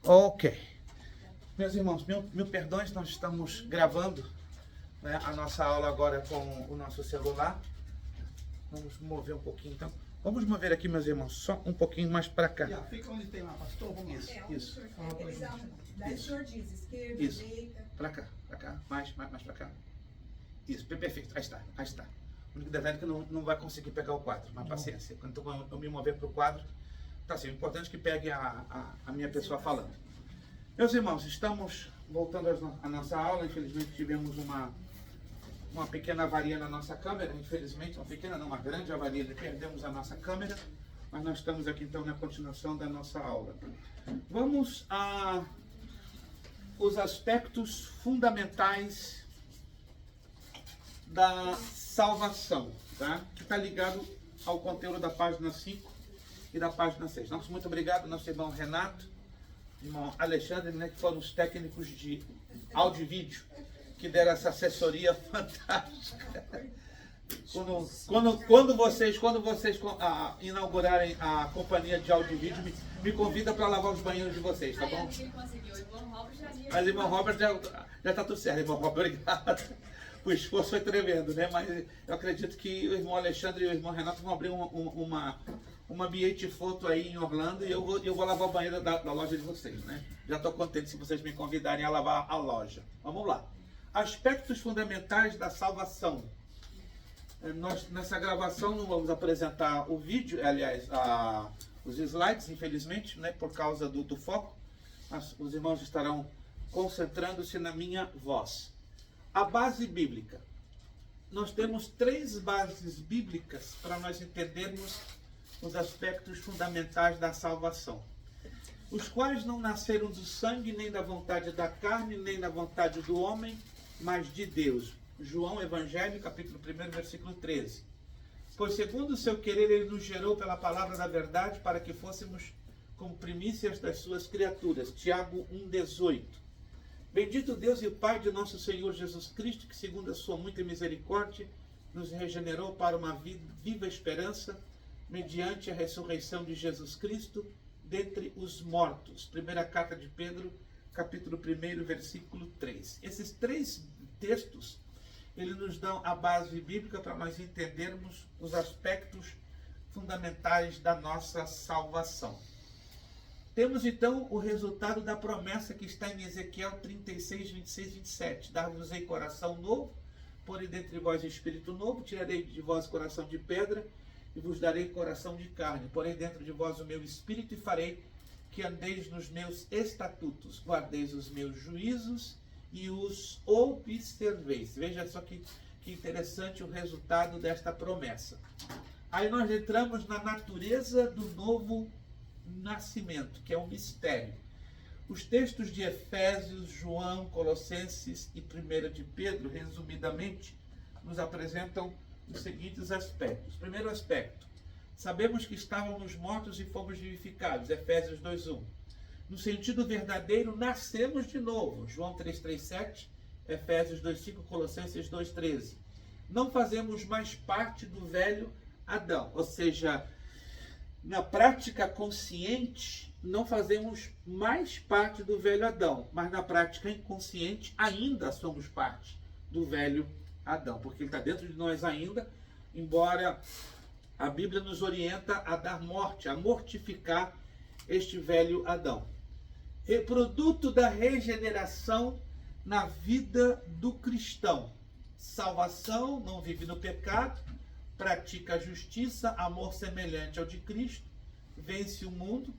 Ok. Meus irmãos, mil perdões, nós estamos gravando, né, a nossa aula agora com o nosso celular. Vamos mover um pouquinho então. Vamos mover aqui, meus irmãos, só um pouquinho mais para cá. Fica onde tem lá, pastor. Vamos lá. Isso. Daí o senhor diz esquerda, Isso. direita. Para cá, mais para cá. Isso, perfeito. Aí está. O único detalhe é que não vai conseguir pegar o quadro, mas paciência. Quando eu me mover para o quadro, tá assim, o importante é que pegue a minha pessoa falando. Meus irmãos, estamos voltando à nossa aula. Infelizmente tivemos uma pequena avaria na nossa câmera. Infelizmente, uma pequena não, uma grande avaria. Perdemos a nossa câmera, mas nós estamos aqui então na continuação da nossa aula. Vamos a os aspectos fundamentais da salvação, tá? Que está ligado ao conteúdo da página 5 e da página 6. Nosso muito obrigado, nosso irmão Renato, irmão Alexandre, né, que foram os técnicos de áudio e vídeo que deram essa assessoria fantástica. Quando vocês inaugurarem a companhia de áudio e vídeo, me convida para lavar os banheiros de vocês, tá bom? Mas irmão Robert já está tudo certo, irmão Robert, obrigado. O esforço foi tremendo, né? Mas eu acredito que o irmão Alexandre e o irmão Renato vão abrir uma ambiente foto aí em Orlando e eu vou lavar o banheiro da loja de vocês, né? Já estou contente se vocês me convidarem a lavar a loja. Vamos lá. Aspectos fundamentais da salvação. Nós, nessa gravação, não vamos apresentar o vídeo, aliás, os slides, infelizmente, né, por causa do foco. Mas os irmãos estarão concentrando-se na minha voz. A base bíblica. Nós temos 3 bases bíblicas para nós entendermos os aspectos fundamentais da salvação, os quais não nasceram do sangue, nem da vontade da carne, nem da vontade do homem, mas de Deus. João Evangelho, capítulo 1, versículo 13. Pois segundo o seu querer, ele nos gerou pela palavra da verdade, para que fôssemos como primícias das suas criaturas. Tiago 1,18. Bendito Deus e Pai de nosso Senhor Jesus Cristo, que segundo a sua muita misericórdia, nos regenerou para uma viva esperança, mediante a ressurreição de Jesus Cristo dentre os mortos. Primeira carta de Pedro, capítulo 1, versículo 3. Esses 3 textos, eles nos dão a base bíblica para nós entendermos os aspectos fundamentais da nossa salvação. Temos então o resultado da promessa que está em Ezequiel 36, 26, 27. Dar-vos-ei coração novo, porei dentre vós espírito novo, tirarei de vós coração de pedra e vos darei coração de carne. Porei dentro de vós o meu espírito e farei que andeis nos meus estatutos, guardeis os meus juízos e os observeis. Veja só que interessante o resultado desta promessa. Aí nós entramos na natureza do novo nascimento, que é um mistério. Os textos de Efésios, João, Colossenses e 1 de Pedro, resumidamente, nos apresentam os seguintes aspectos. Primeiro aspecto, sabemos que estávamos mortos e fomos vivificados, Efésios 2:1. No sentido verdadeiro, nascemos de novo, João 3:7, Efésios 2:5, Colossenses 2:13. Não fazemos mais parte do velho Adão, ou seja, na prática consciente, não fazemos mais parte do velho Adão, mas na prática inconsciente ainda somos parte do velho Adão, porque ele está dentro de nós ainda, embora a Bíblia nos orienta a dar morte, a mortificar este velho Adão. É produto da regeneração na vida do cristão. Salvação, não vive no pecado, pratica a justiça, amor semelhante ao de Cristo, vence o mundo,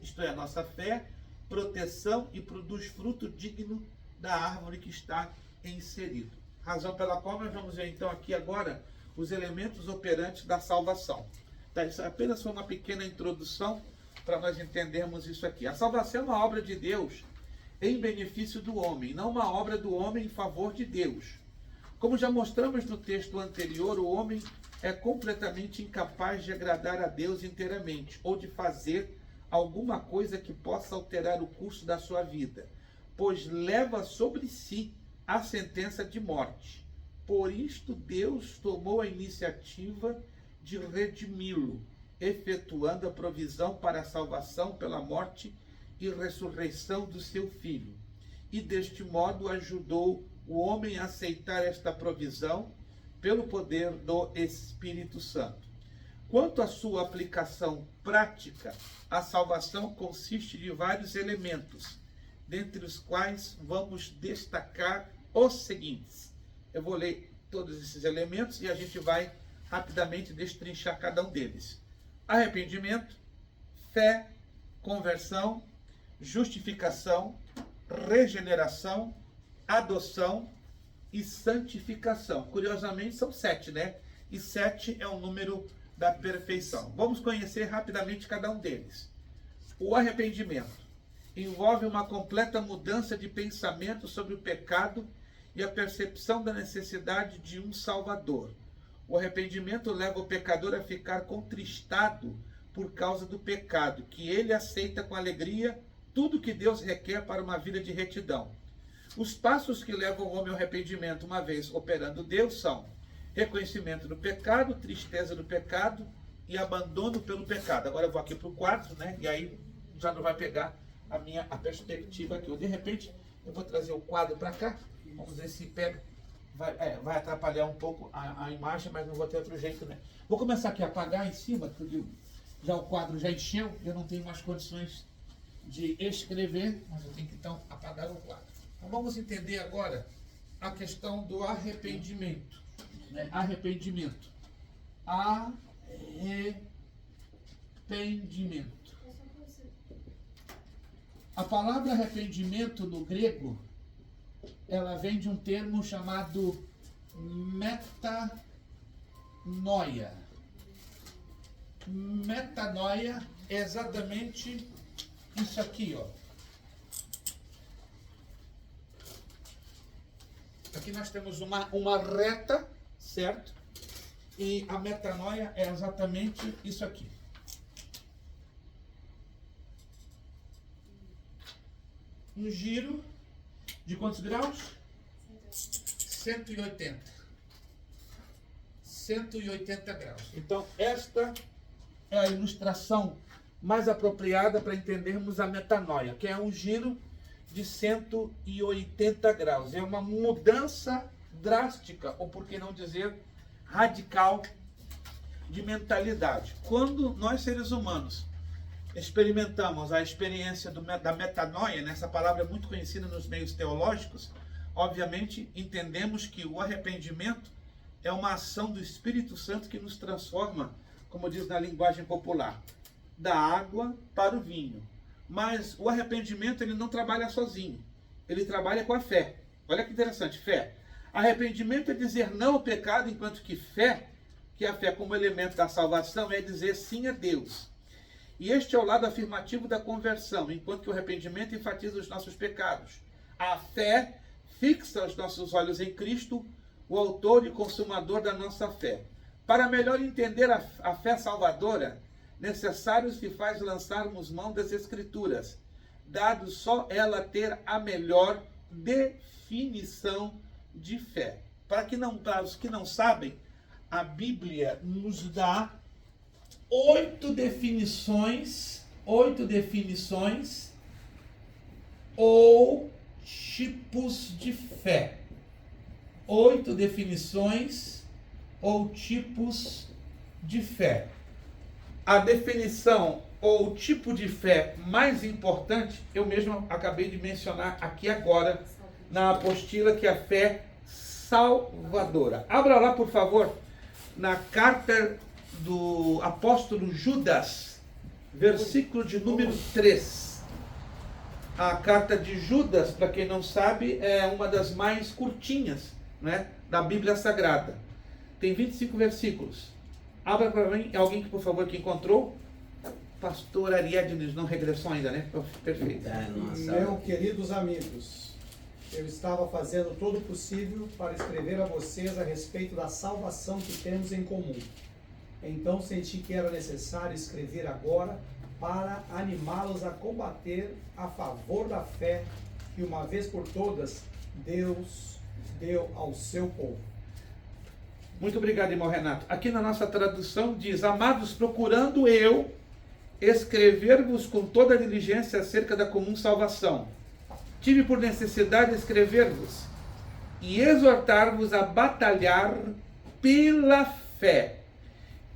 isto é, a nossa fé, proteção e produz fruto digno da árvore que está inserido. Razão pela qual nós vamos ver então aqui agora os elementos operantes da salvação. Tá, isso apenas foi uma pequena introdução para nós entendermos isso aqui. A salvação é uma obra de Deus em benefício do homem, não uma obra do homem em favor de Deus. Como já mostramos no texto anterior, o homem é completamente incapaz de agradar a Deus inteiramente, ou de fazer alguma coisa que possa alterar o curso da sua vida, pois leva sobre si a sentença de morte. Por isto Deus tomou a iniciativa de redimi-lo, efetuando a provisão para a salvação pela morte e ressurreição do seu Filho, e deste modo ajudou o homem a aceitar esta provisão pelo poder do Espírito Santo. Quanto à sua aplicação prática, a salvação consiste de vários elementos, dentre os quais vamos destacar os seguintes. Eu vou ler todos esses elementos e a gente vai rapidamente destrinchar cada um deles. Arrependimento, fé, conversão, justificação, regeneração, adoção e santificação. Curiosamente são 7, né? E 7 é o número da perfeição. Vamos conhecer rapidamente cada um deles. O arrependimento envolve uma completa mudança de pensamento sobre o pecado e a percepção da necessidade de um Salvador. O arrependimento leva o pecador a ficar contristado por causa do pecado, que ele aceita com alegria tudo que Deus requer para uma vida de retidão. Os passos que levam o homem ao arrependimento, uma vez operando Deus, são reconhecimento do pecado, tristeza do pecado e abandono pelo pecado. Agora eu vou aqui para o 4, né? E aí já não vai pegar a perspectiva aqui. De repente eu vou trazer o quadro para cá. Vamos ver se pega. Vai atrapalhar um pouco a imagem, mas não vou ter outro jeito, né? Vou começar aqui a apagar em cima, porque já o quadro já encheu, eu não tenho mais condições de escrever, mas eu tenho que então apagar o quadro. Então vamos entender agora a questão do arrependimento. Né? Arrependimento. Arrependimento. A palavra arrependimento no grego, ela vem de um termo chamado metanoia. Metanoia é exatamente isso aqui, ó. Aqui nós temos uma reta, certo? E a metanoia é exatamente isso aqui. Um giro de quantos graus? 180. 180 graus. Então, esta é a ilustração mais apropriada para entendermos a metanoia, que é um giro de 180 graus. É uma mudança drástica, ou por que não dizer radical, de mentalidade. Quando nós, seres humanos, experimentamos a experiência da metanoia, né? Essa palavra é muito conhecida nos meios teológicos, obviamente entendemos que o arrependimento é uma ação do Espírito Santo que nos transforma, como diz na linguagem popular, da água para o vinho. Mas o arrependimento, ele não trabalha sozinho, ele trabalha com a fé. Olha que interessante, fé. Arrependimento é dizer não ao pecado, enquanto que fé, que a fé como elemento da salvação, é dizer sim a Deus. E este é o lado afirmativo da conversão, enquanto que o arrependimento enfatiza os nossos pecados. A fé fixa os nossos olhos em Cristo, o autor e consumador da nossa fé. Para melhor entender a fé salvadora, necessário se faz lançarmos mão das Escrituras, dado só ela ter a melhor definição de fé. Para os que não sabem, a Bíblia nos dá 8 definições ou tipos de fé. 8 definições ou tipos de fé. A definição ou tipo de fé mais importante, eu mesmo acabei de mencionar aqui agora, na apostila, que é a fé salvadora. Abra lá, por favor, na carta do apóstolo Judas, versículo de número 3. A carta de Judas, para quem não sabe, é uma das mais curtinhas, né, da Bíblia Sagrada. Tem 25 versículos. Abra para mim, alguém que, por favor, que encontrou. Pastor Ariadnes, não regressou ainda, né? Perfeito. Meus queridos amigos, eu estava fazendo todo o possível para escrever a vocês a respeito da salvação que temos em comum. Então senti que era necessário escrever agora para animá-los a combater a favor da fé que uma vez por todas Deus deu ao seu povo. Muito obrigado, irmão Renato. Aqui na nossa tradução diz: amados, procurando eu escrever-vos com toda a diligência acerca da comum salvação. Tive por necessidade escrever-vos e exortar-vos a batalhar pela fé,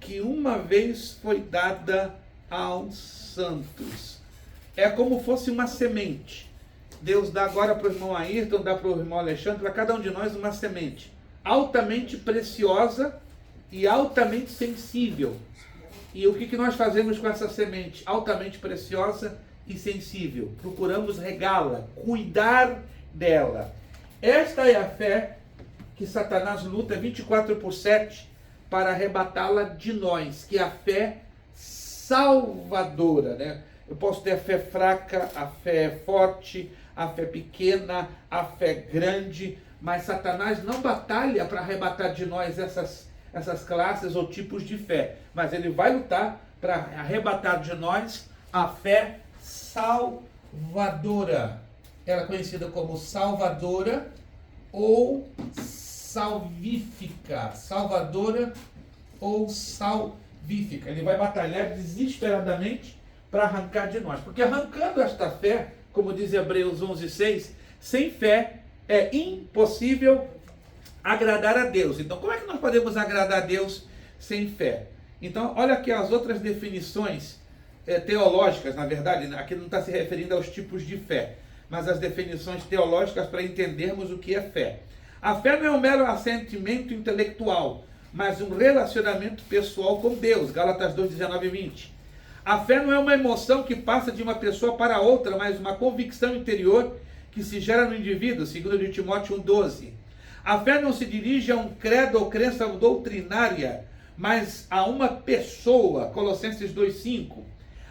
que uma vez foi dada aos santos. É como fosse uma semente. Deus dá agora para o irmão Ayrton, dá para o irmão Alexandre, para cada um de nós uma semente altamente preciosa e altamente sensível. E o que nós fazemos com essa semente altamente preciosa e sensível? Procuramos regá-la, cuidar dela. Esta é a fé que Satanás luta 24/7 para arrebatá-la de nós, que é a fé salvadora, né? Eu posso ter a fé fraca, a fé forte, a fé pequena, a fé grande, mas Satanás não batalha para arrebatar de nós essas classes ou tipos de fé, mas ele vai lutar para arrebatar de nós a fé salvadora. Ela é conhecida como salvadora ou salvífica. Salvadora ou salvífica. Ele vai batalhar desesperadamente para arrancar de nós, porque arrancando esta fé, como diz Hebreus 11:6, sem fé é impossível agradar a Deus. Então, como é que nós podemos agradar a Deus sem fé? Então, olha aqui as outras definições teológicas, na verdade, aqui não está se referindo aos tipos de fé, mas as definições teológicas para entendermos o que é fé. A fé não é um mero assentimento intelectual, mas um relacionamento pessoal com Deus. Gálatas 2:19-20. A fé não é uma emoção que passa de uma pessoa para outra, mas uma convicção interior que se gera no indivíduo, segundo de Timóteo 1:12. A fé não se dirige a um credo ou crença doutrinária, mas a uma pessoa, Colossenses 2:5.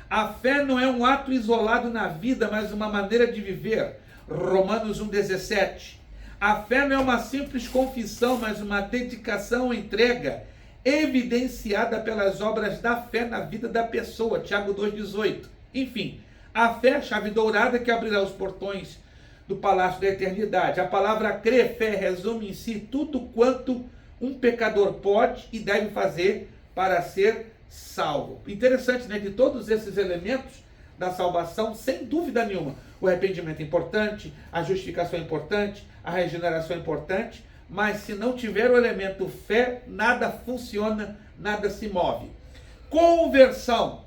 A fé não é um ato isolado na vida, mas uma maneira de viver, Romanos 1:17. A fé não é uma simples confissão, mas uma dedicação ou entrega, evidenciada pelas obras da fé na vida da pessoa, Tiago 2:18. Enfim, a fé é a chave dourada que abrirá os portões do palácio da eternidade. A palavra crer, fé, resume em si tudo quanto um pecador pode e deve fazer para ser salvo. Interessante, né? De todos esses elementos da salvação, sem dúvida nenhuma, o arrependimento é importante, a justificação é importante, a regeneração é importante, mas se não tiver o elemento fé, nada funciona, nada se move. Conversão.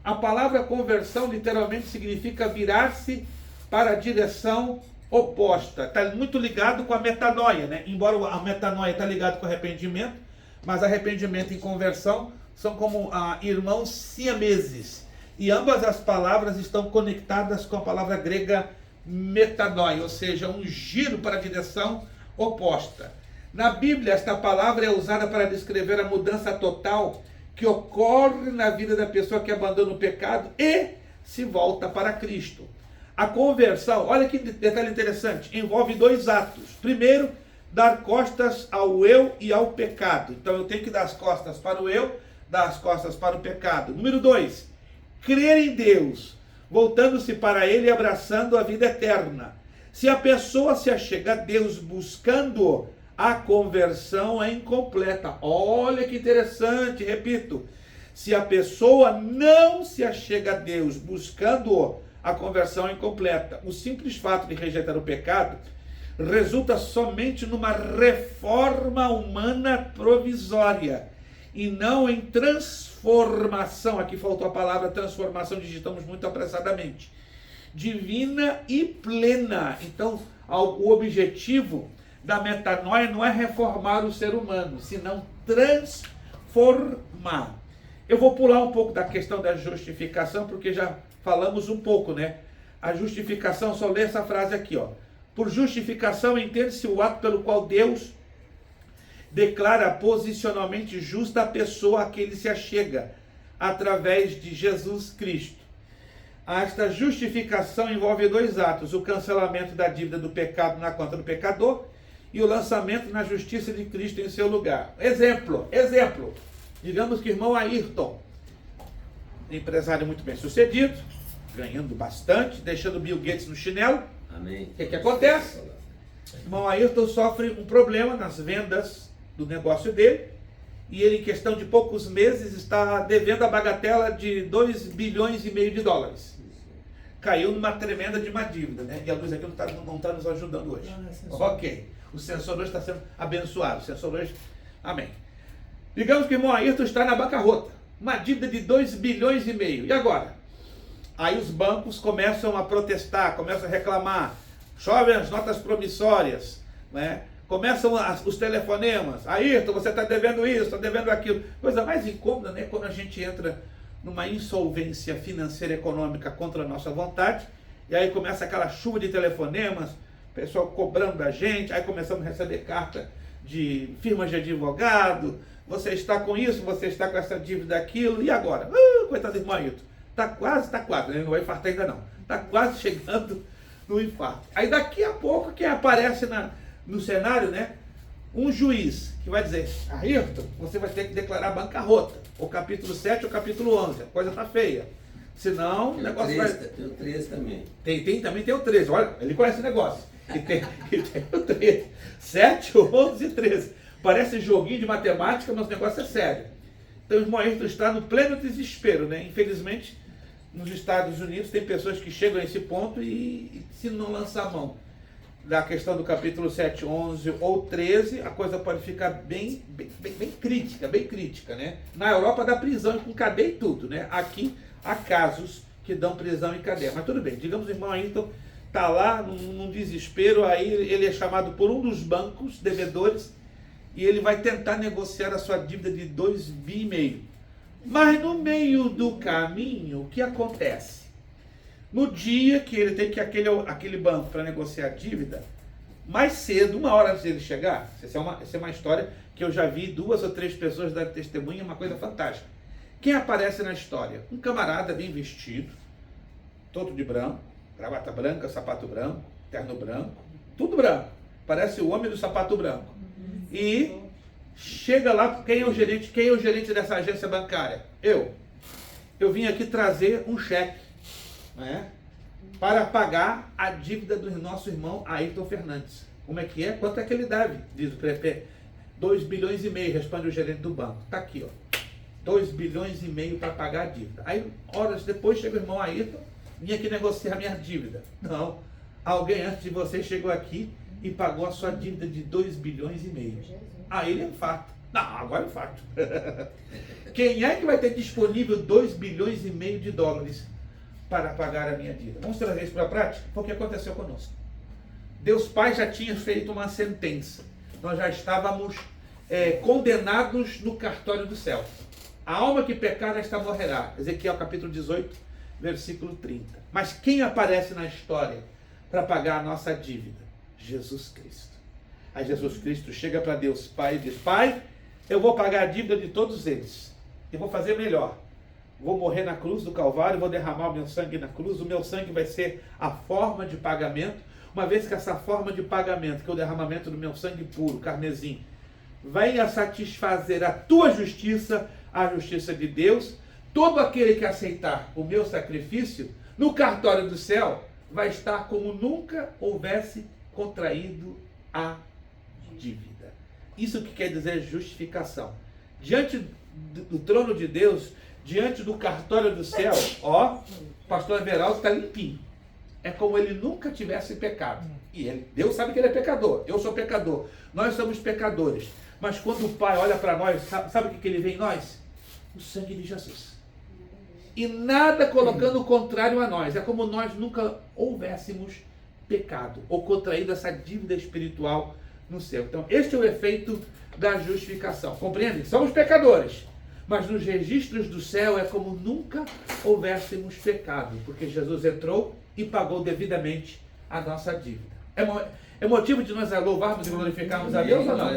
A palavra conversão literalmente significa virar-se para a direção oposta. Está muito ligado com a metanoia, né? Embora a metanoia está ligado com o arrependimento, mas arrependimento e conversão são como irmãos siameses. E ambas as palavras estão conectadas com a palavra grega metanoia, ou seja, um giro para a direção oposta. Na Bíblia, esta palavra é usada para descrever a mudança total que ocorre na vida da pessoa que abandona o pecado e se volta para Cristo. A conversão, olha que detalhe interessante, envolve dois atos. Primeiro, dar costas ao eu e ao pecado. Então eu tenho que dar as costas para o eu, dar as costas para o pecado. Número 2, crer em Deus, voltando-se para Ele e abraçando a vida eterna. Se a pessoa se achega a Deus buscando a conversão é incompleta. Olha que interessante, repito. Se a pessoa não se achega a Deus buscando a conversão é incompleta. O simples fato de rejeitar o pecado resulta somente numa reforma humana provisória e não em transformação. Aqui faltou a palavra transformação, digitamos muito apressadamente. Divina e plena. Então, o objetivo da metanoia não é reformar o ser humano, senão transformar. Eu vou pular um pouco da questão da justificação, porque já falamos um pouco, né? A justificação, só lê essa frase aqui, ó. Por justificação entende-se o ato pelo qual Deus declara posicionalmente justa a pessoa a que ele se achega, através de Jesus Cristo. Esta justificação envolve dois atos: o cancelamento da dívida do pecado na conta do pecador e o lançamento na justiça de Cristo em seu lugar. Exemplo. Digamos que o irmão Ayrton, empresário muito bem sucedido, ganhando bastante, deixando Bill Gates no chinelo. Amém. O que acontece? O irmão Ayrton sofre um problema nas vendas do negócio dele e ele, em questão de poucos meses, está devendo a bagatela de 2,5 bilhões de dólares. Caiu numa tremenda de uma dívida, né? E a luz aqui não tá nos ajudando hoje. Ok. O sensor hoje está sendo abençoado. O sensor hoje, amém. Digamos que o irmão Ayrton está na bancarrota. Uma dívida de 2,5 bilhões. E agora? Aí os bancos começam a protestar, começam a reclamar. Chovem as notas promissórias, né? Começam os telefonemas. Ayrton, você está devendo isso, está devendo aquilo. Coisa mais incômoda, né? Quando a gente entra numa insolvência financeira e econômica contra a nossa vontade, e aí começa aquela chuva de telefonemas, pessoal cobrando da gente, aí começamos a receber carta de firmas de advogado, você está com isso, você está com essa dívida, aquilo, e agora? Coitado do irmão Ayrton, está quase, ele não vai infartar ainda não, está quase chegando no infarto. Aí daqui a pouco, quem aparece no cenário, né? Um juiz que vai dizer, Ayrton, você vai ter que declarar bancarrota, o capítulo 7 ou capítulo 11, a coisa está feia. Senão, o negócio vai... Tem o 13 também. Também tem o 13, olha, ele conhece o negócio. E tem o 13, 7, 11 e 13. Parece joguinho de matemática, mas o negócio é sério. Então o irmão Ayrton está no pleno desespero, né? Infelizmente, nos Estados Unidos tem pessoas que chegam a esse ponto e se não lançar a mão da questão do capítulo 7, 11 ou 13, a coisa pode ficar bem crítica, né? Na Europa dá prisão com cadeia e tudo, né? Aqui há casos que dão prisão e cadeia. Mas tudo bem, digamos o irmão Ayrton está lá num desespero, aí ele é chamado por um dos bancos devedores e ele vai tentar negociar a sua dívida de 2,5 bilhões. Mas no meio do caminho, o que acontece? No dia que ele tem que ir aquele banco para negociar a dívida, mais cedo, 1 hora antes de ele chegar, essa é uma história que eu já vi 2 ou 3 pessoas dar testemunha, uma coisa fantástica. Quem aparece na história? Um camarada bem vestido, todo de branco, gravata branca, sapato branco, terno branco, tudo branco. Parece o homem do sapato branco. E chega lá, quem é o gerente dessa agência bancária? Eu vim aqui trazer um cheque, né, para pagar a dívida do nosso irmão Ayrton Fernandes. Como é que é? Quanto é que ele deve? Diz o prefeito. 2,5 bilhões, responde o gerente do banco. Está aqui, ó. 2,5 bilhões para pagar a dívida. Aí, horas depois, chega o irmão Ayrton, vim aqui negociar minha dívida. Não, alguém antes de você chegou aqui e pagou a sua dívida de 2,5 bilhões. Aí ele é um fato. Não, agora é um fato. Quem é que vai ter disponível 2,5 bilhões de dólares para pagar a minha dívida? Vamos trazer isso para a prática? Foi o que aconteceu conosco. Deus Pai já tinha feito uma sentença. Nós já estávamos condenados no cartório do céu. A alma que pecar, esta morrerá. Ezequiel capítulo 18, versículo 30. Mas quem aparece na história para pagar a nossa dívida? Jesus Cristo. Aí Jesus Cristo chega para Deus Pai e diz, Pai, eu vou pagar a dívida de todos eles. Eu vou fazer melhor. Vou morrer na cruz do Calvário, vou derramar o meu sangue na cruz. O meu sangue vai ser a forma de pagamento. Uma vez que essa forma de pagamento, que é o derramamento do meu sangue puro, carmesim, vai a satisfazer a tua justiça, a justiça de Deus, todo aquele que aceitar o meu sacrifício, no cartório do céu, vai estar como nunca houvesse contraído a dívida. Isso que quer dizer justificação. Diante do trono de Deus, diante do cartório do céu, ó, o pastor Everaldo está limpinho. É como ele nunca tivesse pecado. E Deus sabe que ele é pecador. Eu sou pecador. Nós somos pecadores. Mas quando o Pai olha para nós, sabe o que ele vê em nós? O sangue de Jesus. E nada colocando o contrário a nós. É como nós nunca houvéssemos pecado ou contraído essa dívida espiritual no céu. Então, este é o efeito da justificação. Compreende? Somos pecadores. Mas nos registros do céu é como nunca houvéssemos pecado. Porque Jesus entrou e pagou devidamente a nossa dívida. É motivo de nós louvarmos e glorificarmos a Deus ou não?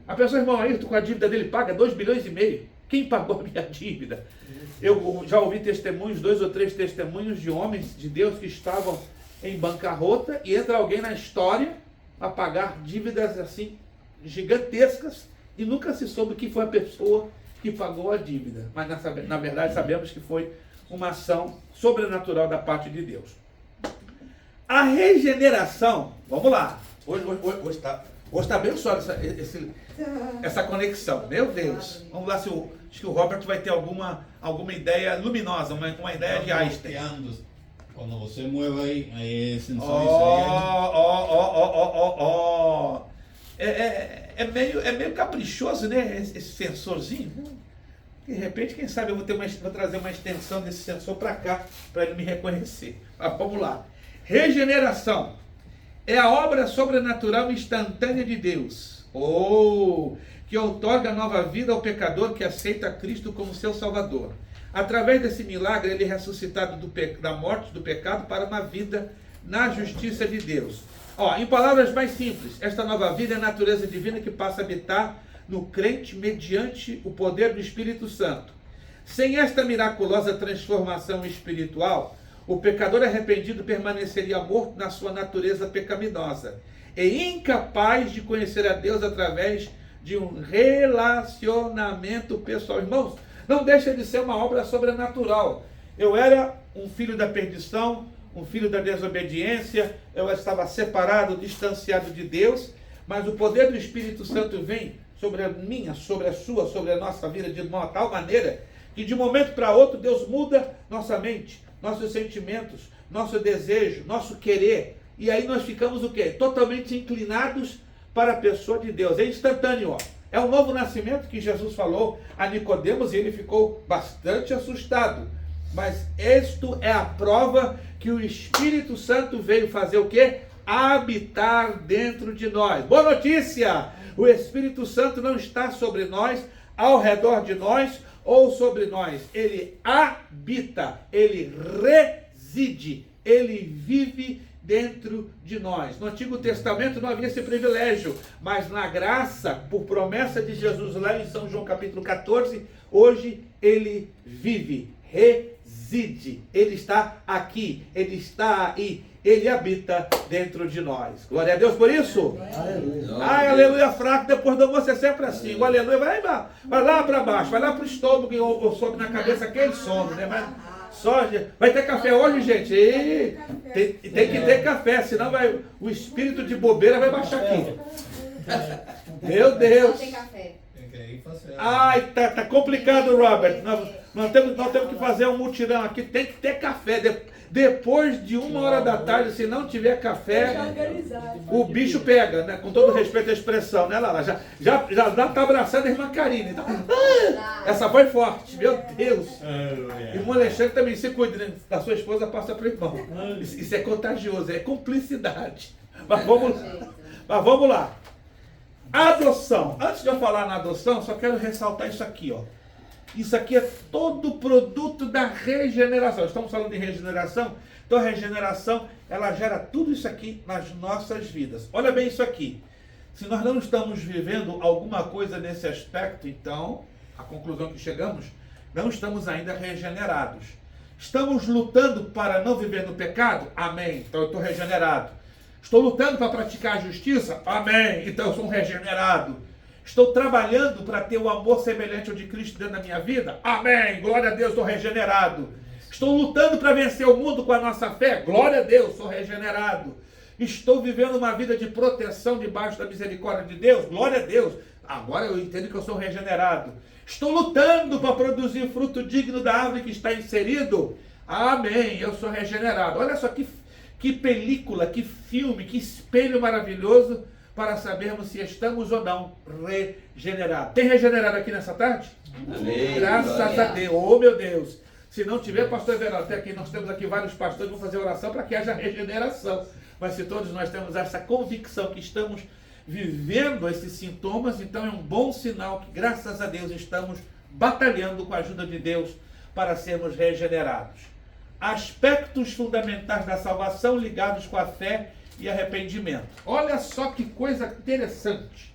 A pessoa, irmão Ayrton, com a dívida dele paga 2,5 bilhões. Quem pagou a minha dívida? Eu já ouvi testemunhos, 2 ou 3 testemunhos de homens de Deus que estavam em bancarrota e entra alguém na história a pagar dívidas assim gigantescas e nunca se soube quem foi a pessoa que pagou a dívida. Mas na verdade sabemos que foi uma ação sobrenatural da parte de Deus. A regeneração, vamos lá, hoje Hoje está abençoado essa conexão. Meu Deus. Vamos lá, acho que o Robert vai ter alguma ideia luminosa, uma ideia de Einstein. Quando você mueve aí sensores É meio caprichoso, né? Esse sensorzinho. De repente, quem sabe eu vou trazer uma extensão desse sensor para cá, para ele me reconhecer. Mas vamos lá. Regeneração é a obra sobrenatural e instantânea de Deus, que outorga nova vida ao pecador que aceita Cristo como seu Salvador. Através desse milagre, ele é ressuscitado da morte do pecado para uma vida na justiça de Deus. Em palavras mais simples, esta nova vida é a natureza divina que passa a habitar no crente mediante o poder do Espírito Santo. Sem esta miraculosa transformação espiritual, o pecador arrependido permaneceria morto na sua natureza pecaminosa e incapaz de conhecer a Deus através de um relacionamento pessoal. Irmãos, não deixa de ser uma obra sobrenatural. Eu era um filho da perdição, um filho da desobediência, eu estava separado, distanciado de Deus, mas o poder do Espírito Santo vem sobre a minha, sobre a sua, sobre a nossa vida de uma tal maneira que de um momento para outro Deus muda nossa mente, nossos sentimentos, nosso desejo, nosso querer, e aí nós ficamos o quê? Totalmente inclinados para a pessoa de Deus. É instantâneo, É um novo nascimento que Jesus falou a Nicodemos e ele ficou bastante assustado. Mas isto é a prova que o Espírito Santo veio fazer o quê? Habitar dentro de nós. Boa notícia! O Espírito Santo não está sobre nós, ao redor de nós ou sobre nós. Ele habita, ele reside, ele vive dentro de nós. No Antigo Testamento não havia esse privilégio, mas na graça, por promessa de Jesus lá em São João capítulo 14, hoje ele vive, reside, ele está aqui, ele está aí, ele habita dentro de nós. Glória a Deus por isso. Aleluia. Ai, aleluia fraco, depois do almoço é sempre assim. O aleluia vai lá para baixo, vai lá para o estômago ou sobe na cabeça aquele sono, né? Mas vai ter café hoje, gente? Tem que ter café, senão o espírito de bobeira vai baixar aqui. Meu Deus. Tem café. Ai, tá complicado, Robert. Nós temos que fazer um mutirão aqui. Tem que ter café. Depois de 1h da tarde, se não tiver café, o bicho pega, né? Com todo respeito à expressão, né, Lala? Já tá abraçando a irmã Karine. Então, essa foi forte, meu Deus. Irmão Alexandre também se cuida, né? Da sua esposa, passa para o irmão. Isso é contagioso, é cumplicidade. Mas vamos lá. Adoção. Antes de eu falar na adoção, só quero ressaltar isso aqui, Isso aqui é todo produto da regeneração. Estamos falando de regeneração, então a regeneração, ela gera tudo isso aqui nas nossas vidas. Olha bem isso aqui. Se nós não estamos vivendo alguma coisa nesse aspecto, então, a conclusão que chegamos, não estamos ainda regenerados. Estamos lutando para não viver no pecado? Amém. Então eu estou regenerado. Estou lutando para praticar a justiça? Amém. Então eu sou um regenerado. Estou trabalhando para ter o amor semelhante ao de Cristo dentro da minha vida? Amém. Glória a Deus, estou regenerado. Estou lutando para vencer o mundo com a nossa fé? Glória a Deus, sou regenerado. Estou vivendo uma vida de proteção debaixo da misericórdia de Deus? Glória a Deus. Agora eu entendo que eu sou regenerado. Estou lutando para produzir fruto digno da árvore que está inserido? Amém, eu sou regenerado. Olha só que película, que filme, que espelho maravilhoso para sabermos se estamos ou não regenerados. Tem regenerado aqui nessa tarde? Amém. Graças a Deus. Oh, meu Deus. Se não tiver, pastor Everaldo, até aqui nós temos aqui vários pastores que vão fazer oração para que haja regeneração. Mas se todos nós temos essa convicção que estamos vivendo esses sintomas, então é um bom sinal que, graças a Deus, estamos batalhando com a ajuda de Deus para sermos regenerados. Aspectos fundamentais da salvação ligados com a fé e arrependimento. Olha só que coisa interessante.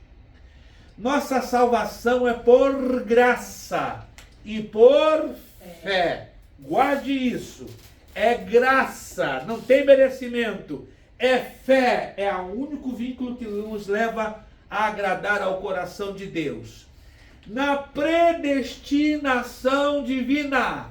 Nossa salvação é por graça e por fé. Guarde isso. É graça, não tem merecimento. É fé, é o único vínculo que nos leva a agradar ao coração de Deus. Na predestinação divina,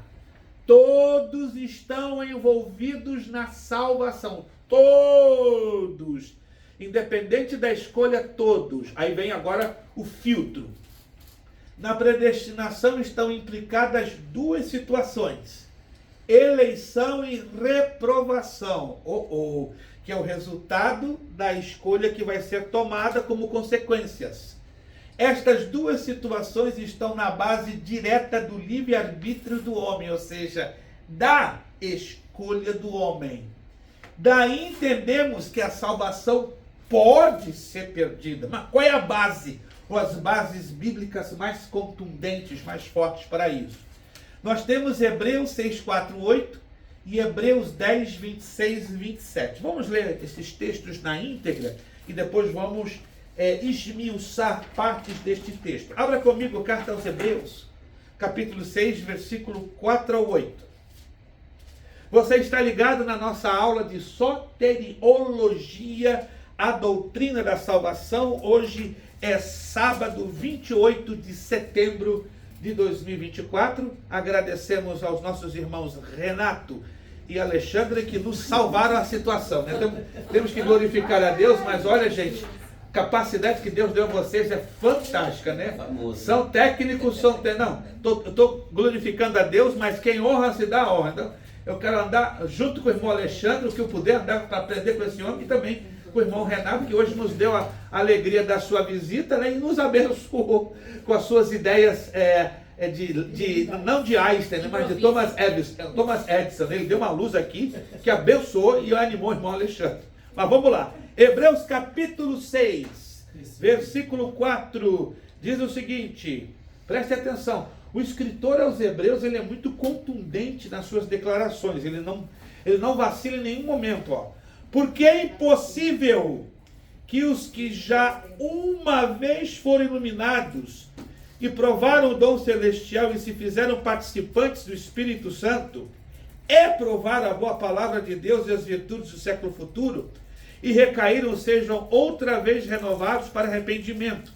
todos estão envolvidos na salvação. Todos. independente da escolha, todos. Aí vem agora o filtro. Na predestinação estão implicadas duas situações: eleição e reprovação, que é o resultado da escolha que vai ser tomada como consequências. Estas duas situações estão na base direta do livre-arbítrio do homem, ou seja, da escolha do homem. Daí entendemos que a salvação pode ser perdida. Mas qual é a base, ou as bases bíblicas mais contundentes, mais fortes para isso? Nós temos Hebreus 6, 4, 8 e Hebreus 10, 26 e 27. Vamos ler esses textos na íntegra e depois vamos esmiuçar partes deste texto. Abra comigo a carta aos Hebreus, capítulo 6, versículo 4 ao 8. Você está ligado na nossa aula de soteriologia, a doutrina da salvação. Hoje é sábado 28 de setembro de 2024. Agradecemos aos nossos irmãos Renato e Alexandre que nos salvaram a situação, né? Então, temos que glorificar a Deus, mas olha, gente, a capacidade que Deus deu a vocês é fantástica, né? Famoso. São técnicos, eu estou glorificando a Deus, mas quem honra se dá honra. Então, eu quero andar junto com o irmão Alexandre, o que eu puder andar para aprender com esse homem, e também com o irmão Renato, que hoje nos deu a alegria da sua visita, né, e nos abençoou com as suas ideias, não de Einstein, né, mas de Thomas Edison. Ele deu uma luz aqui que abençoou e animou o irmão Alexandre. Mas vamos lá. Hebreus capítulo 6, versículo 4, diz o seguinte, preste atenção. O escritor aos Hebreus, ele é muito contundente nas suas declarações, ele não vacila em nenhum momento, ó. Porque é impossível que os que já uma vez foram iluminados e provaram o dom celestial e se fizeram participantes do Espírito Santo, provar a boa palavra de Deus e as virtudes do século futuro, e recaíram, sejam outra vez renovados para arrependimento.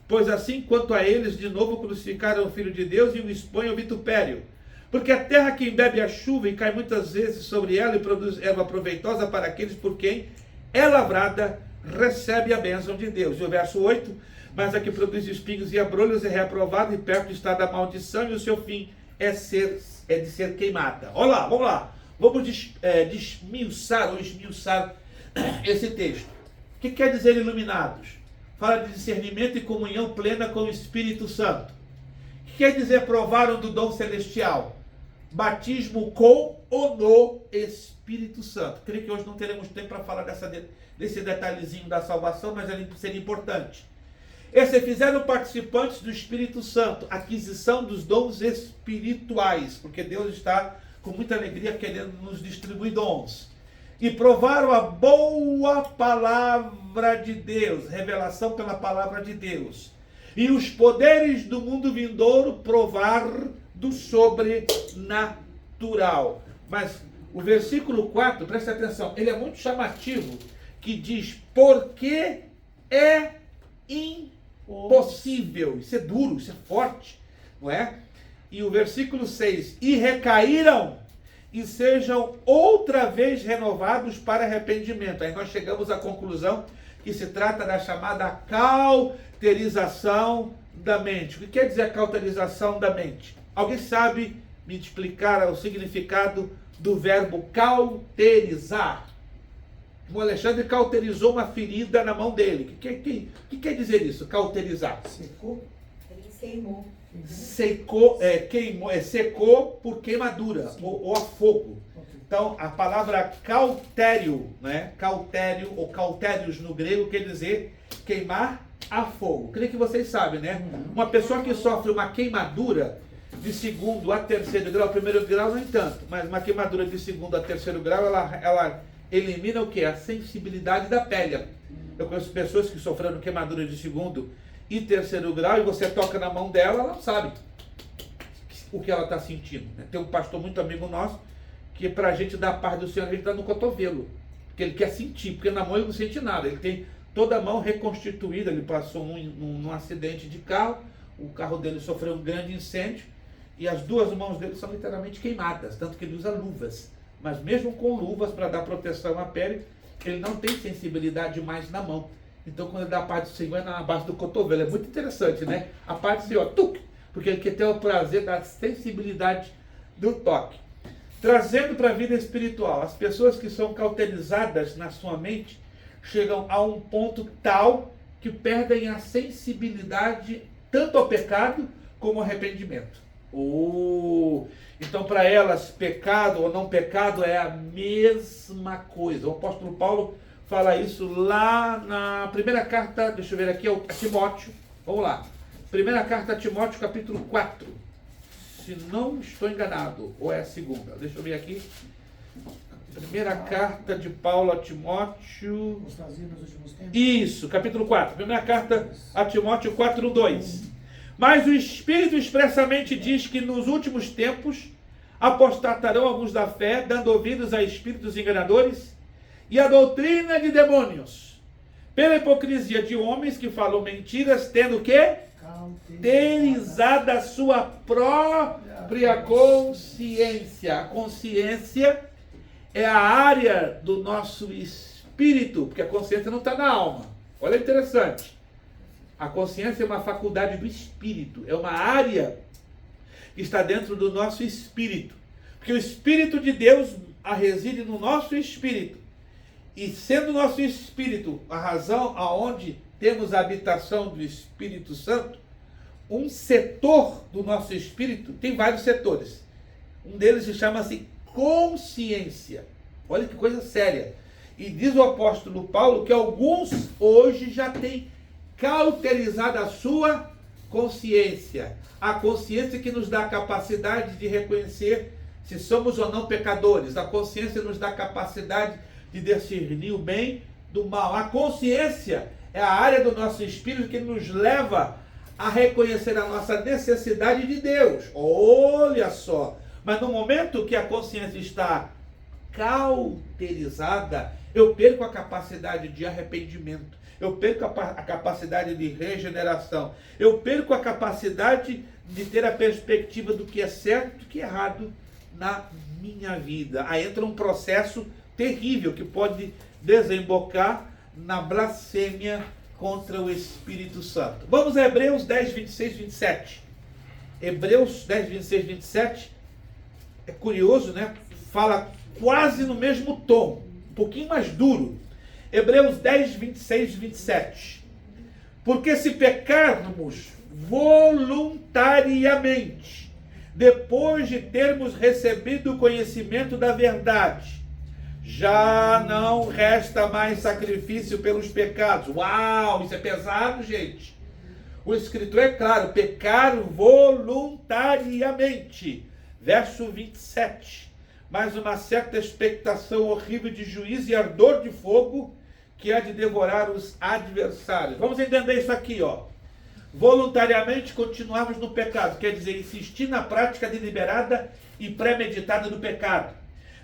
Pois assim quanto a eles, de novo crucificaram o Filho de Deus e o expõem ao vitupério. Porque a terra que embebe a chuva e cai muitas vezes sobre ela e produz erva proveitosa para aqueles por quem é lavrada, recebe a bênção de Deus. E o verso 8, mas a que produz espinhos e abrolhos é reprovada e perto está da maldição e o seu fim é de ser queimada. Olha lá, vamos lá. Vamos esmiuçar esse texto. O que quer dizer iluminados? Fala de discernimento e comunhão plena com o Espírito Santo. O que quer dizer provaram do dom celestial? Batismo com ou no Espírito Santo. Creio que hoje não teremos tempo para falar desse detalhezinho da salvação, mas ele seria importante. Se fizeram participantes do Espírito Santo, aquisição dos dons espirituais, porque Deus está com muita alegria querendo nos distribuir dons. E provaram a boa palavra de Deus, revelação pela palavra de Deus. E os poderes do mundo vindouro, provar do sobrenatural. Mas o versículo 4, presta atenção, ele é muito chamativo, que diz, porque é impossível. Isso é duro, isso é forte, não é? E o versículo 6, e recaíram, e sejam outra vez renovados para arrependimento. Aí nós chegamos à conclusão que se trata da chamada cauterização da mente. O que quer dizer a cauterização da mente? Alguém sabe me explicar o significado do verbo cauterizar? O Alexandre cauterizou uma ferida na mão dele. O que quer dizer isso, cauterizar? Secou? Ele queimou. Secou, secou por queimadura ou a fogo. Então, a palavra cautério, né? Cautério ou cautérios no grego quer dizer queimar a fogo. Creio que vocês sabem, né? Uma pessoa que sofre uma queimadura de segundo a terceiro grau, primeiro grau nem tanto, mas uma queimadura de segundo a terceiro grau, ela elimina o que? A sensibilidade da pele. Eu conheço pessoas que sofreram queimadura de segundo e terceiro grau, e você toca na mão dela, ela não sabe o que ela está sentindo. Tem um pastor muito amigo nosso, que para a gente dar a paz do Senhor, a gente dá no cotovelo, porque ele quer sentir, porque na mão ele não sente nada, ele tem toda a mão reconstituída, ele passou num acidente de carro, o carro dele sofreu um grande incêndio, e as duas mãos dele são literalmente queimadas, tanto que ele usa luvas, mas mesmo com luvas para dar proteção à pele, ele não tem sensibilidade mais na mão. Então, quando ele dá a paz do Senhor, é na base do cotovelo. É muito interessante, né? A paz do Senhor, tuc, porque ele quer ter o prazer da sensibilidade do toque. Trazendo para a vida espiritual, as pessoas que são cauterizadas na sua mente chegam a um ponto tal que perdem a sensibilidade tanto ao pecado como ao arrependimento. Então, para elas, pecado ou não pecado é a mesma coisa. O apóstolo Paulo fala isso lá na primeira carta, deixa eu ver aqui, a Timóteo. Vamos lá. Primeira carta a Timóteo, capítulo 4. Se não estou enganado, ou é a segunda? Deixa eu ver aqui. Primeira carta de Paulo a Timóteo. Isso, capítulo 4. Primeira carta a Timóteo 4:2. Mas o Espírito expressamente diz que nos últimos tempos apostatarão alguns da fé, dando ouvidos a espíritos enganadores e a doutrina de demônios, pela hipocrisia de homens que falam mentiras, tendo o quê? Cauterizada a sua própria consciência. A consciência é a área do nosso espírito, porque a consciência não está na alma. Olha, interessante. A consciência é uma faculdade do espírito, é uma área que está dentro do nosso espírito. Porque o Espírito de Deus reside no nosso espírito. E sendo o nosso espírito a razão aonde temos a habitação do Espírito Santo, um setor do nosso espírito, tem vários setores. Um deles chama-se consciência. Olha que coisa séria. E diz o apóstolo Paulo que alguns hoje já têm cauterizado a sua consciência. A consciência que nos dá a capacidade de reconhecer se somos ou não pecadores. A consciência nos dá a capacidade de discernir o bem do mal. A consciência é a área do nosso espírito que nos leva a reconhecer a nossa necessidade de Deus. Olha só. Mas no momento que a consciência está cauterizada, eu perco a capacidade de arrependimento. Eu perco a capacidade de regeneração. Eu perco a capacidade de ter a perspectiva do que é certo e do que é errado na minha vida. Aí entra um processo terrível que pode desembocar na blasfêmia contra o Espírito Santo. Vamos a Hebreus 10, 26, 27. Hebreus 10, 26, 27. É curioso, né? Fala quase no mesmo tom, um pouquinho mais duro. Hebreus 10, 26 e 27. Porque se pecarmos voluntariamente, depois de termos recebido o conhecimento da verdade, já não resta mais sacrifício pelos pecados. Uau, isso é pesado, gente. O escritor é claro, pecar voluntariamente. Verso 27. Mas uma certa expectação horrível de juízo e ardor de fogo que há de devorar os adversários. Vamos entender isso aqui, ó. Voluntariamente continuarmos no pecado, quer dizer, insistir na prática deliberada e premeditada do pecado.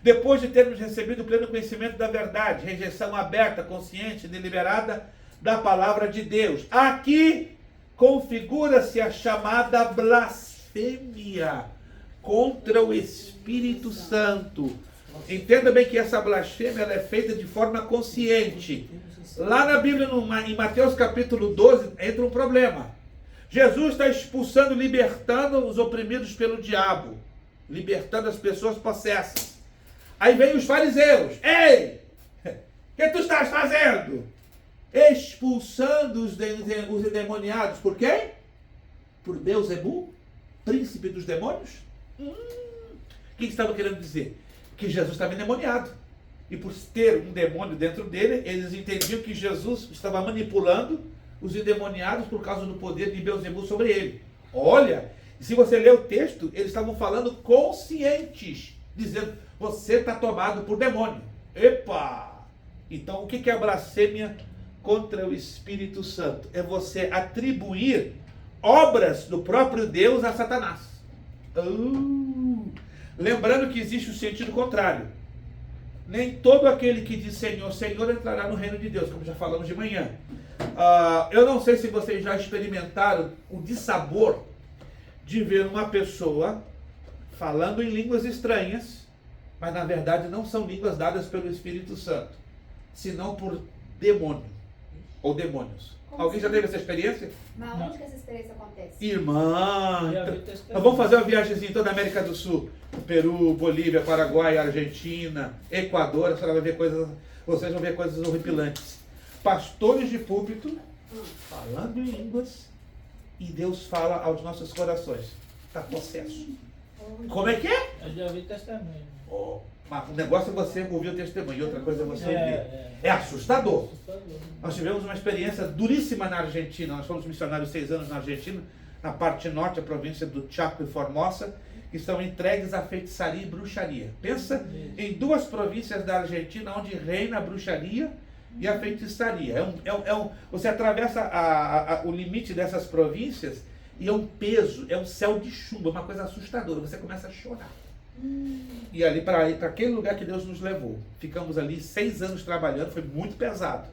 Depois de termos recebido o pleno conhecimento da verdade, rejeição aberta, consciente, deliberada da palavra de Deus. Aqui configura-se a chamada blasfêmia contra o Espírito Santo. Entenda bem que essa blasfêmia ela é feita de forma consciente. Lá na Bíblia, em Mateus capítulo 12, entra um problema. Jesus está expulsando, libertando os oprimidos pelo diabo, libertando as pessoas possessas. Aí vem os fariseus. Ei, o que tu estás fazendo? Expulsando os endemoniados. Por quem? Por Beelzebul, príncipe dos demônios? O que estavam querendo dizer? Que Jesus estava endemoniado. E por ter um demônio dentro dele, eles entendiam que Jesus estava manipulando os endemoniados por causa do poder de Beelzebul sobre ele. Olha, se você ler o texto, eles estavam falando conscientes, dizendo, você está tomado por demônio. Epa! Então, o que é a blasfêmia contra o Espírito Santo? É você atribuir obras do próprio Deus a Satanás. Lembrando que existe o sentido contrário. Nem todo aquele que diz Senhor, Senhor entrará no reino de Deus, como já falamos de manhã. Eu não sei se vocês já experimentaram o dissabor de ver uma pessoa falando em línguas estranhas, mas na verdade não são línguas dadas pelo Espírito Santo. senão por demônio ou demônios. Como Alguém já assim? teve essa experiência? Mas onde que essa experiência acontece? Irmã, Já vi então, testemunho. nós vamos fazer uma viagemzinha em toda a América do Sul. Peru, Bolívia, Paraguai, Argentina, Equador. A senhora vai ver coisas, vocês vão ver coisas horripilantes. Pastores de púlpito falando em línguas e Deus fala aos nossos corações. Está possesso. Como é que é? Eu já vi testemunho. Oh, mas o negócio é você ouvir o testemunho e outra coisa é você ouvir. É. É assustador. Assustador. Nós tivemos uma experiência duríssima na Argentina. Nós fomos missionários 6 anos na Argentina, na parte norte, a província do Chaco e Formosa, que estão entregues à feitiçaria e bruxaria. Pensa em 2 províncias da Argentina onde reina a bruxaria e a feitiçaria. Você atravessa o limite dessas províncias e é um peso, é um céu de chumbo, é uma coisa assustadora. Você começa a chorar. E ali para aquele lugar que Deus nos levou. Ficamos ali 6 anos trabalhando, foi muito pesado.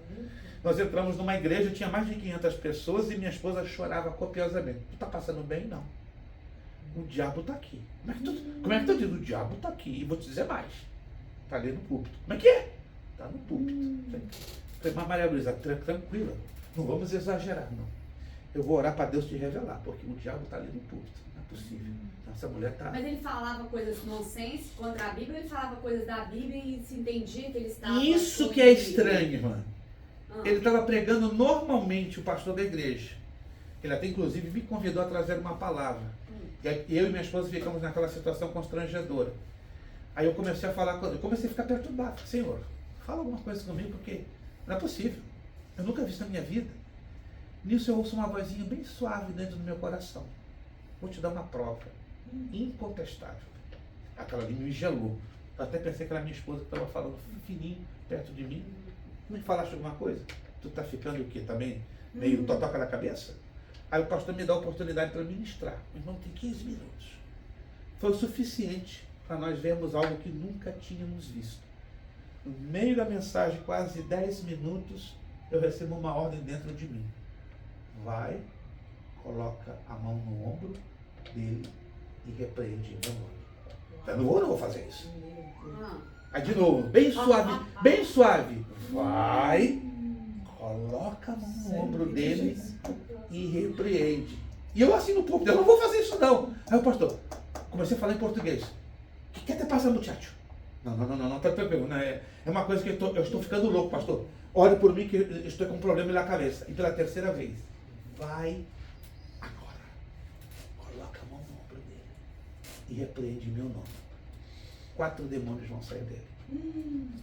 Nós entramos numa igreja, tinha mais de 500 pessoas e minha esposa chorava copiosamente. Tu está passando bem? Não. O diabo está aqui. Como é que tu diz? O diabo está aqui. E vou te dizer mais. Está ali no púlpito. Como é que é? Está no púlpito. Falei, mas Maria Luísa, tranquila. Não vamos exagerar, não. Eu vou orar para Deus te revelar, porque o diabo está ali no púlpito. Não é possível. Essa mulher está... Mas ele falava coisas nonsense contra a Bíblia, ele falava coisas da Bíblia e se entendia que ele estava... Isso que é estranho, irmã. Ah. Ele estava pregando normalmente, o pastor da igreja. Ele até inclusive me convidou a trazer uma palavra. E aí, eu e minha esposa ficamos naquela situação constrangedora. Aí eu comecei a falar, eu comecei a ficar perturbado. Senhor, fala alguma coisa comigo, porque não é possível. Eu nunca vi isso na minha vida. Nisso eu ouço uma vozinha bem suave dentro do meu coração. Vou te dar uma prova incontestável. Aquela ali me gelou. Eu até pensei que era minha esposa que estava falando fininho perto de mim. Me falaste alguma coisa? Tu tá ficando o quê? Também meio totoca na cabeça? Aí o pastor me dá a oportunidade para ministrar. Meu irmão, tem 15 minutos. Foi o suficiente para nós vermos algo que nunca tínhamos visto. No meio da mensagem, quase 10 minutos, eu recebo uma ordem dentro de mim. Vai, coloca a mão no ombro dele e repreende meu nome. Eu não vou fazer isso. Ah. Aí de novo, bem suave, bem suave. Vai, coloca a mão no ombro dele e repreende. E eu assim no púlpito, eu não vou fazer isso não. Aí o pastor, comecei a falar em português. O que te passa, muchacho? Não, tá tranquilo. É uma coisa que eu estou ficando louco, pastor. Ore por mim que eu estou com um problema na cabeça. E pela 3ª vez, vai agora, coloca a mão no ombro dele e repreende meu nome. 4 demônios vão sair dele.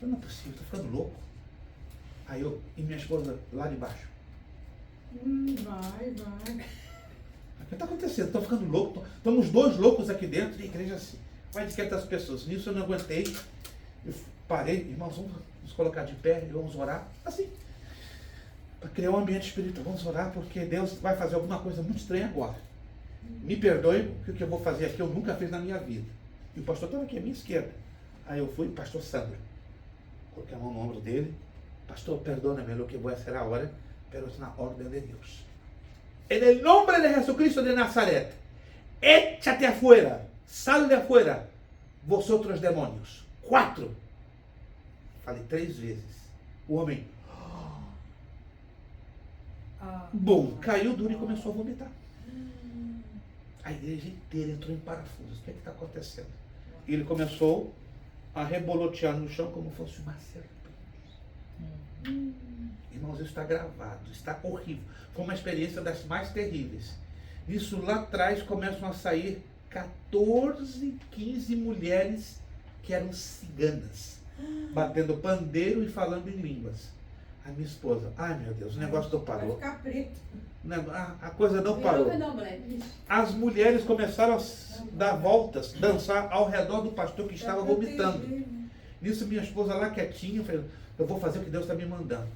Não é possível, estou ficando louco. Aí eu e minha esposa lá de baixo. Vai. O que está acontecendo? Estou ficando louco. Estamos 2 loucos aqui dentro e a igreja assim. Mais de 500 pessoas. Nisso eu não aguentei. Eu parei, irmãos, vamos nos colocar de pé e vamos orar. Assim. Para criar um ambiente espiritual. Vamos orar porque Deus vai fazer alguma coisa muito estranha agora. Me perdoe, porque o que eu vou fazer aqui eu nunca fiz na minha vida. E o pastor estava aqui à minha esquerda. Aí eu fui, pastor Sandro. Coloquei a mão no ombro dele. Pastor, perdóname lo que voy a hacer ahora, pero es una orden de Dios. En el nombre de Jesucristo de Nazaret, échate afuera, sal de afuera, vosotros demonios. 4. Falei 3 vezes. O homem, bum, caiu duro e começou a vomitar. A igreja inteira entrou em parafusos. O que está acontecendo? E ele começou a rebolotear no chão como fosse uma serpente. Irmãos, isso está gravado, está horrível. Foi uma experiência das mais terríveis. Isso lá atrás começam a sair 14, 15 mulheres que eram ciganas, batendo pandeiro e falando em línguas. A minha esposa, ai meu Deus, o negócio não Vai parou. ficar preto. A coisa não parou. As mulheres começaram a dar voltas, dançar ao redor do pastor que estava vomitando. Nisso minha esposa lá quietinha, falou, eu vou fazer o que Deus está me mandando.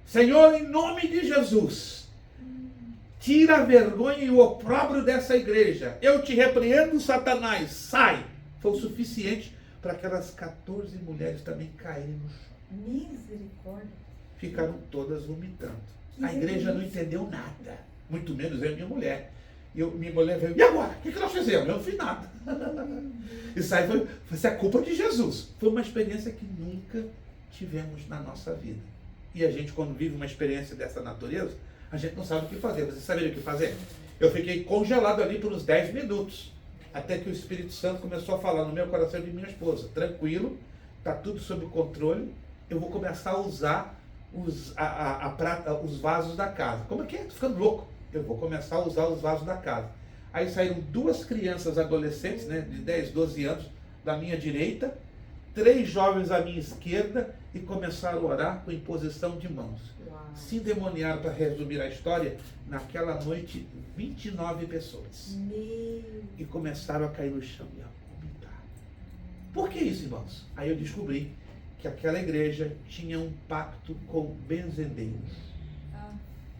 Senhor, em nome de Jesus, tira a vergonha e o opróbrio dessa igreja. Eu te repreendo, Satanás, sai. Foi o suficiente para aquelas 14 mulheres também caírem no chão. Misericórdia. Ficaram todas vomitando. A igreja não entendeu nada, muito menos eu e minha mulher. E minha mulher veio, e agora? O que nós fizemos? Eu não fiz nada. Isso aí foi a culpa de Jesus. Foi uma experiência que nunca tivemos na nossa vida. E a gente, quando vive uma experiência dessa natureza, a gente não sabe o que fazer. Você sabia o que fazer? Eu fiquei congelado ali por uns 10 minutos, até que o Espírito Santo começou a falar no meu coração de minha esposa: tranquilo, está tudo sob controle, eu vou começar a usar os vasos da casa. Como é que é? Estou ficando louco. Eu vou começar a usar os vasos da casa. Aí saíram 2 crianças adolescentes, né, de 10, 12 anos, da minha direita, 3 jovens à minha esquerda, e começaram a orar com imposição de mãos. Uau. Se endemoniaram, para resumir a história, naquela noite, 29 pessoas. Meu. E começaram a cair no chão e a vomitar. Por que isso, irmãos? Aí eu descobri que aquela igreja tinha um pacto com benzendeiros.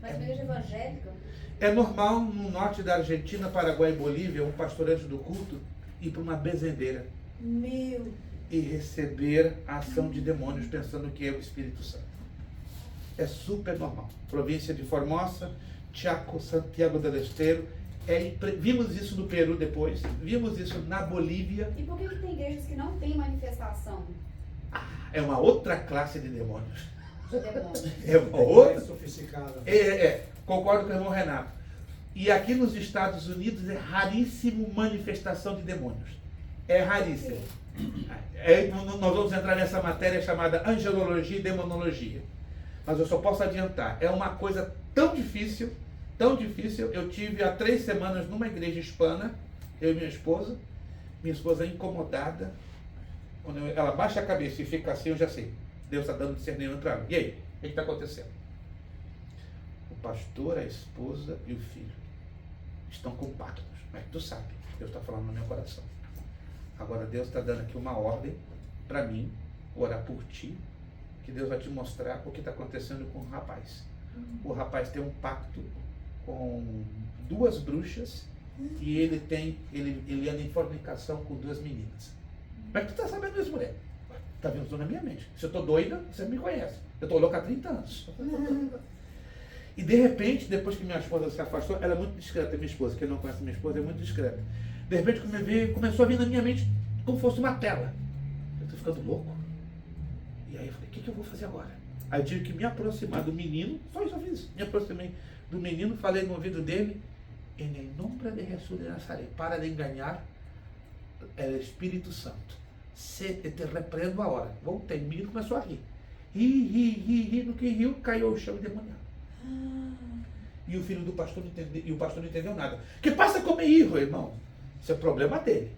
Mas uma igreja evangélica? É normal no norte da Argentina, Paraguai e Bolívia, um pastor antes do culto ir para uma benzendeira Meu. e receber a ação de demônios pensando que é o Espírito Santo. É super normal. Província de Formosa, Chaco, Santiago del Estero. Vimos isso no Peru depois, vimos isso na Bolívia. E por que tem igrejas que não tem manifestação É uma outra classe de demônios. de demônios? É uma Mais outra. sofisticada. Concordo com o irmão Renato. E aqui nos Estados Unidos é raríssimo manifestação de demônios. É raríssimo. Nós vamos entrar nessa matéria chamada angelologia e demonologia. Mas eu só posso adiantar, é uma coisa tão difícil. Eu tive há 3 semanas numa igreja hispana, eu e minha esposa incomodada. Quando ela baixa a cabeça e fica assim, eu já sei. Deus está dando discernimento para ela. E aí? O que está acontecendo? O pastor, a esposa e o filho estão compactos. Mas tu sabe, Deus está falando no meu coração. Agora Deus está dando aqui uma ordem para mim, orar por ti, que Deus vai te mostrar o que está acontecendo com o rapaz. O rapaz tem um pacto com 2 bruxas e ele anda em fornicação com 2 meninas. Mas tu está sabendo isso, mulher? Está vendo tudo na minha mente. Se eu estou doida, você me conhece. Eu estou louca há 30 anos. E de repente, depois que minha esposa se afastou, ela é muito discreta, minha esposa. Quem não conhece minha esposa é muito discreta. De repente começou a vir na minha mente como fosse uma tela. Eu estou ficando louco. E aí eu falei, o que eu vou fazer agora? Aí eu tive que me aproximar do menino, só isso eu fiz. Me aproximei do menino, falei no ouvido dele, em nome de Jesus de Nazaré, para de enganar o Espírito Santo. Te repreendo agora. Voltei, o menino começou a rir. Ri, no que riu, caiu ao chão e demoniado. E o filho do pastor não entendeu, e o pastor não entendeu nada. Que passa com meu filho, irmão? Isso é problema dele.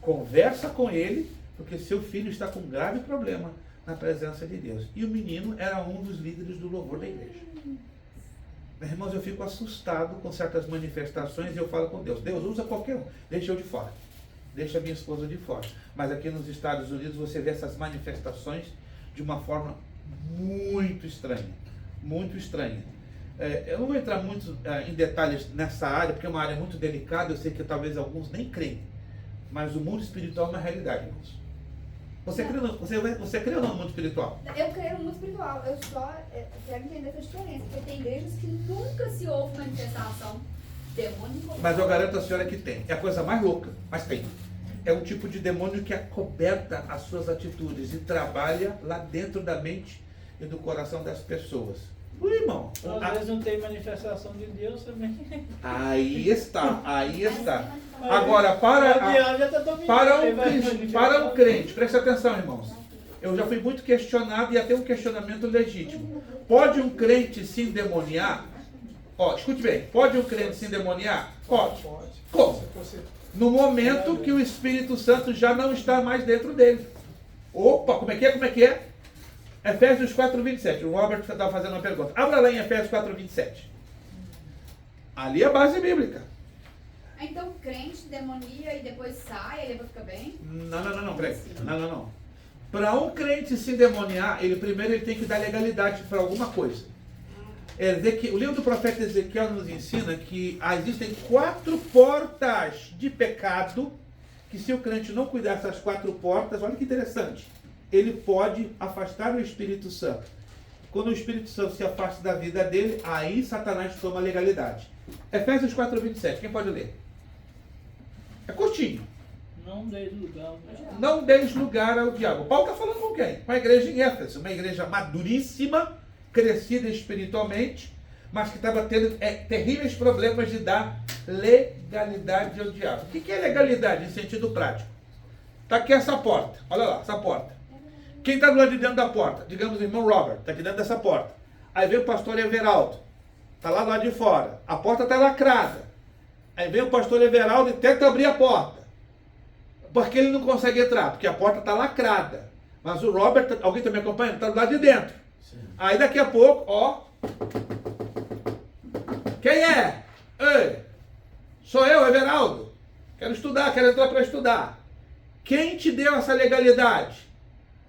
Conversa com ele, porque seu filho está com um grave problema na presença de Deus. E o menino era um dos líderes do louvor da igreja. Meus irmãos, eu fico assustado com certas manifestações e eu falo com Deus. Deus, usa qualquer um. Deixa eu de fora. Deixa a minha esposa de fora. Mas aqui nos Estados Unidos você vê essas manifestações de uma forma muito estranha. Muito estranha. Eu não vou entrar muito em detalhes nessa área, porque é uma área muito delicada. Eu sei que talvez alguns nem creem. Mas o mundo espiritual é uma realidade, irmãos. Você crê ou não no mundo espiritual? Eu creio no mundo espiritual. Eu só quero entender essa diferença. Porque tem igrejas que nunca se ouve manifestação demônica. Mas eu garanto à senhora que tem. É a coisa mais louca, mas tem. É um tipo de demônio que acoberta as suas atitudes e trabalha lá dentro da mente e do coração das pessoas. Irmão, Às vezes não tem manifestação de Deus também. aí está. Agora, para um crente, presta atenção, irmãos. Eu já fui muito questionado e até um questionamento legítimo. Pode um crente se endemoniar? Escute bem, pode um crente se endemoniar? Pode. Como? No momento que o Espírito Santo já não está mais dentro dele. Opa, como é que é? Efésios 4:27. O Robert estava fazendo uma pergunta. Abra lá em Efésios 4:27. Ali é a base bíblica. Então, crente demonia e depois sai, e depois fica bem? Não, peraí. Não. Para um crente se endemoniar, ele primeiro tem que dar legalidade para alguma coisa. O livro do profeta Ezequiel nos ensina que existem 4 portas de pecado, que se o crente não cuidar dessas 4 portas, olha que interessante, ele pode afastar o Espírito Santo. Quando o Espírito Santo se afasta da vida dele, aí Satanás toma legalidade. Efésios 4:27, quem pode ler? É curtinho. Não deis lugar ao diabo. Não deis lugar ao diabo. Paulo está falando com quem? Com a igreja em Éfeso, uma igreja maduríssima, crescida espiritualmente, mas que estava tendo terríveis problemas de dar legalidade ao diabo. O que é legalidade em sentido prático? Está aqui essa porta, olha lá, essa porta. Quem está do lado de dentro da porta? Digamos o irmão Robert, está aqui dentro dessa porta. Aí vem o pastor Everaldo, está lá do lado de fora. A porta está lacrada. Aí vem o pastor Everaldo e tenta abrir a porta. Porque ele não consegue entrar, porque a porta está lacrada. Mas o Robert, alguém está me acompanhando? Está do lado de dentro. Sim. Aí daqui a pouco, ó. Quem é? Ei, sou eu, Everaldo. Quero estudar, quero entrar para estudar. Quem te deu essa legalidade?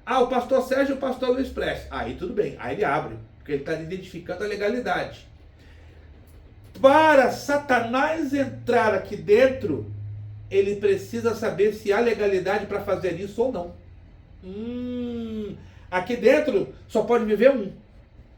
Ah, o pastor Sérgio e o pastor Luiz Prestes. Aí tudo bem, aí ele abre, porque ele está identificando a legalidade. Para Satanás entrar aqui dentro, ele precisa saber se há legalidade para fazer isso ou não. Aqui dentro só pode viver um.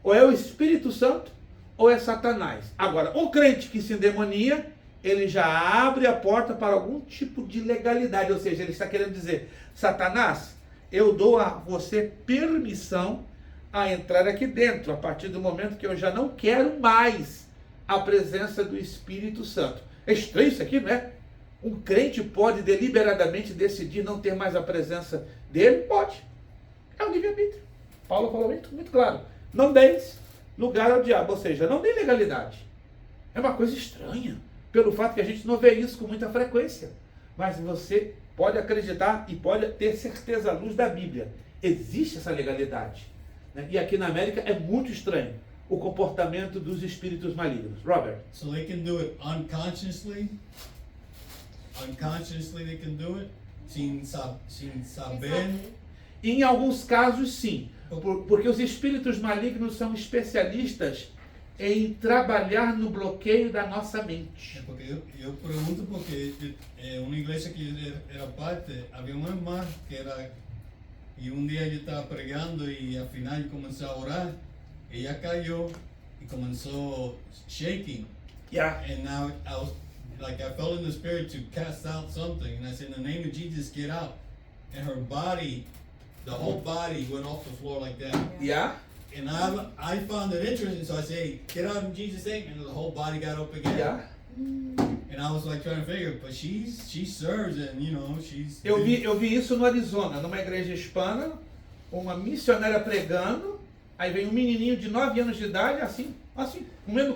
Ou é o Espírito Santo, ou é Satanás. Agora, um crente que se endemonia, ele já abre a porta para algum tipo de legalidade. Ou seja, ele está querendo dizer, Satanás, eu dou a você permissão a entrar aqui dentro, a partir do momento que eu já não quero mais a presença do Espírito Santo. É estranho isso aqui, não é? Um crente pode deliberadamente decidir não ter mais a presença dele? Pode. É o livre-arbítrio. Paulo falou muito claro. Não deis lugar ao diabo, ou seja, não dê legalidade. É uma coisa estranha, pelo fato que a gente não vê isso com muita frequência. Mas você pode acreditar e pode ter certeza à luz da Bíblia. Existe essa legalidade. Né? E aqui na América é muito estranho o comportamento dos espíritos malignos. Robert. So they can do it unconsciously. Unconsciously they can do it. Sem saber. Em alguns casos, sim. Porque os espíritos malignos são especialistas em trabalhar no bloqueio da nossa mente. Porque eu pergunto porque uma igreja que era parte, havia uma irmã que era, e um dia eu estava pregando e afinal começou a orar, ela caiu e começou shaking. Yeah. And now I felt in the spirit to cast out something, and I said, in the name of Jesus, get out. And her body, the whole body went off the floor like that. Yeah. And I found it interesting, so I say, get out in Jesus' name, and the whole body got up again. Yeah. And I was like trying to figure, but she serves, and you know, she's. Eu vi isso no Arizona, numa igreja hispana, uma missionária pregando, aí vem um menininho de 9 anos de idade, assim,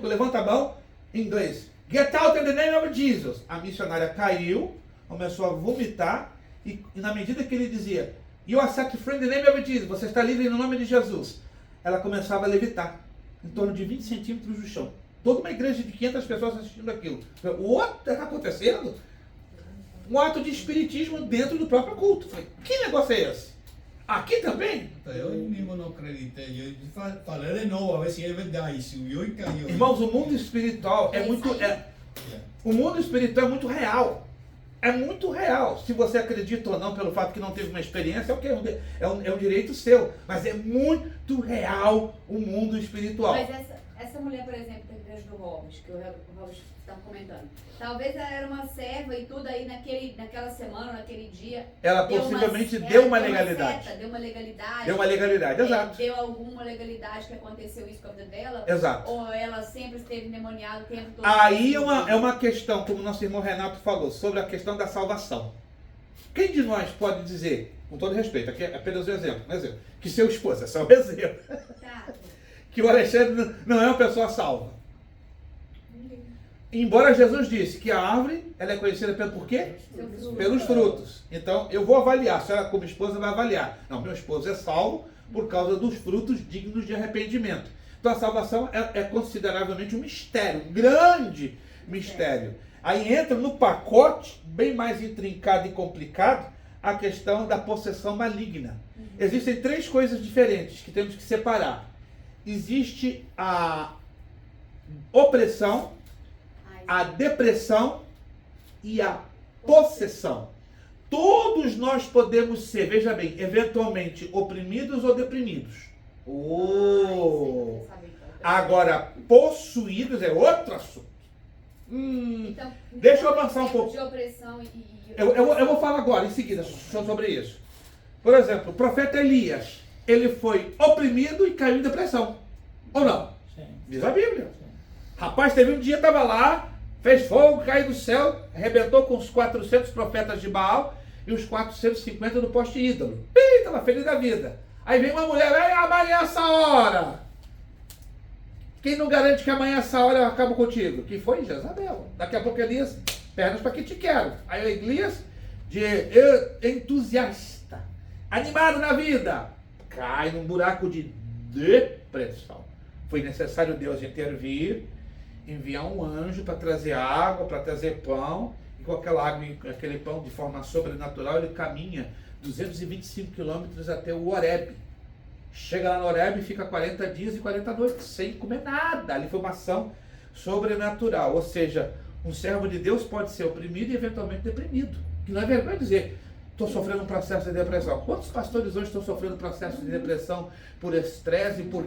levanta a mão, em inglês. Get out in the name of Jesus. A missionária caiu, começou a vomitar, e na medida que ele dizia, you are set free in the name of Jesus, você está livre no nome de Jesus, ela começava a levitar, em torno de 20 centímetros do chão. Toda uma igreja de 500 pessoas assistindo aquilo. O que está acontecendo? Um ato de espiritismo dentro do próprio culto. Falei, que negócio é esse? Aqui também? Eu mesmo não acreditei. Eu falei de novo, a ver se é verdade. Subiu e caiu. Irmãos, o mundo espiritual é muito... O mundo espiritual é muito real. É muito real. Se você acredita ou não, pelo fato que não teve uma experiência, é o quê? É um direito seu. Mas é muito real o mundo espiritual. Mas essa mulher, por exemplo, da igreja do Robert, que o Robert está comentando, talvez ela era uma serva e tudo aí naquela semana, naquele dia. Ela possivelmente deu uma legalidade. Deu uma legalidade. Deu uma legalidade, exato. Deu alguma legalidade que aconteceu isso com a vida dela? Exato. Ou ela sempre esteve endemoniada o tempo todo? Aí é uma questão, como o nosso irmão Renato falou, sobre a questão da salvação. Quem de nós pode dizer, com todo respeito, aqui é apenas um exemplo, que seu esposo é só um exemplo, Tá. que o Alexandre não é uma pessoa salva. Embora Jesus disse que a árvore ela é conhecida por quê? Pelos frutos. Então eu vou avaliar, a senhora como esposa vai avaliar. Não, meu esposo é salvo por causa dos frutos dignos de arrependimento. Então a salvação é consideravelmente um mistério, um grande mistério. Aí entra no pacote, bem mais intrincado e complicado, a questão da possessão maligna. Existem 3 coisas diferentes que temos que separar. Existe a opressão, a depressão e a possessão. Todos nós podemos ser, veja bem, eventualmente oprimidos ou deprimidos. Agora, possuídos é outro assunto. Então, Deixa eu avançar um pouco. De opressão Eu vou falar agora, em seguida, sobre isso. Por exemplo, o profeta Elias, ele foi oprimido e caiu em depressão. Ou não? Sim. Diz a Bíblia. Rapaz, teve um dia, estava lá, fez fogo, caiu do céu, arrebentou com os 400 profetas de Baal e os 450 do poste ídolo. Ih, estava feliz da vida. Aí vem uma mulher, amanhã essa hora. Quem não garante que amanhã essa hora eu acabo contigo? Que foi Jezabel. Daqui a pouco Elias, pernas para que te quero. Aí Elias, de entusiasta, animado na vida, cai num buraco de depressão. Foi necessário Deus intervir, enviar um anjo para trazer água, para trazer pão, e com aquela água e aquele pão de forma sobrenatural, ele caminha 225 quilômetros até o Horebe. Chega lá no Horebe e fica 40 dias e 40 noites sem comer nada. Ali foi uma ação sobrenatural. Ou seja, um servo de Deus pode ser oprimido e eventualmente deprimido. Que não é vergonha dizer, estou sofrendo um processo de depressão. Quantos pastores hoje estão sofrendo processo de depressão por estresse, por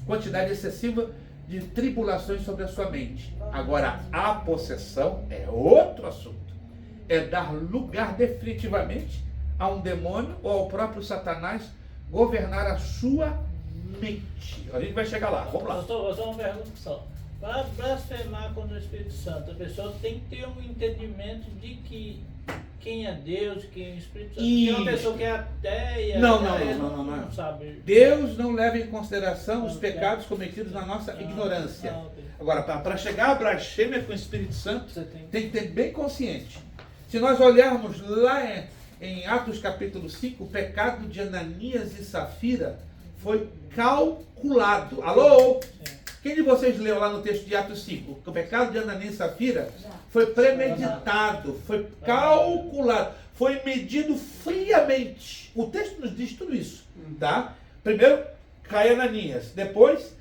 quantidade excessiva de tribulações sobre a sua mente? Agora, a possessão é outro assunto. É dar lugar definitivamente a um demônio ou ao próprio Satanás governar a sua mente. A gente vai chegar lá, vamos lá. Pastor, só uma pergunta só. Para blasfemar contra o Espírito Santo, a pessoa tem que ter um entendimento de que quem é Deus, quem é o Espírito Santo. Tem uma pessoa que é ateia, não sabe. Deus não leva em consideração os pecados cometidos na nossa ignorância. Agora, para chegar à blasfêmia com o Espírito Santo, tem que ter bem consciente. Se nós olharmos lá em Atos capítulo 5, o pecado de Ananias e Safira foi calculado. Alô? Quem de vocês leu lá no texto de Atos 5? Que o pecado de Ananias e Safira foi premeditado, foi calculado, foi medido friamente. O texto nos diz tudo isso, tá? Primeiro cai Ananias, depois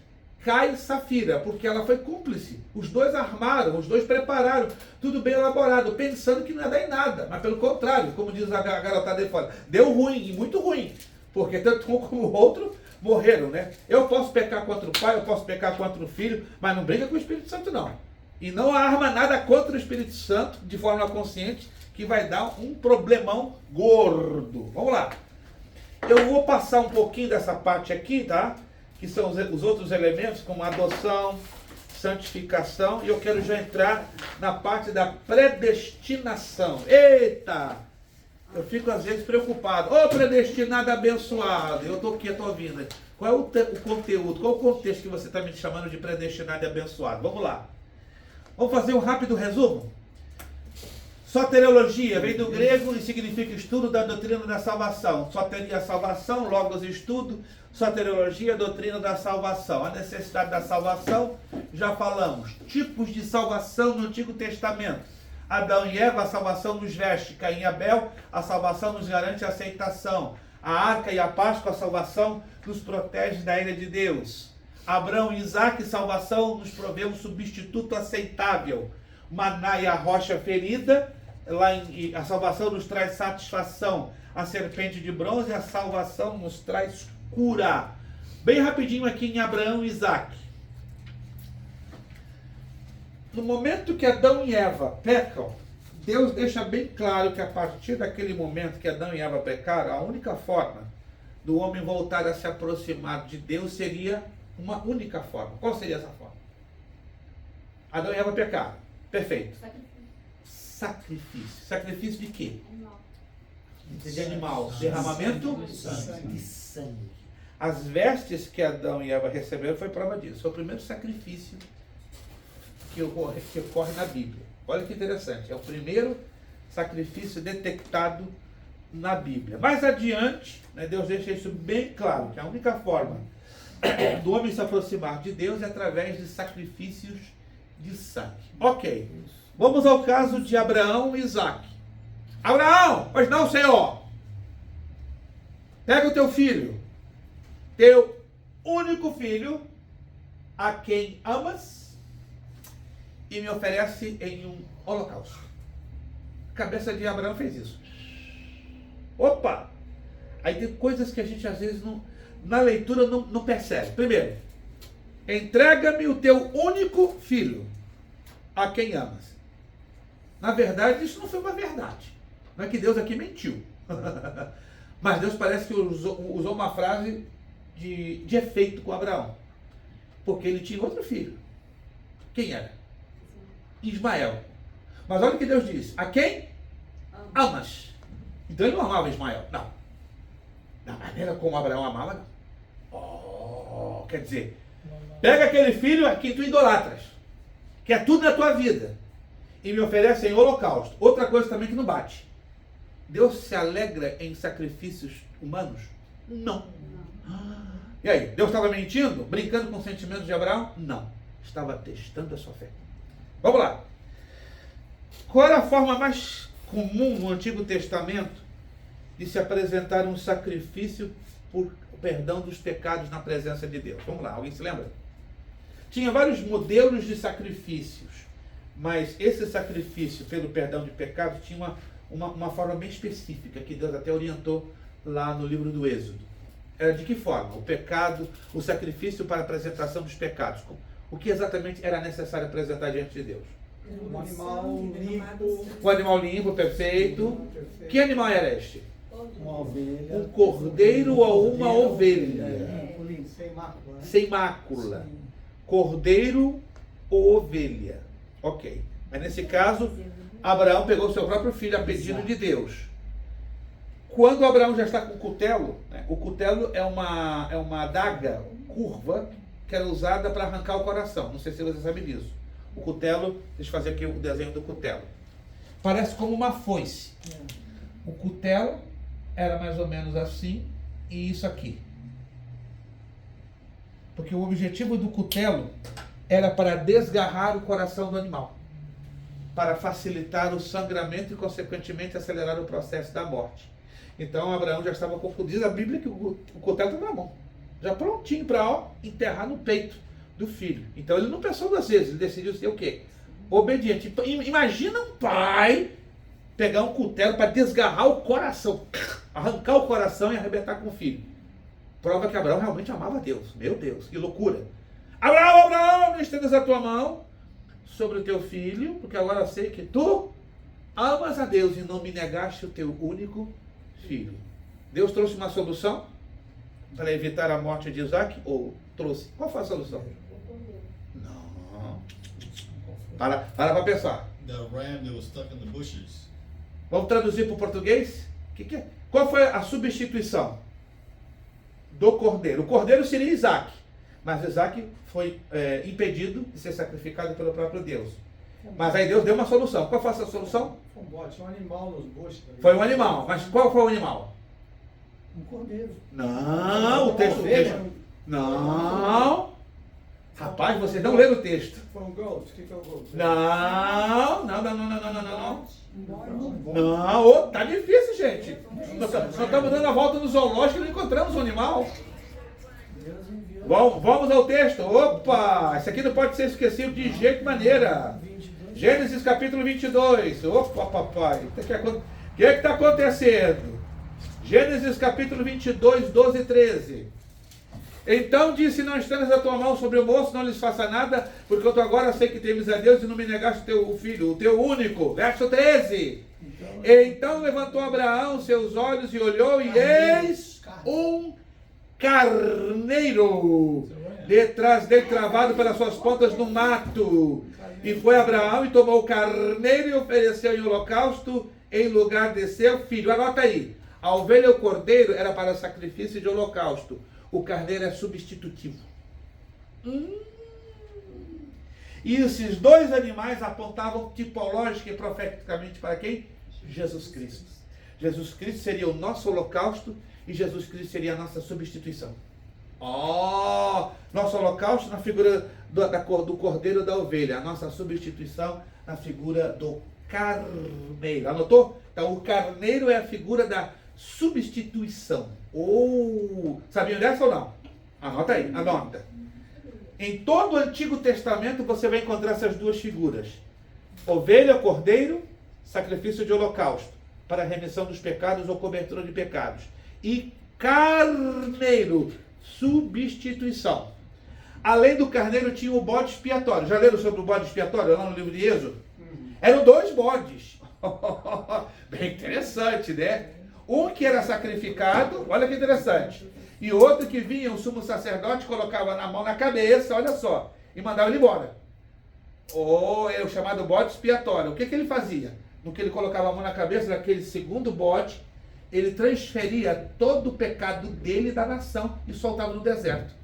cai Safira, porque ela foi cúmplice. Os dois armaram, os dois prepararam, tudo bem elaborado, pensando que não ia dar em nada. Mas pelo contrário, como diz a garotada de fora, deu ruim, e muito ruim. Porque tanto um como o outro morreram, né? Eu posso pecar contra o pai, eu posso pecar contra o filho, mas não briga com o Espírito Santo, não. E não arma nada contra o Espírito Santo, de forma consciente, que vai dar um problemão gordo. Vamos lá. Eu vou passar um pouquinho dessa parte aqui, tá? Que são os outros elementos, como adoção, santificação, e eu quero já entrar na parte da predestinação. Eita! Eu fico às vezes preocupado. Ô, predestinado abençoado, eu estou aqui, eu estou ouvindo. Qual é o conteúdo, qual é o contexto que você está me chamando de predestinado e abençoado? Vamos lá. Vamos fazer um rápido resumo? Soteriologia vem do grego e significa estudo da doutrina da salvação. Soteria, salvação, logos, estudo. Soteriologia, doutrina da salvação. A necessidade da salvação, já falamos. Tipos de salvação no Antigo Testamento. Adão e Eva, a salvação nos veste. Caim e Abel, a salvação nos garante a aceitação. A arca e a Páscoa, a salvação nos protege da ira de Deus. Abraão e Isaac, salvação nos provê um substituto aceitável. Maná e a rocha ferida, a salvação nos traz satisfação. A serpente de bronze, a salvação nos traz cura. Bem rapidinho aqui em Abraão e Isaac. No momento que Adão e Eva pecam, Deus deixa bem claro que a partir daquele momento que Adão e Eva pecaram, a única forma do homem voltar a se aproximar de Deus seria uma única forma. Qual seria essa forma? Adão e Eva pecaram. Perfeito. Sacrifício. Sacrifício de quê? De animal. Derramamento de sangue. As vestes que Adão e Eva receberam foi prova disso. Foi o primeiro sacrifício que ocorre na Bíblia. Olha que interessante. É o primeiro sacrifício detectado na Bíblia. Mais adiante, né, Deus deixa isso bem claro, que a única forma do homem se aproximar de Deus é através de sacrifícios de sangue. Ok. Vamos ao caso de Abraão e Isaac. Abraão, pois não, Senhor. Pega o teu filho, teu único filho, a quem amas, e me oferece em um holocausto. A cabeça de Abraão fez isso. Opa! Aí tem coisas que a gente às vezes não, na leitura não percebe. Primeiro, entrega-me o teu único filho, a quem amas. Na verdade, isso não foi uma verdade. Não é que Deus aqui mentiu. Mas Deus parece que usou uma frase de efeito com Abraão. Porque ele tinha outro filho. Quem era? Ismael. Mas olha o que Deus disse. A quem? Amas. Então ele não amava Ismael. Não. Da maneira como Abraão amava, não. Oh, quer dizer, pega aquele filho a quem tu idolatras, que é tudo na tua vida, e me oferece em holocausto. Outra coisa também que não bate. Deus se alegra em sacrifícios humanos? Não. E aí, Deus estava mentindo? Brincando com os sentimentos de Abraão? Não. Estava testando a sua fé. Vamos lá. Qual era a forma mais comum no Antigo Testamento de se apresentar um sacrifício por perdão dos pecados na presença de Deus? Vamos lá, alguém se lembra? Tinha vários modelos de sacrifícios, mas esse sacrifício pelo perdão de pecados tinha uma forma bem específica, que Deus até orientou lá no livro do Êxodo. Era de que forma? O pecado, o sacrifício para a apresentação dos pecados. O que exatamente era necessário apresentar diante de Deus? Um animal limpo. Um animal limpo, perfeito. Que animal era este? Uma ovelha. Um cordeiro ou uma ovelha? Sem mácula. Né? Sem mácula. Cordeiro ou ovelha. Ok. Mas nesse caso, Abraão pegou seu próprio filho a pedido de Deus. Quando Abraão já está com o cutelo, né? O cutelo é uma adaga curva que era usada para arrancar o coração. Não sei se você sabe disso. O cutelo, deixa eu fazer aqui o desenho do cutelo. Parece como uma foice. O cutelo era mais ou menos assim e isso aqui. Porque o objetivo do cutelo era para desgarrar o coração do animal, para facilitar o sangramento e, consequentemente, acelerar o processo da morte. Então, Abraão já estava confundido. Diz a Bíblia que o cutelo estava na mão, já prontinho para enterrar no peito do filho. Então, ele não pensou duas vezes, ele decidiu ser o quê? Obediente. Então, imagina um pai pegar um cutelo para desgarrar o coração, arrancar o coração e arrebentar com o filho. Prova que Abraão realmente amava Deus. Meu Deus, que loucura. Abraão, não estendas a tua mão sobre o teu filho, porque agora eu sei que tu amas a Deus e não me negaste o teu único filho. Deus trouxe uma solução para evitar a morte de Isaac? Ou trouxe? Qual foi a solução? Não. Para pensar. The ram that was stuck in the bushes. Vamos traduzir para o português? Que é? Qual foi a substituição do cordeiro? O cordeiro seria Isaac, mas Isaac foi impedido de ser sacrificado pelo próprio Deus. Mas aí Deus deu uma solução. Qual foi essa solução? Um bote, um animal nos buchos. Foi um animal. Mas qual foi o animal? Um cordeiro. Não, o texto. Não. Rapaz, vocês não leram o texto. Foi um goat. O que é o goat? Não. Não, tá difícil, gente. Nós estamos dando a volta no zoológico e não encontramos um animal. Vamos ao texto. Opa, esse aqui não pode ser esquecido de jeito de maneira. Gênesis capítulo 22. Opa, papai. O que é que está acontecendo? Gênesis capítulo 22, 12 e 13. Então disse: não estendas a tua mão sobre o moço, não lhes faça nada, porque eu agora sei que temes a Deus e não me negaste o teu filho, o teu único. Verso 13. Então levantou Abraão seus olhos e olhou, e eis um carneiro detrás dele, travado pelas suas pontas no mato. E foi Abraão e tomou o carneiro e ofereceu em holocausto em lugar de seu filho. Anota aí. A ovelha e o cordeiro era para sacrifício de holocausto. O carneiro é substitutivo. E esses dois animais apontavam tipológica e profeticamente para quem? Jesus Cristo. Jesus Cristo seria o nosso holocausto e Jesus Cristo seria a nossa substituição. Nosso holocausto na figura do cordeiro e da ovelha. A nossa substituição na figura do carneiro. Anotou? Então o carneiro é a figura da substituição. Sabiam dessa ou não? Anota aí, anota. Em todo o Antigo Testamento você vai encontrar essas duas figuras: ovelha, cordeiro, sacrifício de holocausto para a remissão dos pecados ou cobertura de pecados, e carneiro, substituição. Além do carneiro tinha o bode expiatório. Já leram sobre o bode expiatório lá no livro de Êxodo? Eram 2 bodes. Bem interessante, né? Um que era sacrificado, olha que interessante. E outro que vinha, o sumo sacerdote, colocava a mão na cabeça, olha só, e mandava ele embora. Ou é o chamado bode expiatório. O que ele fazia? No que ele colocava a mão na cabeça daquele segundo bode, ele transferia todo o pecado dele e da nação e soltava no deserto.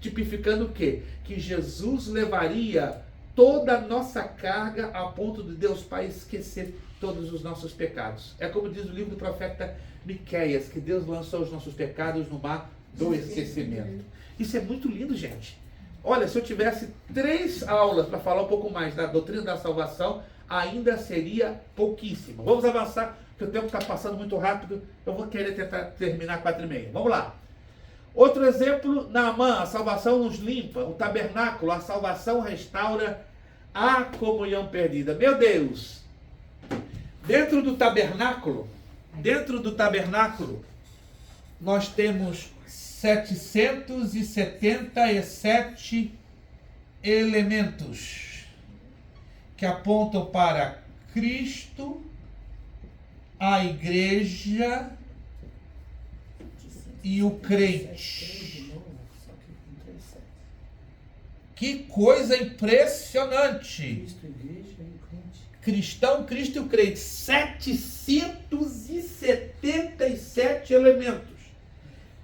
Tipificando o quê? Que Jesus levaria toda a nossa carga a ponto de Deus Pai esquecer todos os nossos pecados. É como diz o livro do profeta Miqueias, que Deus lançou os nossos pecados no mar do esquecimento. Isso é muito lindo, gente. Olha, se eu tivesse 3 aulas para falar um pouco mais da doutrina da salvação, ainda seria pouquíssimo. Vamos avançar, porque o tempo está passando muito rápido. Eu vou querer tentar terminar 4h30. Vamos lá. Outro exemplo, Naamã, a salvação nos limpa. O tabernáculo, a salvação restaura a comunhão perdida. Meu Deus! Dentro do tabernáculo, nós temos 777 elementos que apontam para Cristo, a igreja e o crente. Que coisa impressionante! Cristão, Cristo e o crente. 777 elementos.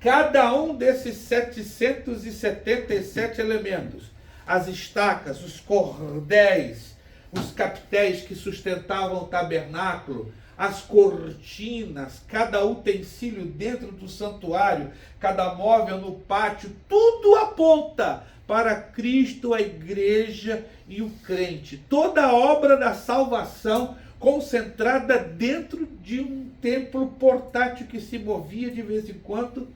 Cada um desses 777 elementos, as estacas, os cordéis, os capitéis que sustentavam o tabernáculo, as cortinas, cada utensílio dentro do santuário, cada móvel no pátio, tudo aponta para Cristo, a igreja e o crente. Toda a obra da salvação concentrada dentro de um templo portátil que se movia de vez em quando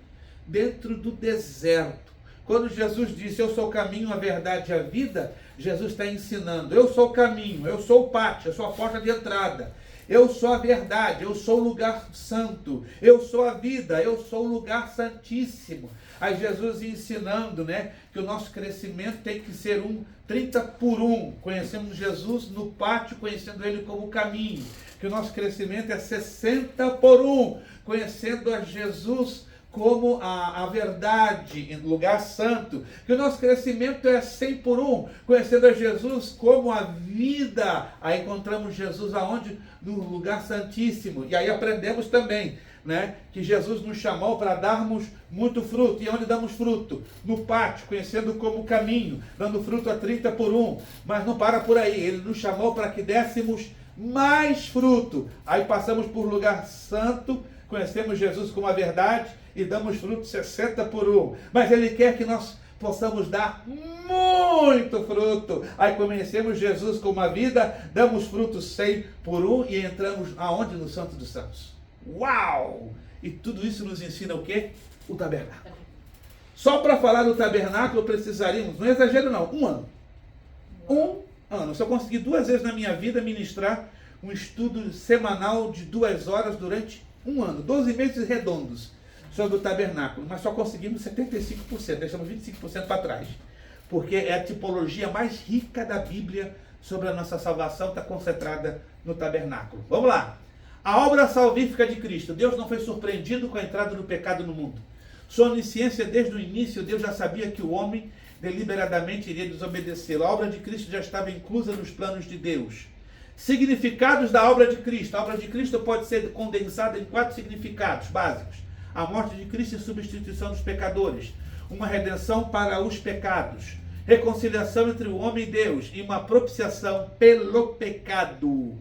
dentro do deserto. Quando Jesus disse, eu sou o caminho, a verdade e a vida, Jesus está ensinando, eu sou o caminho, eu sou o pátio, eu sou a porta de entrada. Eu sou a verdade, eu sou o lugar santo, eu sou a vida, eu sou o lugar santíssimo. Aí Jesus ensinando, né, que o nosso crescimento tem que ser 30 por 1. Conhecemos Jesus no pátio, conhecendo Ele como o caminho. Que o nosso crescimento é 60 por 1, conhecendo a Jesus como a verdade, em lugar santo. Que o nosso crescimento é 100 por 1, conhecendo a Jesus como a vida. Aí encontramos Jesus aonde? No lugar santíssimo. E aí aprendemos também, né, que Jesus nos chamou para darmos muito fruto. E onde damos fruto? No pátio, conhecendo como caminho, dando fruto a 30 por 1. Mas não para por aí, Ele nos chamou para que dessemos mais fruto. Aí passamos por lugar santo, conhecemos Jesus como a verdade e damos fruto 60 por 1. Mas Ele quer que nós possamos dar muito fruto. Aí conhecemos Jesus como a vida, damos fruto 100 por 1 e entramos aonde? No Santo dos Santos. Uau! E tudo isso nos ensina o quê? O tabernáculo. Só para falar do tabernáculo precisaríamos, não é exagero não, 1 ano. 1 ano. Se eu conseguir 2 vezes na minha vida ministrar um estudo semanal de 2 horas durante 1 ano, 12 meses redondos sobre o tabernáculo, mas só conseguimos 75%, deixamos 25% para trás, porque é a tipologia mais rica da Bíblia sobre a nossa salvação, está concentrada no tabernáculo. Vamos lá. A obra salvífica de Cristo. Deus não foi surpreendido com a entrada do pecado no mundo. Sua onisciência desde o início, Deus já sabia que o homem deliberadamente iria desobedecê-lo. A obra de Cristo já estava inclusa nos planos de Deus. Significados da obra de Cristo. A obra de Cristo pode ser condensada em 4 significados básicos. A morte de Cristo em substituição dos pecadores. Uma redenção para os pecados. Reconciliação entre o homem e Deus. E uma propiciação pelo pecado.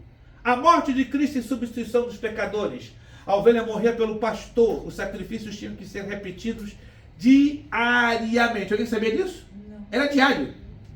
A morte de Cristo em substituição dos pecadores. A ovelha morria pelo pastor. Os sacrifícios tinham que ser repetidos diariamente. Alguém sabia disso? Não. Era diário.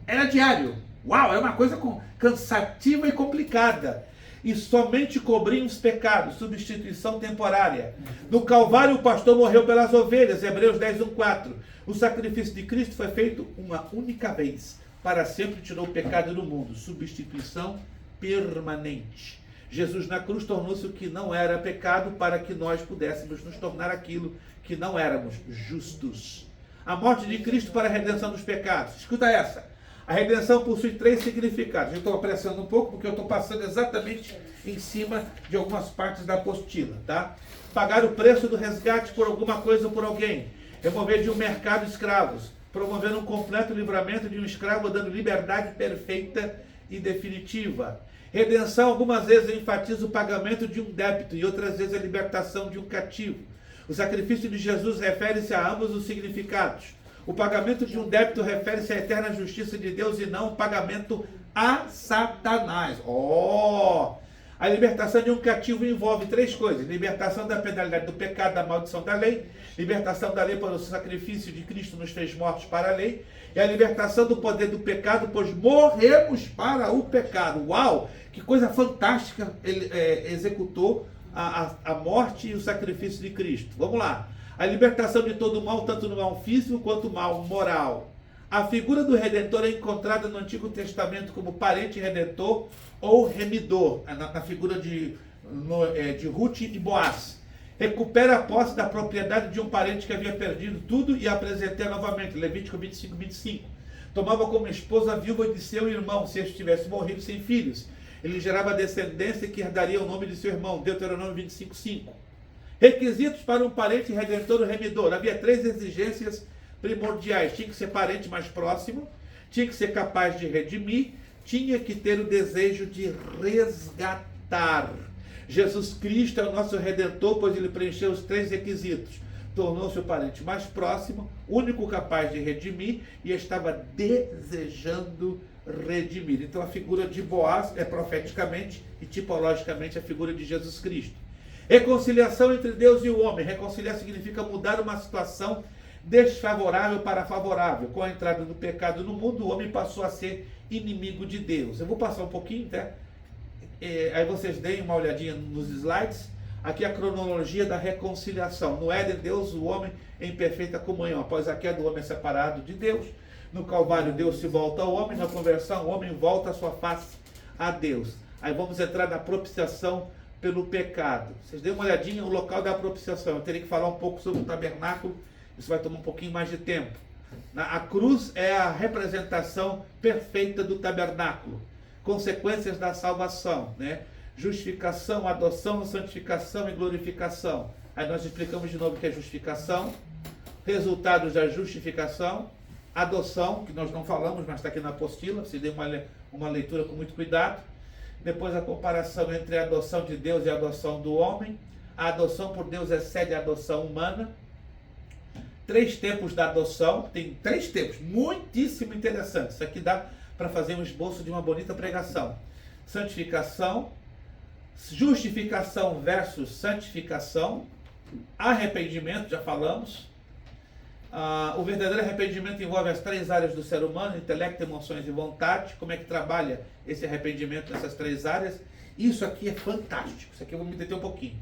Era diário. Uau, é uma coisa cansativa e complicada. E somente cobriam os pecados, substituição temporária. No Calvário o pastor morreu pelas ovelhas, Hebreus 10:1-4. O sacrifício de Cristo foi feito uma única vez, para sempre tirou o pecado do mundo, substituição permanente. Jesus na cruz tornou-se o que não era pecado, para que nós pudéssemos nos tornar aquilo que não éramos, justos. A morte de Cristo para a redenção dos pecados. Escuta essa. A redenção possui 3 significados. Eu estou apressando um pouco porque eu estou passando exatamente em cima de algumas partes da apostila, tá? Pagar o preço do resgate por alguma coisa ou por alguém. Remover de um mercado escravos. Promover um completo livramento de um escravo, dando liberdade perfeita e definitiva. Redenção, algumas vezes enfatiza o pagamento de um débito e outras vezes a libertação de um cativo. O sacrifício de Jesus refere-se a ambos os significados. O pagamento de um débito refere-se à eterna justiça de Deus e não o pagamento a Satanás. A libertação de um cativo envolve 3 coisas: libertação da penalidade do pecado, da maldição da lei, libertação da lei para o sacrifício de Cristo nos fez mortos para a lei, e a libertação do poder do pecado, pois morremos para o pecado. Uau! Que coisa fantástica! Ele executou a morte e o sacrifício de Cristo. Vamos lá. A libertação de todo o mal, tanto no mal físico quanto no mal moral. A figura do Redentor é encontrada no Antigo Testamento como parente redentor ou remidor, na figura de Ruth e Boaz. Recupera a posse da propriedade de um parente que havia perdido tudo e a apresentou novamente. Levítico 25, 25. Tomava como esposa a viúva de seu irmão, se este tivesse morrido sem filhos. Ele gerava descendência que herdaria o nome de seu irmão. Deuteronômio 25, 5. Requisitos para um parente redentor ou remidor. Havia 3 exigências primordiais. Tinha que ser parente mais próximo, tinha que ser capaz de redimir, tinha que ter o desejo de resgatar. Jesus Cristo é o nosso Redentor, pois ele preencheu os 3 requisitos. Tornou-se o parente mais próximo, único capaz de redimir, e estava desejando redimir. Então a figura de Boaz é profeticamente e tipologicamente a figura de Jesus Cristo. Reconciliação entre Deus e o homem. Reconciliar significa mudar uma situação desfavorável para favorável. Com a entrada do pecado no mundo, o homem passou a ser inimigo de Deus. Eu vou passar um pouquinho, tá? Aí vocês deem uma olhadinha nos slides. Aqui a cronologia da reconciliação. No Éden, Deus, o homem em perfeita comunhão. Após a queda, o homem é separado de Deus. No Calvário, Deus se volta ao homem. Na conversão, o homem volta a sua face a Deus. Aí vamos entrar na propiciação pelo pecado. Vocês deem uma olhadinha no local da propiciação. Eu teria que falar um pouco sobre o tabernáculo. Isso vai tomar um pouquinho mais de tempo. A cruz é a representação perfeita do tabernáculo. Consequências da salvação, né? Justificação, adoção, santificação e glorificação. Aí nós explicamos de novo o que é justificação, resultados da justificação, adoção, que nós não falamos, mas está aqui na apostila, se dê uma leitura com muito cuidado. Depois a comparação entre a adoção de Deus e a adoção do homem. A adoção por Deus excede a adoção humana. 3 tempos da adoção, tem 3 tempos, muitíssimo interessantes. Isso aqui dá para fazer um esboço de uma bonita pregação. Santificação, justificação versus santificação, arrependimento, já falamos. O verdadeiro arrependimento envolve as 3 áreas do ser humano: intelecto, emoções e vontade. Como é que trabalha esse arrependimento nessas 3 áreas? Isso aqui é fantástico. Isso aqui eu vou me deter um pouquinho.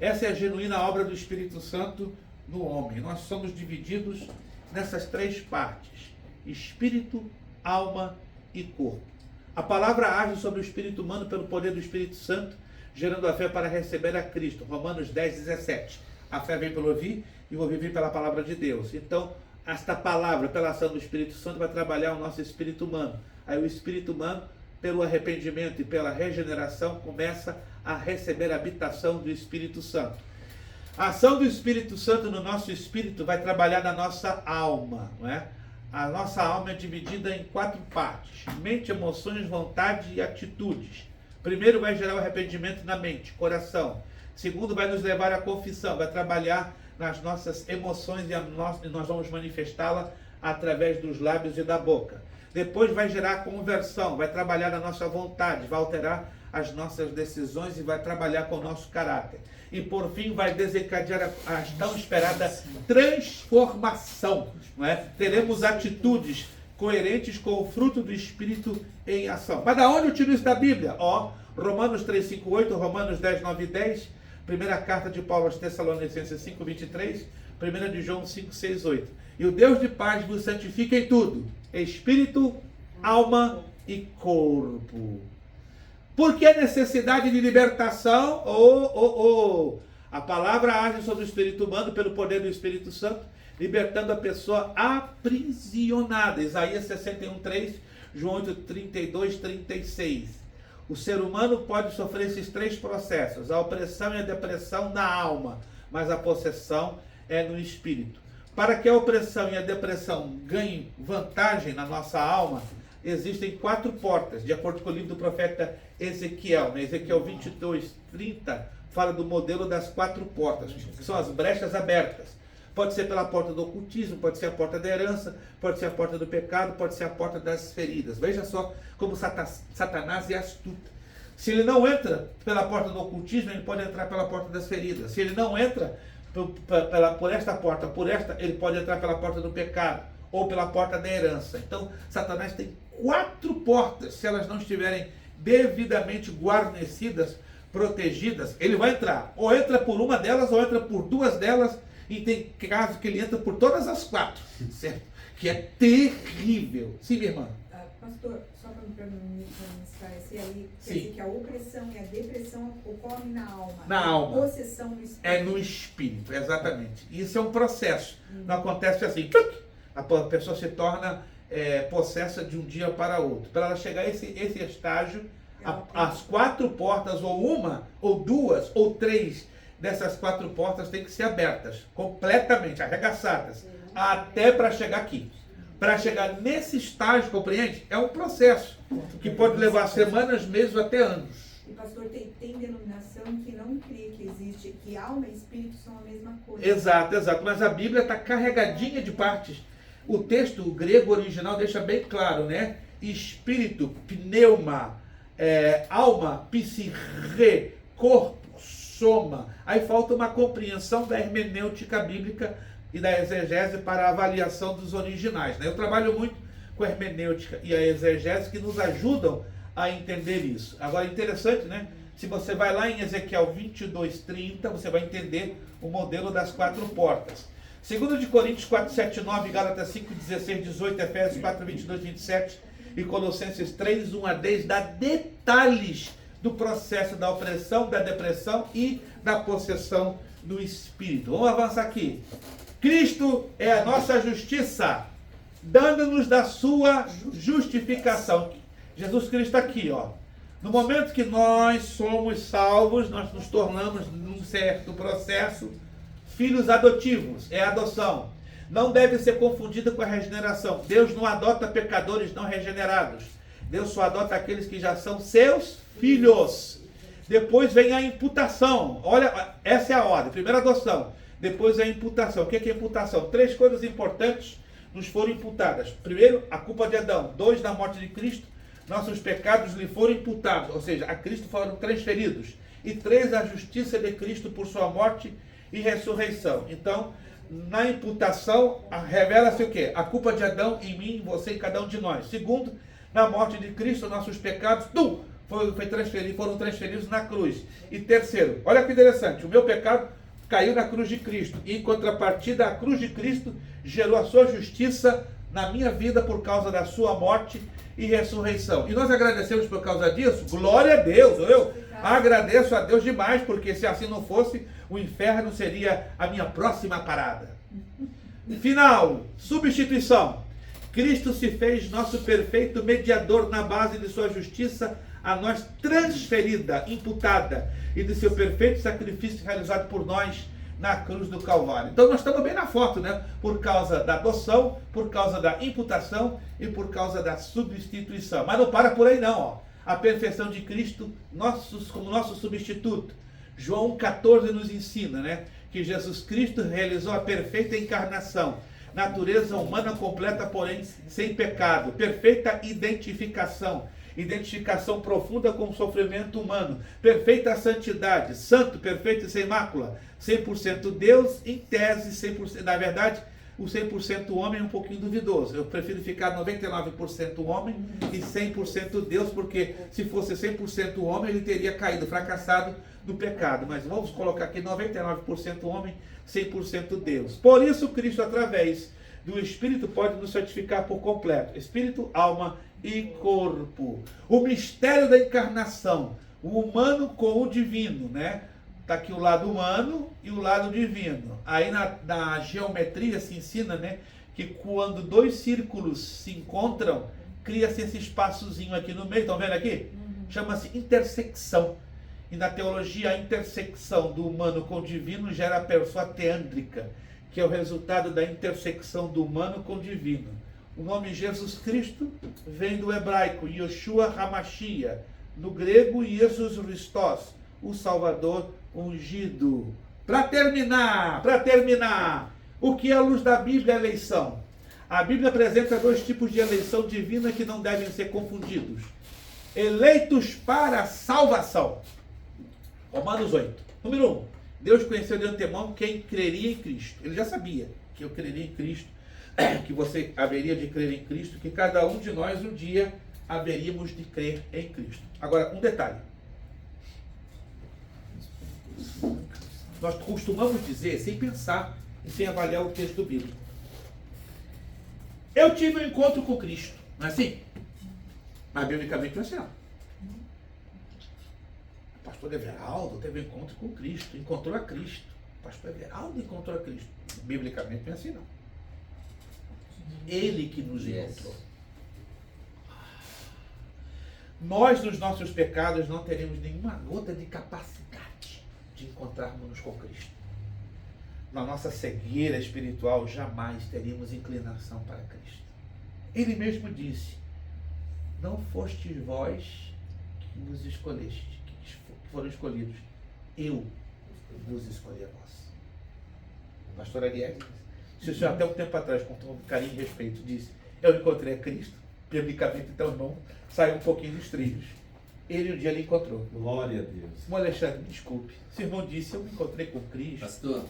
Essa é a genuína obra do Espírito Santo no homem. Nós somos divididos nessas 3 partes: espírito, alma e corpo. A palavra age sobre o espírito humano pelo poder do Espírito Santo, gerando a fé para receber a Cristo. Romanos 10, 17. A fé vem pelo ouvir e o ouvir vem pela palavra de Deus. Então, esta palavra, pela ação do Espírito Santo, vai trabalhar o nosso espírito humano. Aí o espírito humano, pelo arrependimento e pela regeneração, começa a receber a habitação do Espírito Santo. A ação do Espírito Santo no nosso espírito vai trabalhar na nossa alma, não é? A nossa alma é dividida em 4 partes: mente, emoções, vontade e atitudes. Primeiro vai gerar o arrependimento na mente, coração. Segundo, vai nos levar à confissão, vai trabalhar nas nossas emoções e nós vamos manifestá-la através dos lábios e da boca. Depois vai gerar a conversão, vai trabalhar na nossa vontade, vai alterar as nossas decisões e vai trabalhar com o nosso caráter. E por fim vai desencadear a tão esperada transformação, não é? Teremos atitudes coerentes com o fruto do Espírito em ação. Mas da onde eu tiro isso da Bíblia? Romanos 3, 5, 8, Romanos 10, 9 e 10, primeira carta de Paulo aos Tessalonicenses 5, 23, 1 de João 5, 6, 8. E o Deus de paz vos santifica em tudo: espírito, alma e corpo. Por que a necessidade de libertação? A palavra age sobre o espírito humano pelo poder do Espírito Santo, libertando a pessoa aprisionada. Isaías 61:3, João 8:32, 36. O ser humano pode sofrer esses três processos: a opressão e a depressão na alma, mas a possessão é no espírito. Para que a opressão e a depressão ganhem vantagem na nossa alma, existem 4 portas, de acordo com o livro do profeta Ezequiel. Ezequiel 22:30 fala do modelo das 4 portas, que são as brechas abertas. Pode ser pela porta do ocultismo, pode ser a porta da herança, pode ser a porta do pecado, pode ser a porta das feridas. Veja só como Satanás é astuto. Se ele não entra pela porta do ocultismo, ele pode entrar pela porta das feridas. Se ele não entra por esta porta, ele pode entrar pela porta do pecado ou pela porta da herança. Então, Satanás tem 4 portas. Se elas não estiverem devidamente guarnecidas, protegidas, ele vai entrar. Ou entra por uma delas, ou entra por 2 delas, e tem caso que ele entra por todas as 4, certo? Que é terrível. Sim, minha irmã? Pastor, só para me esclarecer aí, quer Sim. dizer que a opressão e a depressão ocorrem na alma. Na alma. A possessão no espírito. É no espírito, exatamente. Isso é um processo. Não acontece assim. A pessoa se torna possessa de um dia para outro. Para ela chegar a esse estágio, as 4 portas, ou uma, ou 2, ou 3 dessas 4 portas têm que ser abertas, completamente, arregaçadas, até para chegar aqui. Para chegar nesse estágio, compreende? É um processo que pode levar semanas, meses, até anos. E pastor, tem denominação que não crê que existe, que alma e espírito são a mesma coisa. Exato, exato. Mas a Bíblia está carregadinha de partes. O texto grego original deixa bem claro, né? Espírito, pneuma, alma, psique, corpo, soma. Aí falta uma compreensão da hermenêutica bíblica e da exegese para a avaliação dos originais, né? Eu trabalho muito com a hermenêutica e a exegese que nos ajudam a entender isso. Agora, interessante, né? Se você vai lá em Ezequiel 22:30, você vai entender o modelo das 4 portas. 2 de Coríntios 4:7-9, Gálatas 5:16-18, Efésios 4:22-27 e Colossenses 3:1-10 dá detalhes do processo da opressão, da depressão e da possessão do espírito. Vamos avançar aqui. Cristo é a nossa justiça, dando-nos da sua justificação. Jesus Cristo aqui, ó. No momento que nós somos salvos, nós nos tornamos, num certo processo, filhos adotivos. É a adoção. Não deve ser confundida com a regeneração. Deus não adota pecadores não regenerados. Deus só adota aqueles que já são seus filhos. Depois vem a imputação. Olha, essa é a ordem. Primeiro a adoção, depois a imputação. O que é imputação? 3 coisas importantes nos foram imputadas. Primeiro, a culpa de Adão. 2, na morte de Cristo, nossos pecados lhe foram imputados. Ou seja, a Cristo foram transferidos. E 3, a justiça de Cristo por sua morte e ressurreição. Então, na imputação, revela-se o quê? A culpa de Adão em mim, em você e cada um de nós. Segundo, na morte de Cristo, nossos pecados, foram transferidos na cruz. E terceiro, olha que interessante, o meu pecado caiu na cruz de Cristo. E em contrapartida, a cruz de Cristo gerou a sua justiça na minha vida por causa da sua morte e ressurreição. E nós agradecemos por causa disso? Glória a Deus! Eu agradeço a Deus demais, porque se assim não fosse, o inferno seria a minha próxima parada. Final, substituição. Cristo se fez nosso perfeito mediador na base de sua justiça, a nós transferida, imputada, e de seu perfeito sacrifício realizado por nós na cruz do Calvário. Então nós estamos bem na foto, né? Por causa da adoção, por causa da imputação e por causa da substituição. Mas não para por aí não, ó. A perfeição de Cristo como nosso substituto. João 14 nos ensina, né? Que Jesus Cristo realizou a perfeita encarnação. Natureza humana completa, porém sem pecado. Perfeita identificação. Identificação profunda com o sofrimento humano. Perfeita santidade. Santo, perfeito e sem mácula. 100% Deus, em tese 100%. Na verdade, o 100% homem é um pouquinho duvidoso. Eu prefiro ficar 99% homem e 100% Deus, porque se fosse 100% homem, ele teria caído, fracassado no pecado. Mas vamos colocar aqui 99% homem, 100% Deus. Por isso, Cristo, através do Espírito, pode nos santificar por completo. Espírito, alma e corpo. O mistério da encarnação, o humano com o divino, né? Está aqui o lado humano e o lado divino. Aí na geometria se ensina, né, que quando dois círculos se encontram, cria-se esse espaçozinho aqui no meio. Estão vendo aqui? Chama-se intersecção. E na teologia, a intersecção do humano com o divino gera a pessoa teândrica, que é o resultado da intersecção do humano com o divino. O nome Jesus Cristo vem do hebraico Yoshua HaMashiach, no grego Jesus Christos, o Salvador ungido. Para terminar, o que é a luz da Bíblia? A eleição. A Bíblia apresenta dois tipos de eleição divina que não devem ser confundidos. Eleitos para a salvação. Romanos 8. Número 1. Deus conheceu de antemão quem creria em Cristo. Ele já sabia que eu creria em Cristo, que você haveria de crer em Cristo, que cada um de nós um dia haveríamos de crer em Cristo. Agora, um detalhe. Nós costumamos dizer, sem pensar e sem avaliar o texto bíblico, eu tive um encontro com Cristo. Não é assim? Mas biblicamente não é assim, não. O pastor Everaldo teve um encontro com Cristo, encontrou a Cristo. O pastor Everaldo encontrou a Cristo. Biblicamente não é assim, não. Ele que nos encontrou. Nós, nos nossos pecados, não teremos nenhuma gota de capacidade de encontrarmos-nos com Cristo. Na nossa cegueira espiritual, jamais teríamos inclinação para Cristo. Ele mesmo disse, não fostes vós que nos escolheste, que foram escolhidos. Eu vos escolhi a vós. O pastor Ariel disse, se o senhor até um tempo atrás, com todo carinho e respeito, disse, eu encontrei a Cristo, biblicamente, então, irmão, saiu um pouquinho dos trilhos. Ele um dia lhe encontrou. Glória a Deus. Irmão Alexandre, me desculpe. Se o irmão disse, eu me encontrei com Cristo. Pastor,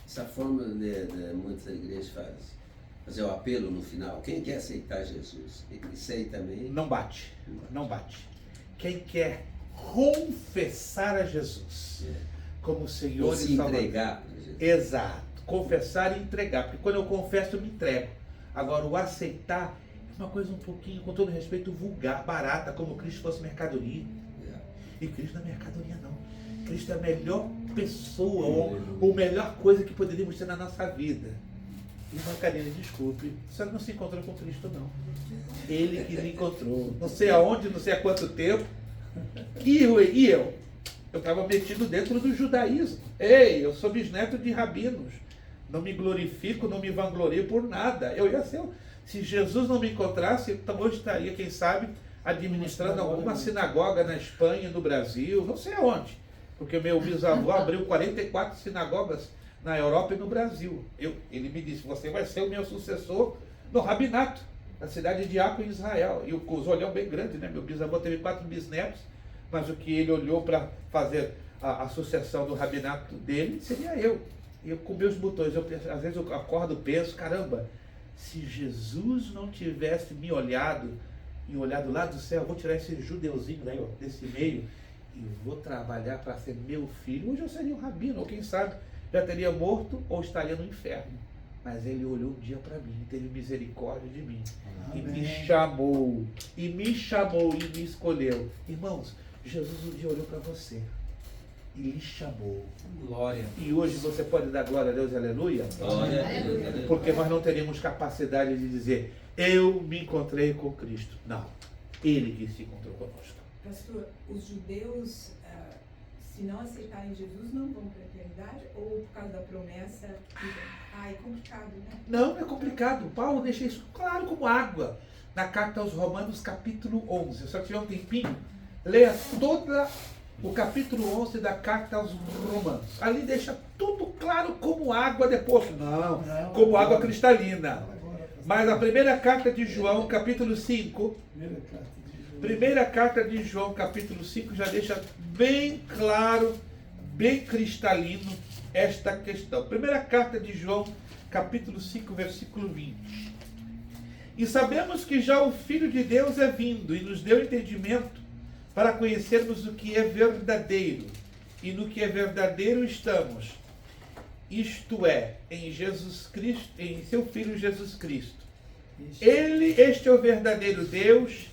essa forma de muitas igrejas fazer o apelo no final. Quem quer aceitar Jesus? Isso aí também... Não bate. Não bate. Quem quer confessar a Jesus como Senhor ou e se Salvador. entregar para Jesus. Exato. Confessar e entregar. Porque quando eu confesso, eu me entrego. Agora, o aceitar é uma coisa um pouquinho, com todo respeito, vulgar, barata, como Cristo fosse mercadoria. E Cristo não é mercadoria, não. Cristo é a melhor pessoa, ou melhor coisa que poderíamos ter na nossa vida. Irmã Karine, desculpe, você não se encontrou com Cristo, não. Ele que lhe encontrou. Não sei aonde, não sei há quanto tempo. E eu? Eu estava metido dentro do judaísmo. Ei, eu sou bisneto de rabinos. Não me glorifico, não me vanglorio por nada. Eu ia ser... Se Jesus não me encontrasse, então eu estaria, quem sabe, administrando alguma sinagoga na Espanha, no Brasil, não sei aonde. Porque meu bisavô abriu 44 sinagogas na Europa e no Brasil. Ele me disse, você vai ser o meu sucessor no rabinato, na cidade de Acre, em Israel. E os olhão bem grande, né? Meu bisavô teve 4 bisnetos, mas o que ele olhou para fazer a sucessão do rabinato dele seria eu. Eu com meus botões, às vezes eu acordo e penso, caramba, se Jesus não tivesse me olhado e olhado lá do céu, eu vou tirar esse judeuzinho daí, ó, desse meio e vou trabalhar para ser meu filho. Hoje eu seria um rabino, ou quem sabe já teria morto ou estaria no inferno. Mas ele olhou um dia para mim, teve misericórdia de mim. Amém. E me chamou, e me escolheu. Irmãos, Jesus um dia olhou para você e lhe chamou. Glória. E hoje você pode dar glória a Deus, aleluia? Glória a Deus. Porque nós não teríamos capacidade de dizer, eu me encontrei com Cristo. Não, Ele que se encontrou conosco. Pastor, os judeus, se não aceitarem Jesus, não vão para a eternidade? Ou por causa da promessa? É complicado, né? Não, é complicado. Paulo deixa isso claro como água. Na carta aos Romanos, capítulo 11. Se só tiver um tempinho, leia toda o capítulo 11 da carta aos Romanos. Ali deixa tudo claro como água de poço. Não, como água cristalina. Mas a primeira carta de João, capítulo 5, primeira carta de João, capítulo 5, já deixa bem claro, bem cristalino esta questão. Primeira carta de João, capítulo 5, versículo 20. E sabemos que já o Filho de Deus é vindo e nos deu entendimento para conhecermos o que é verdadeiro. E no que é verdadeiro estamos. Isto é, em Jesus Cristo, em seu Filho Jesus Cristo. Este é o verdadeiro Deus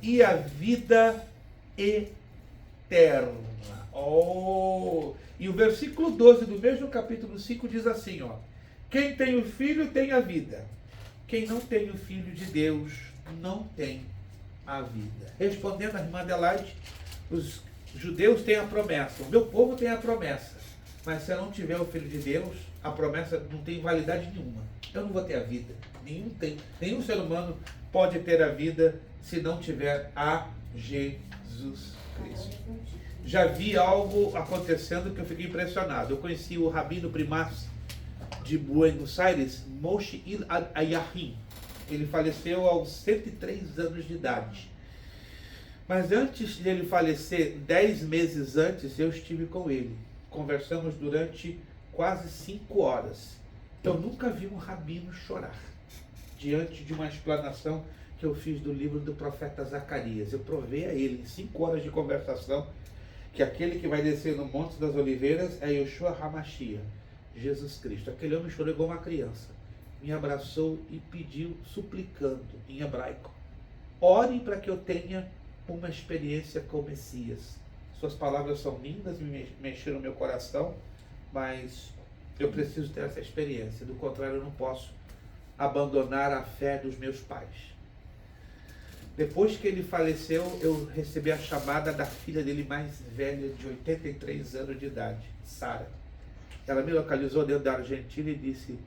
e a vida eterna. Oh! E o versículo 12 do mesmo capítulo 5 diz assim, ó. Quem tem o Filho tem a vida. Quem não tem o Filho de Deus não tem a vida. Respondendo a irmã Adelaide, os judeus têm a promessa, o meu povo tem a promessa, mas se eu não tiver o Filho de Deus, a promessa não tem validade nenhuma. Eu não vou ter a vida. Nenhum ser humano pode ter a vida se não tiver a Jesus Cristo. Já vi algo acontecendo que eu fiquei impressionado. Eu conheci o rabino primaz de Buenos Aires, Moshe Ayahin. Ele faleceu aos 103 anos de idade. Mas antes de ele falecer, 10 meses antes, eu estive com ele. Conversamos durante quase 5 horas. Eu nunca vi um rabino chorar diante de uma explanação que eu fiz do livro do profeta Zacarias. Eu provei a ele, em 5 horas de conversação, que aquele que vai descer no Monte das Oliveiras é Yeshua HaMashiach, Jesus Cristo. Aquele homem chorou igual uma criança. Me abraçou e pediu, suplicando, em hebraico: orem para que eu tenha uma experiência com o Messias. Suas palavras são lindas, me mexeram no meu coração, mas eu preciso ter essa experiência. Do contrário, eu não posso abandonar a fé dos meus pais. Depois que ele faleceu, eu recebi a chamada da filha dele mais velha, de 83 anos de idade, Sara. Ela me localizou dentro da Argentina e disse: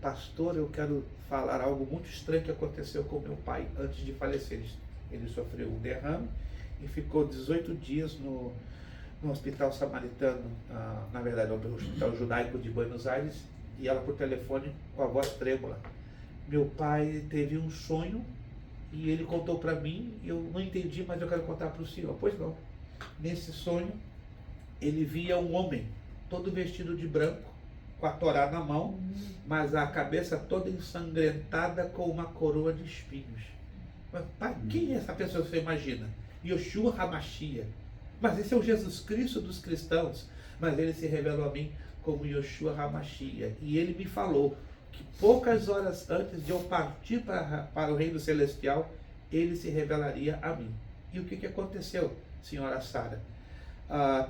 pastor, eu quero falar algo muito estranho que aconteceu com meu pai antes de falecer. Ele sofreu um derrame e ficou 18 dias no hospital samaritano, na verdade, no hospital judaico de Buenos Aires, e ela por telefone com a voz trêmula: meu pai teve um sonho e ele contou para mim, e eu não entendi, mas eu quero contar para o senhor. Pois não. Nesse sonho, ele via um homem todo vestido de branco, com a Torá na mão, mas a cabeça toda ensangrentada com uma coroa de espinhos. Mas, pai, quem é essa pessoa que você imagina? Yeshua HaMashiach. Mas esse é o Jesus Cristo dos cristãos. Mas ele se revelou a mim como Yeshua HaMashiach. E ele me falou que poucas horas antes de eu partir para o reino celestial, ele se revelaria a mim. E o que aconteceu, senhora Sara?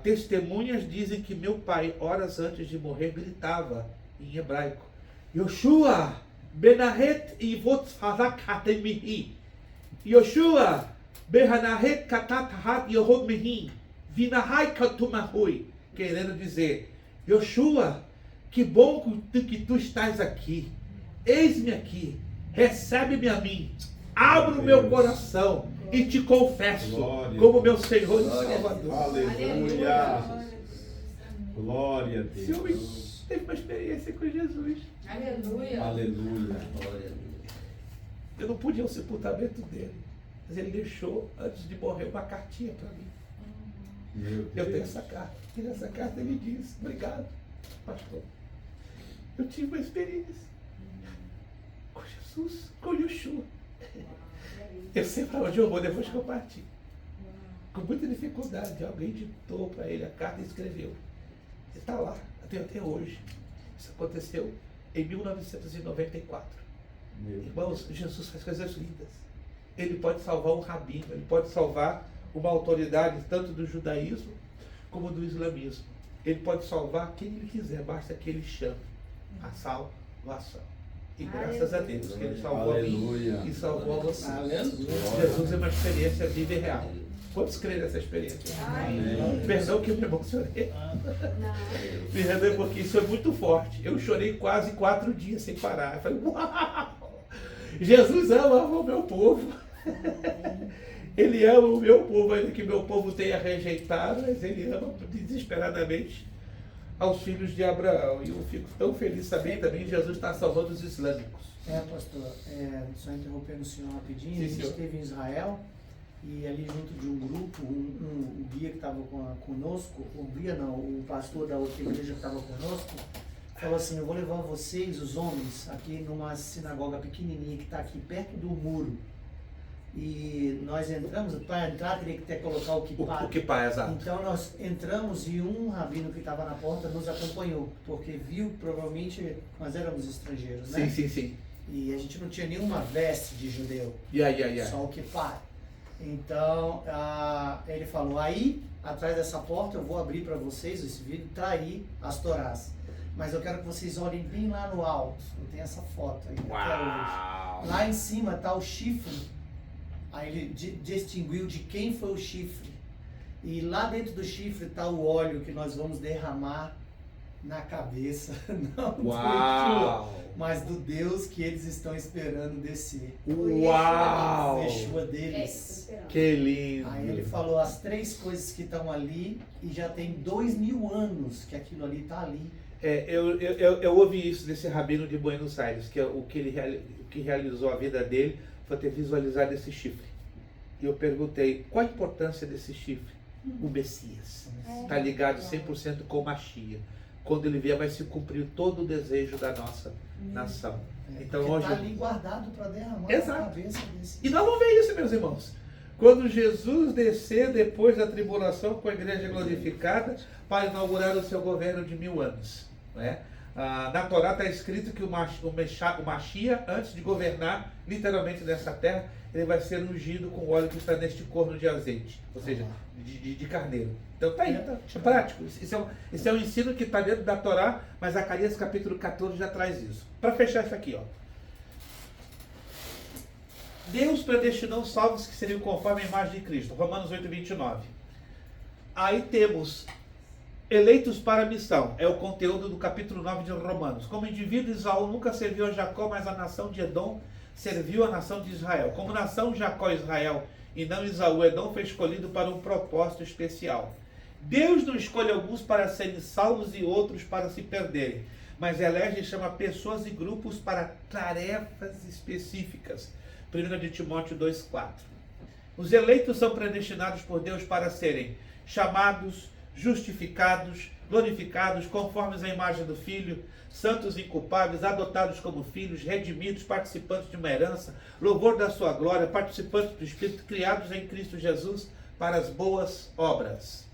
Testemunhas dizem que meu pai, horas antes de morrer, gritava em hebraico: Yoshua, Benahet Ivot Hazak Hatemihi, Yoshua, Behanahet Katat Hat Yohod Mehi, Vinahai Katumahui, querendo dizer: Yoshua, que bom que tu estás aqui, eis-me aqui, recebe-me a mim, abro o meu coração e te confesso como meu Senhor e Salvador. Aleluia! Glória a Deus. Esse homem teve uma experiência com Jesus. Aleluia. Aleluia. Eu não podia o sepultamento dele, mas ele deixou, antes de morrer, uma cartinha para mim. Meu Eu tenho Deus. essa carta. E nessa carta ele diz: obrigado, pastor. Eu tive uma experiência com Jesus, com Yeshua. Eu sei para onde eu vou depois que eu parti. Com muita dificuldade, alguém ditou para ele a carta e escreveu. Está lá, até hoje. Isso aconteceu em 1994. Irmãos, Jesus faz coisas lindas. Ele pode salvar um rabino, ele pode salvar uma autoridade tanto do judaísmo como do islamismo. Ele pode salvar quem ele quiser, basta que ele chame a salvação. E graças a Deus que ele salvou Aleluia. a mim e salvou a você. Aleluia. Jesus é uma experiência viva e real. Quantos creem nessa experiência? Amém. Perdão que eu me emocionei. Não. Me rendeu porque isso é muito forte. Eu chorei quase 4 dias sem parar. Eu falei: uau! Jesus ama o meu povo. Ele ama o meu povo, ainda que meu povo tenha rejeitado, mas ele ama desesperadamente aos filhos de Abraão. E eu fico tão feliz também que Jesus está salvando os islâmicos. Pastor, só interrompendo o senhor rapidinho, Sim, a gente senhor. esteve em Israel e ali junto de um grupo, um guia que estava conosco, o pastor da outra igreja que estava conosco, falou assim: eu vou levar vocês, os homens, aqui numa sinagoga pequenininha que está aqui perto do muro. E nós entramos, para entrar teria que colocar o kippah. O kippah, exato. Então nós entramos e um rabino que estava na porta nos acompanhou, porque viu, provavelmente nós éramos estrangeiros, né? Sim. E a gente não tinha nenhuma veste de judeu, Yeah. só o kippah. Então ele falou: aí atrás dessa porta, eu vou abrir para vocês esse vídeo, trair as Torás. Mas eu quero que vocês olhem bem lá no alto. Eu tenho essa foto aí. Uau! Lá em cima está o chifre. Aí ele distinguiu de quem foi o chifre. E lá dentro do chifre está o óleo que nós vamos derramar na cabeça, não do Uau! Yeshua, mas do Deus que eles estão esperando descer. Uau! O Yeshua É, deles. esperando. Que lindo! Aí ele falou as 3 coisas que estão ali e já tem 2000 anos que aquilo ali está ali. Eu ouvi isso desse rabino de Buenos Aires, que o que realizou a vida dele foi ter visualizado esse chifre. E eu perguntei, qual a importância desse chifre? O Messias. Está ligado 100% com Mashiach. Quando ele vier, vai se cumprir todo o desejo da nossa nação. Então hoje está ali guardado para derramar Exato. na cabeça desse. E nós vamos ver isso, meus irmãos. Quando Jesus descer depois da tribulação com a igreja glorificada para inaugurar o seu governo de 1000 anos. Não é? Na Torá está escrito que o Mashiach, antes de governar literalmente nessa terra, ele vai ser ungido com o óleo que está neste corno de azeite, ou seja, de carneiro. Então tá aí, é prático. Isso é um ensino que está dentro da Torá, mas Zacarias capítulo 14 já traz isso. Para fechar isso aqui, ó. Deus predestinou salvos que seriam conforme a imagem de Cristo. Romanos 8, 29. Aí temos eleitos para a missão. É o conteúdo do capítulo 9 de Romanos. Como indivíduo, Esaú nunca serviu a Jacó, mas a nação de Edom serviu a nação de Israel. Como nação, Jacó e Israel, e não Esaú, Edom foi escolhido para um propósito especial. Deus não escolhe alguns para serem salvos e outros para se perderem, mas elege e chama pessoas e grupos para tarefas específicas. 1 de Timóteo 2,4. Os eleitos são predestinados por Deus para serem chamados, justificados, glorificados, conformes à imagem do Filho, santos e inculpáveis, adotados como filhos, redimidos, participantes de uma herança, louvor da sua glória, participantes do Espírito, criados em Cristo Jesus para as boas obras.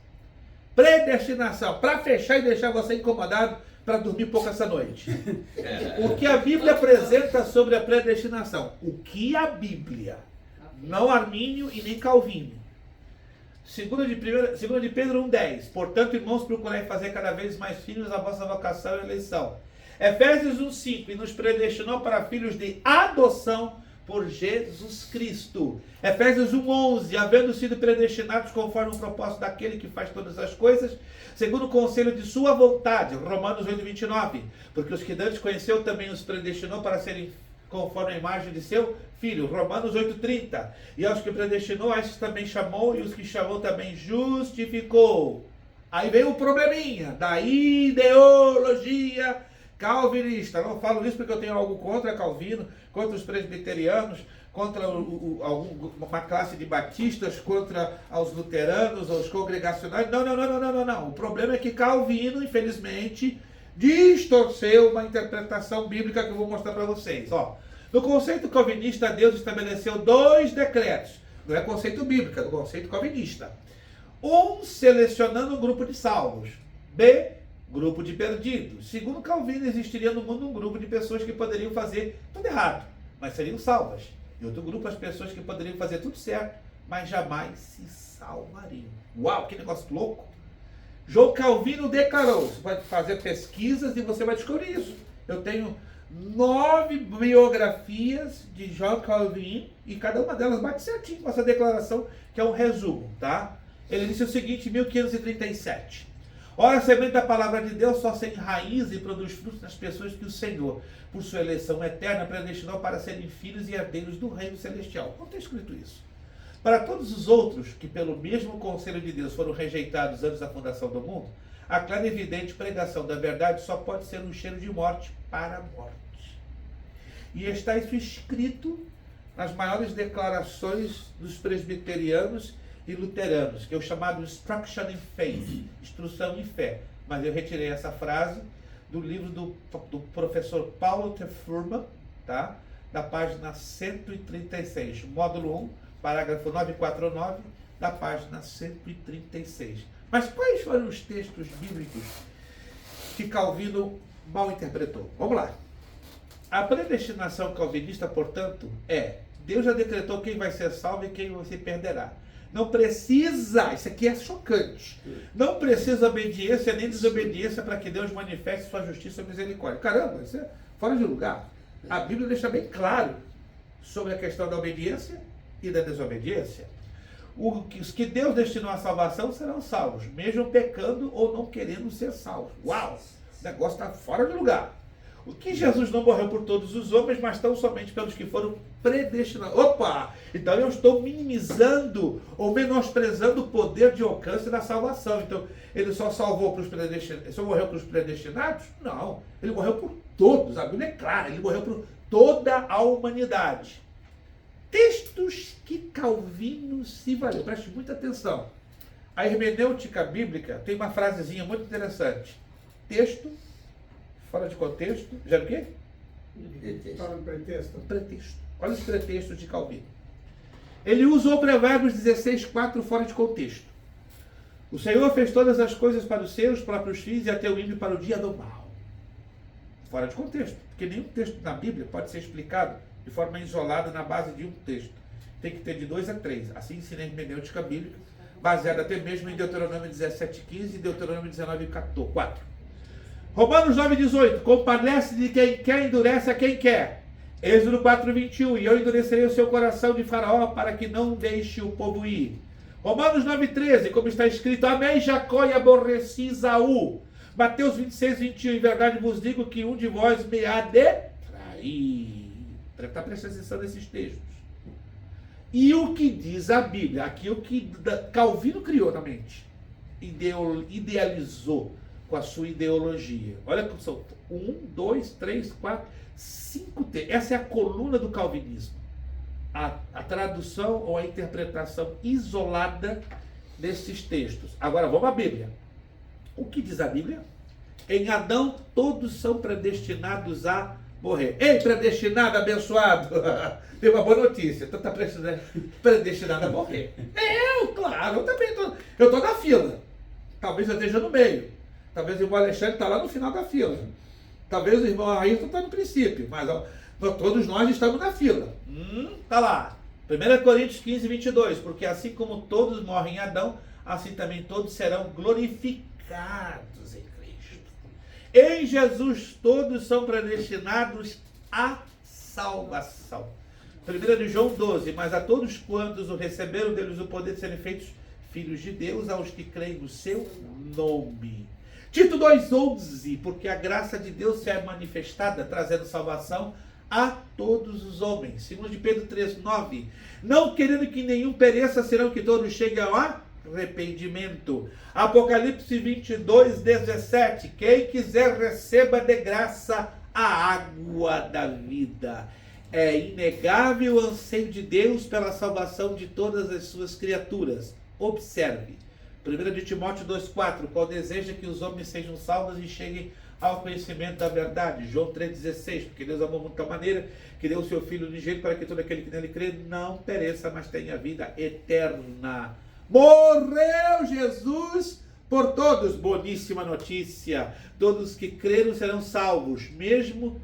Predestinação, para fechar e deixar você incomodado para dormir pouco essa noite. O que a Bíblia apresenta sobre a predestinação? O que a Bíblia, não Armínio e nem Calvino. 2 de Pedro 1,10. Portanto, irmãos, procurai fazer cada vez mais firmes a vossa vocação e eleição. Efésios 1,5. E nos predestinou para filhos de adoção por Jesus Cristo. Efésios 1,11. Havendo sido predestinados conforme o propósito daquele que faz todas as coisas, segundo o conselho de sua vontade. Romanos 8, 29. Porque os que dantes conheceu também os predestinou para serem conforme a imagem de seu Filho. Romanos 8,30. E aos que predestinou, a estes também chamou, e os que chamou também justificou. Aí vem o probleminha da ideologia calvinista. Não falo isso porque eu tenho algo contra Calvino, contra os presbiterianos, contra uma classe de batistas, contra os luteranos, os congregacionais. Não. O problema é que Calvino, infelizmente, distorceu uma interpretação bíblica que eu vou mostrar para vocês. No conceito calvinista, Deus estabeleceu 2 decretos. Não é conceito bíblico, é o conceito calvinista. Um, selecionando um grupo de salvos. B, grupo de perdidos. Segundo Calvino, existiria no mundo um grupo de pessoas que poderiam fazer tudo errado, mas seriam salvas. E outro grupo, as pessoas que poderiam fazer tudo certo, mas jamais se salvariam. Uau, que negócio louco! João Calvino declarou. Você pode fazer pesquisas e você vai descobrir isso. Eu tenho 9 biografias de João Calvino e cada uma delas bate certinho com essa declaração, que é um resumo, tá? Ele disse o seguinte, em 1537. Ora, a semente da palavra de Deus só sem raiz e produz frutos nas pessoas que o Senhor, por sua eleição eterna, predestinou para serem filhos e herdeiros do reino celestial. Não está escrito isso. Para todos os outros que pelo mesmo conselho de Deus foram rejeitados antes da fundação do mundo, a clara e evidente pregação da verdade só pode ser um cheiro de morte para a morte. E está isso escrito nas maiores declarações dos presbiterianos e luteranos, que é o chamado Instruction in Faith, instrução em fé. Mas eu retirei essa frase do livro do professor Paulo T. Furman, tá? Da página 136, módulo 1, parágrafo 949, da página 136. Mas quais foram os textos bíblicos que Calvino mal interpretou? Vamos lá. A predestinação calvinista, portanto, Deus já decretou quem vai ser salvo e quem se perderá. Não precisa, isso aqui é chocante, não precisa obediência nem desobediência para que Deus manifeste sua justiça e misericórdia. Caramba, isso é fora de lugar. A Bíblia deixa bem claro sobre a questão da obediência e da desobediência. Os que Deus destinou à salvação serão salvos, mesmo pecando ou não querendo ser salvos. Uau! O negócio está fora de lugar. O que Jesus não morreu por todos os homens, mas tão somente pelos que foram predestinados. Opa! Então eu estou minimizando ou menosprezando o poder de alcance da salvação. Então, ele só salvou para os predestinados, só morreu para os predestinados? Não. Ele morreu por todos. A Bíblia é clara, ele morreu por toda a humanidade. Textos que Calvino se valeu. Preste muita atenção. A hermenêutica bíblica tem uma frasezinha muito interessante. Texto fora de contexto, já o quê? Fala no pretexto. Pretexto. Olha os pretextos de Calvino. Ele usou Provérbios 16:4 fora de contexto. O Senhor fez todas as coisas para os seus próprios filhos e até o ímpio para o dia do mal. Fora de contexto. Porque nenhum texto na Bíblia pode ser explicado de forma isolada na base de um texto. Tem que ter de 2 a 3. Assim ensina a hermenêutica bíblica, baseada até mesmo em Deuteronômio 17:15 e Deuteronômio 19:4. Romanos 9:18. Compadece de quem quer, endurece a quem quer. Êxodo 4:21. E eu endurecerei o seu coração de Faraó para que não deixe o povo ir. Romanos 9:13. Como está escrito: amei Jacó e aborreci Esaú. Mateus 26:21. Em verdade vos digo que um de vós me há de trair. Está prestando atenção nesses textos. E o que diz a Bíblia? Aqui o que Calvino criou na mente. Idealizou com a sua ideologia. Olha que são 1, 2, 3, 4, 5 textos. Essa é a coluna do calvinismo. A tradução ou a interpretação isolada desses textos. Agora vamos à Bíblia. O que diz a Bíblia? Em Adão todos são predestinados a morrer. Ei, predestinado, abençoado! Tem uma boa notícia. Tu está predestinado a morrer. Claro, eu também estou na fila. Talvez eu esteja no meio. Talvez o irmão Alexandre está lá no final da fila. Talvez o irmão Ayrton está no princípio. Mas todos nós estamos na fila. Está lá. 1 Coríntios 15:22. Porque assim como todos morrem em Adão, assim também todos serão glorificados em Cristo. Em Jesus todos são predestinados à salvação. 1 João 12. Mas a todos quantos o receberam deles o poder de serem feitos filhos de Deus, aos que creem no seu nome. Tito 2:11, porque a graça de Deus se é manifestada, trazendo salvação a todos os homens. 2 de Pedro 3:9, não querendo que nenhum pereça, senão que todos cheguem ao arrependimento. Apocalipse 22:17, quem quiser receba de graça a água da vida. É inegável o anseio de Deus pela salvação de todas as suas criaturas. Observe. 1 de Timóteo 2:4, qual deseja que os homens sejam salvos e cheguem ao conhecimento da verdade. João 3:16, porque Deus amou de tal maneira que deu o seu Filho unigênito para que todo aquele que nele crê não pereça, mas tenha vida eterna. Morreu Jesus por todos. Boníssima notícia. Todos que creram serão salvos.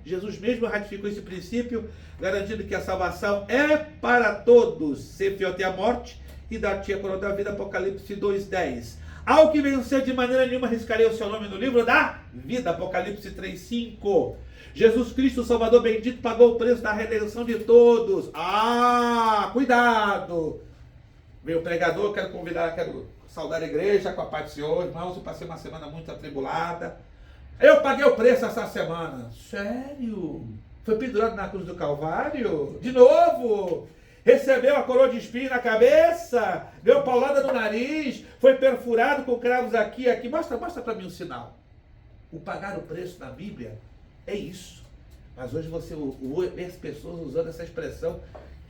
Jesus mesmo ratificou esse princípio, garantindo que a salvação é para todos. Ser fiel até a morte e dar-te a coroa da vida. Apocalipse 2:10. Ao que vencer, de maneira nenhuma arriscarei o seu nome no livro da vida. Apocalipse 3:5. Jesus Cristo, o Salvador bendito, pagou o preço da redenção de todos. Cuidado! Meu pregador, quero saudar a igreja com a paz do Senhor. Irmãos, eu passei uma semana muito atribulada. Eu paguei o preço essa semana. Sério? Foi pendurado na cruz do Calvário? De novo? Recebeu a coroa de espinho na cabeça, deu paulada no nariz, foi perfurado com cravos aqui. Mostra para mim um sinal. O pagar o preço na Bíblia é isso. Mas hoje você vê as pessoas usando essa expressão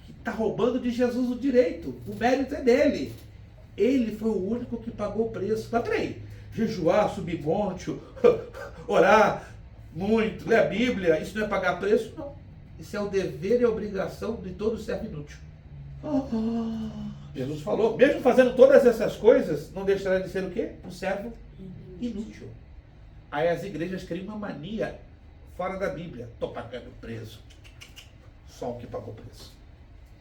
que está roubando de Jesus o direito. O mérito é dele. Ele foi o único que pagou o preço. Mas peraí, jejuar, subir monte, orar muito, ler a Bíblia, isso não é pagar preço? Não. Isso é o dever e a obrigação de todo servo inútil. Jesus falou, mesmo fazendo todas essas coisas, não deixará de ser o quê? Um servo inútil. Aí as igrejas criam uma mania fora da Bíblia. Estou pagando preço. Só um que pagou preço.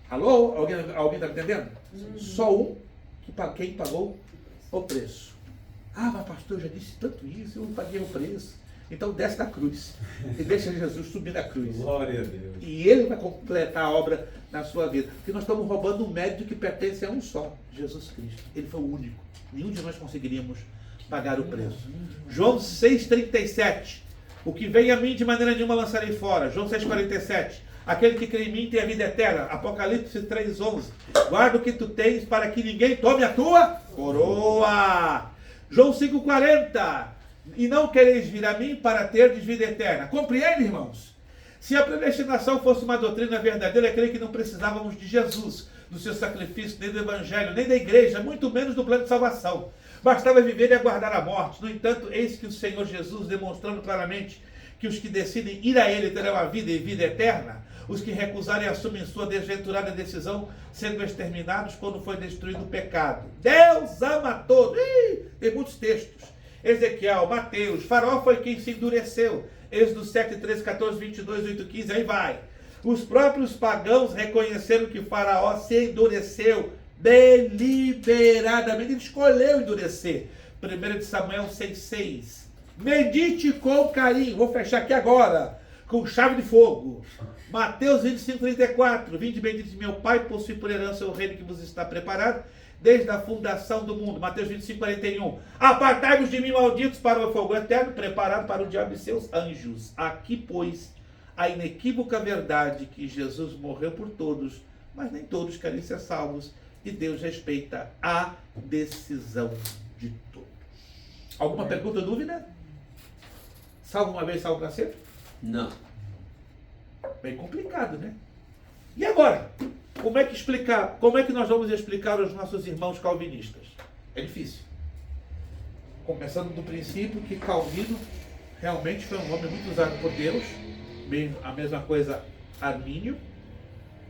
Alô? Alguém está me entendendo? Só um quem pagou o preço. Ah, mas pastor, eu já disse tanto isso, eu não paguei o preço. Então desce da cruz e deixa Jesus subir da cruz. Glória a Deus. E Ele vai completar a obra na sua vida. Porque nós estamos roubando um mérito que pertence a um só, Jesus Cristo. Ele foi o único. Nenhum de nós conseguiríamos pagar o preço. João 6,37. O que vem a mim de maneira nenhuma lançarei fora. João 6,47. Aquele que crê em mim tem a vida eterna. Apocalipse 3,11. Guarda o que tu tens para que ninguém tome a tua coroa. João 5,40. E não quereis vir a mim para terdes vida eterna. Compreende, irmãos? Se a predestinação fosse uma doutrina verdadeira, eu creio que não precisávamos de Jesus, do seu sacrifício, nem do evangelho, nem da igreja, muito menos do plano de salvação. Bastava viver e aguardar a morte. No entanto, eis que o Senhor Jesus, demonstrando claramente que os que decidem ir a Ele terão a vida e vida eterna, os que recusarem assumem sua desventurada decisão, sendo exterminados quando foi destruído o pecado. Deus ama a todos. Tem muitos textos. Ezequiel, Mateus, Faraó foi quem se endureceu. Êxodo 7, 13, 14, 22, 8, 15, aí vai. Os próprios pagãos reconheceram que Faraó se endureceu deliberadamente. Ele escolheu endurecer. 1 de Samuel 6, 6. Medite com carinho. Vou fechar aqui agora, com chave de fogo. Mateus 25, 34. Vinde bendito de meu Pai, possui por herança o reino que vos está preparado desde a fundação do mundo. Mateus 25, 41. Apartai-vos de mim, malditos, para o fogo eterno, preparado para o diabo e seus anjos. Aqui, pois, a inequívoca verdade que Jesus morreu por todos, mas nem todos querem ser salvos, e Deus respeita a decisão de todos. Alguma pergunta ou dúvida? Salvo uma vez, salvo para sempre? Não. Bem complicado, né? E agora? Como é que nós vamos explicar aos nossos irmãos calvinistas? É difícil. Começando do princípio que Calvino realmente foi um homem muito usado por Deus, bem a mesma coisa Armínio,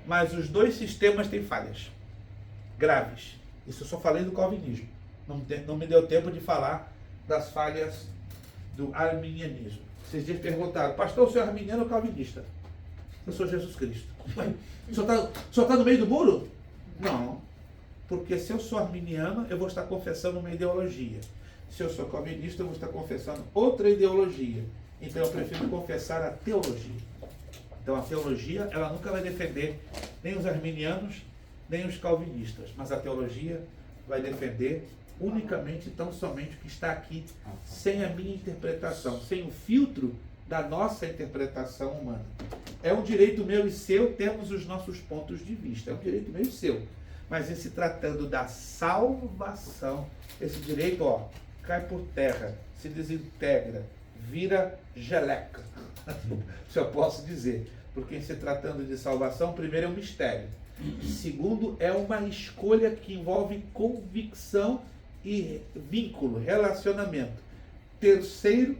mas os dois sistemas têm falhas graves. Isso eu só falei do calvinismo. Não me deu tempo de falar das falhas do arminianismo. Esses dias perguntaram, pastor, o senhor é arminiano ou calvinista? Eu sou Jesus Cristo. Ué, o senhor está no meio do muro? Não. Porque se eu sou arminiano, eu vou estar confessando uma ideologia. Se eu sou calvinista, eu vou estar confessando outra ideologia. Então eu prefiro confessar a teologia. Então a teologia, ela nunca vai defender nem os arminianos, nem os calvinistas. Mas a teologia vai defender unicamente, tão somente o que está aqui, sem a minha interpretação, sem o filtro da nossa interpretação humana. É um direito meu e seu termos os nossos pontos de vista. É um direito meu e seu. Mas em se tratando da salvação, esse direito, cai por terra, se desintegra, vira geleca. Se eu posso dizer. Porque em se tratando de salvação, primeiro é um mistério. Segundo, é uma escolha que envolve convicção e vínculo, relacionamento. Terceiro,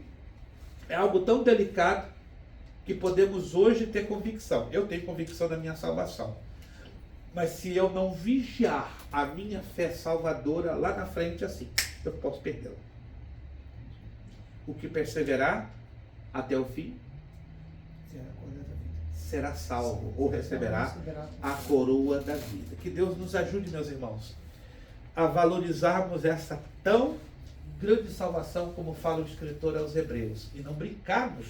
é algo tão delicado que podemos hoje ter convicção. Eu tenho convicção da minha salvação. Mas se eu não vigiar a minha fé salvadora lá na frente, assim, eu posso perdê-la. O que perseverar até o fim será salvo ou receberá a coroa da vida. Que Deus nos ajude, meus irmãos, a valorizarmos essa tão grande salvação, como fala o escritor aos Hebreus, e não brincarmos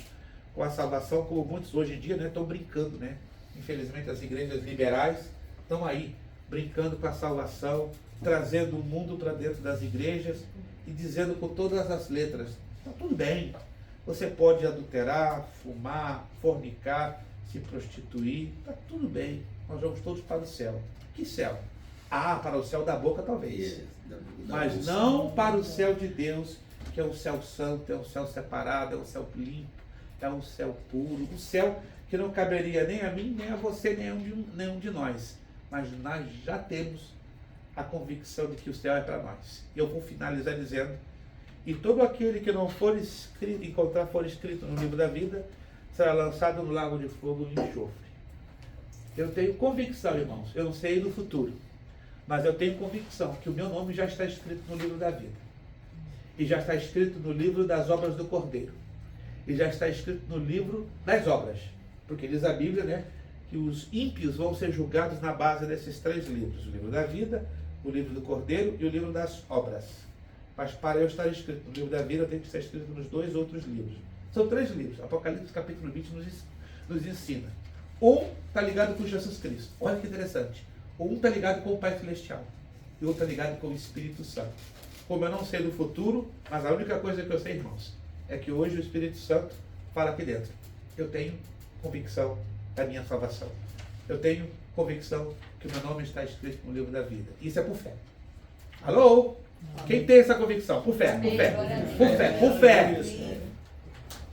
com a salvação, como muitos hoje em dia estão brincando, né? Infelizmente as igrejas liberais estão aí brincando com a salvação, trazendo o mundo para dentro das igrejas e dizendo com todas as letras, está tudo bem, você pode adulterar, fumar, fornicar, se prostituir, está tudo bem, nós vamos todos para o céu. Que céu? Para o céu da boca talvez, mas não para o céu de Deus, que é um céu santo, é um céu separado, é um céu limpo, é um céu puro, um céu que não caberia nem a mim, nem a você, nenhum de nós, mas nós já temos a convicção de que o céu é para nós. E eu vou finalizar dizendo, e todo aquele que não for escrito no livro da vida, será lançado no lago de fogo e enxofre. Eu tenho convicção, irmãos, eu não sei do futuro, mas eu tenho convicção que o meu nome já está escrito no livro da vida. E já está escrito no livro das obras do Cordeiro. E já está escrito no livro das obras. Porque diz a Bíblia, que os ímpios vão ser julgados na base desses três livros. O livro da vida, o livro do Cordeiro e o livro das obras. Mas para eu estar escrito no livro da vida, eu tenho que estar escrito nos 2 outros livros. São 3 livros. Apocalipse capítulo 20 nos ensina. Um está ligado com Jesus Cristo. Olha que interessante. Um está ligado com o Pai Celestial. E o outro está ligado com o Espírito Santo. Como eu não sei do futuro, mas a única coisa que eu sei, irmãos, é que hoje o Espírito Santo fala aqui dentro. Eu tenho convicção da minha salvação. Eu tenho convicção que o meu nome está escrito no livro da vida. Isso é por fé. Alô? Quem tem essa convicção? Por fé, por fé, por fé, por fé.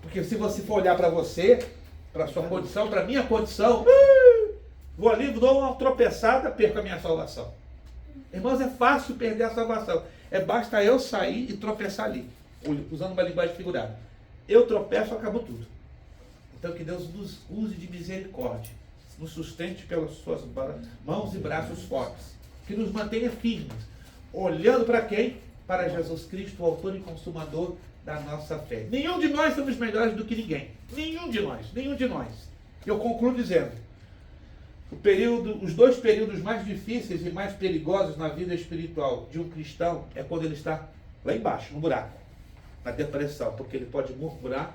Porque se você for olhar para você, para a sua condição, para a minha condição, vou ali, dou uma tropeçada, perco a minha salvação. Irmãos, é fácil perder a salvação. Basta eu sair e tropeçar ali, usando uma linguagem figurada. Eu tropeço, acabou tudo. Então que Deus nos use de misericórdia, nos sustente pelas suas mãos e braços fortes, que nos mantenha firmes, olhando para quem? Para Jesus Cristo, o autor e consumador da nossa fé. Nenhum de nós somos melhores do que ninguém. Nenhum de nós, nenhum de nós. Eu concluo dizendo, os 2 períodos mais difíceis e mais perigosos na vida espiritual de um cristão é quando ele está lá embaixo, no buraco, na depressão, porque ele pode murmurar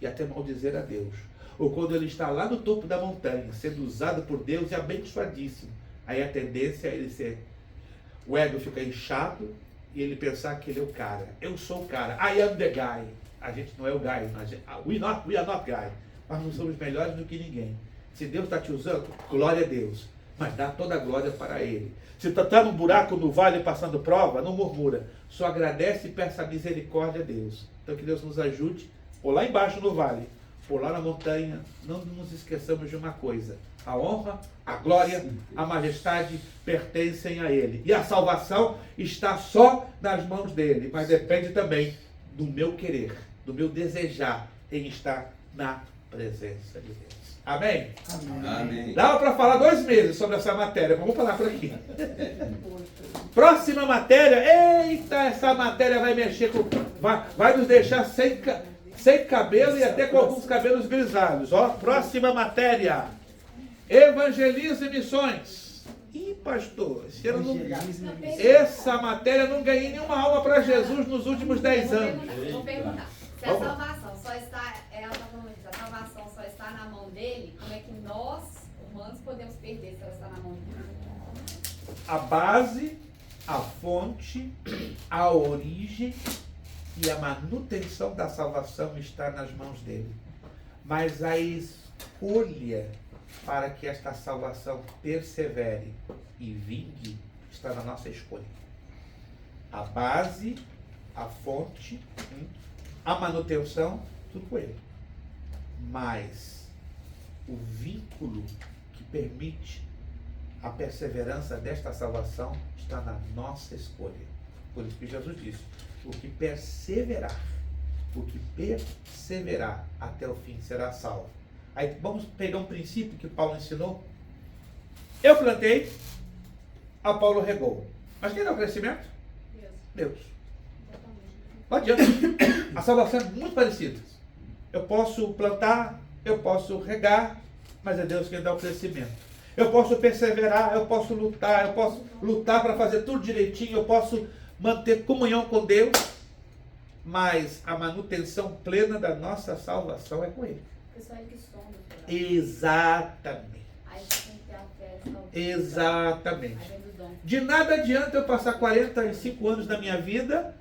e até maldizer a Deus. Ou quando ele está lá no topo da montanha, sendo usado por Deus e abençoadíssimo. Aí a tendência é ele ser... O ego fica inchado e ele pensar que ele é o cara. Eu sou o cara. I am the guy. A gente não é o guy. We are not guy. Mas não somos melhores do que ninguém. Se Deus está te usando, glória a Deus. Mas dá toda a glória para Ele. Se está num buraco no vale passando prova, não murmura. Só agradece e peça misericórdia a Deus. Então que Deus nos ajude, ou lá embaixo no vale, ou lá na montanha. Não nos esqueçamos de uma coisa. A honra, a glória, a majestade pertencem a Ele. E a salvação está só nas mãos dEle. Mas depende também do meu querer, do meu desejar em estar na presença de Deus. Amém? Amém. Dava para falar 2 meses sobre essa matéria, mas vamos falar por aqui. Próxima matéria. Eita, essa matéria vai mexer com... Vai nos deixar sem cabelo e até com alguns cabelos grisalhos. Ó, próxima matéria. Evangelismo e missões. Ih, pastor, essa matéria não ganhei nenhuma alma para Jesus nos últimos 10 anos. Vou perguntar. Se a salvação só está, ela está falando isso, a salvação só está na mão dele, como é que nós, humanos, podemos perder se ela está na mão dele? A base, a fonte, a origem e a manutenção da salvação está nas mãos dele. Mas a escolha para que esta salvação persevere e vingue está na nossa escolha. A base, a fonte, a manutenção, tudo com ele. Mas o vínculo que permite a perseverança desta salvação está na nossa escolha. Por isso que Jesus disse, o que perseverar até o fim será salvo. Aí vamos pegar um princípio que Paulo ensinou. Eu plantei, a Paulo regou. Mas quem dá o crescimento? Deus. Não adianta. A salvação é muito parecida. Eu posso plantar, eu posso regar, mas é Deus quem dá o crescimento. Eu posso perseverar, eu posso lutar para fazer tudo direitinho, eu posso manter comunhão com Deus, mas a manutenção plena da nossa salvação é com Ele. Porque só Ele que sonda. Exatamente. Aí você tem que ter a fé. Exatamente. Aí vem do dom. De nada adianta eu passar 45 anos da minha vida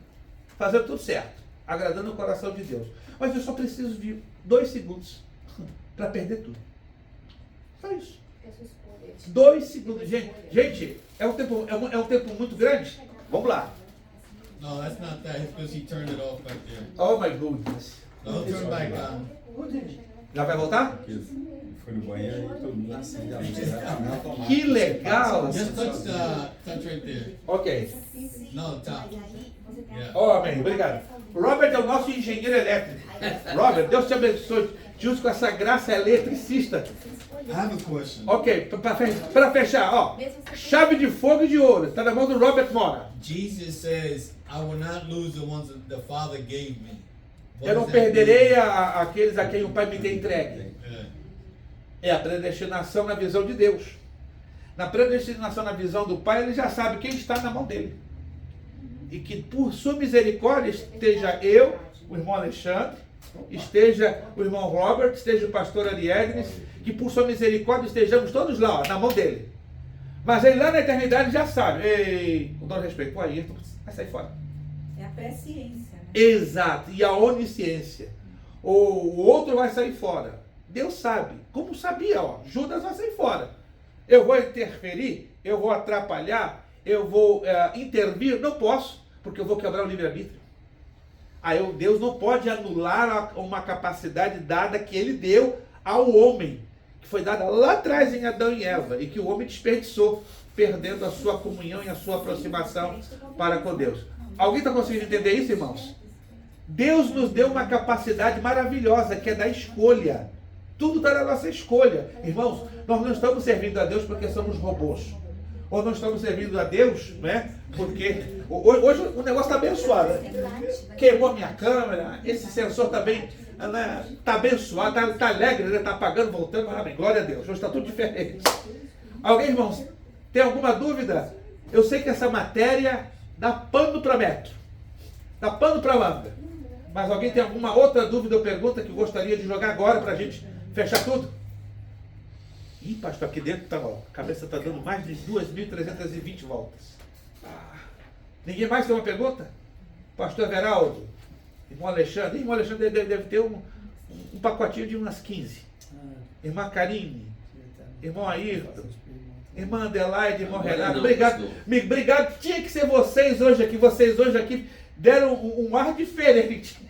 fazendo tudo certo, agradando o coração de Deus. Mas eu só preciso de 2 segundos para perder tudo. Só isso. 2 segundos. Gente, é um tempo muito grande? Vamos lá. No, that's not that. It's because he turned it off back there. Oh my goodness. No, turn back on. Já vai voltar? Foi no banheiro e todo mundo acende a luz. Que legal! Just touch right there. Ok. No, top. Yeah. Oh, amém. Obrigado. Robert é o nosso engenheiro elétrico. Robert, Deus te abençoe. Te use com essa graça eletricista. I have a question. Ok, para fechar, ó. Chave de fogo e de ouro. Está na mão do Robert Mora. Jesus says, I will not lose the ones that the Father gave me. What Eu não does that perderei mean? aqueles a quem o Pai me tem entregue. Yeah. É a predestinação na visão de Deus. na predestinação, na visão do Pai, ele já sabe quem está na mão dele. E que por sua misericórdia esteja eu, o irmão Alexandre, esteja o irmão Robert, esteja o pastor Ariadnes, que por sua misericórdia estejamos todos lá, ó, na mão dele. Mas ele lá na eternidade já sabe. Ei, com todo respeito, o Ayrton vai sair fora. É a presciência, né? Exato, e a onisciência. O outro vai sair fora. Deus sabe, como sabia, ó, Judas vai sair fora. Eu vou interferir, eu vou atrapalhar, eu vou intervir? Não posso, porque eu vou quebrar o livre-arbítrio. Aí Deus não pode anular uma capacidade dada que ele deu ao homem, que foi dada lá atrás em Adão e Eva, e que o homem desperdiçou, perdendo a sua comunhão e a sua aproximação para com Deus. Alguém está conseguindo entender isso, irmãos? Deus nos deu uma capacidade maravilhosa, que é da escolha. Tudo está na nossa escolha. Irmãos, nós não estamos servindo a Deus porque somos robôs. Ou não estamos servindo a Deus, né? Porque hoje o negócio está abençoado. Né? Queimou minha câmera, esse sensor está bem, né? Está abençoado, está alegre, né? Está apagando, voltando. Amém. Glória a Deus. Hoje está tudo diferente. Alguém, irmãos, tem alguma dúvida? Eu sei que essa matéria dá pano para metro. Dá pano para manga. Mas alguém tem alguma outra dúvida ou pergunta que gostaria de jogar agora para a gente fechar tudo? Ih, pastor, aqui dentro tá, ó, a cabeça está dando mais de 2.320 voltas. Ninguém mais tem uma pergunta? Pastor Everaldo, irmão Alexandre. Irmão Alexandre deve ter um pacotinho de umas 15. Irmã Karine, irmão Ayrton, irmã Adelaide, irmão Renato. Obrigado. Obrigado. Tinha que ser vocês hoje aqui. Vocês hoje aqui deram um ar diferente.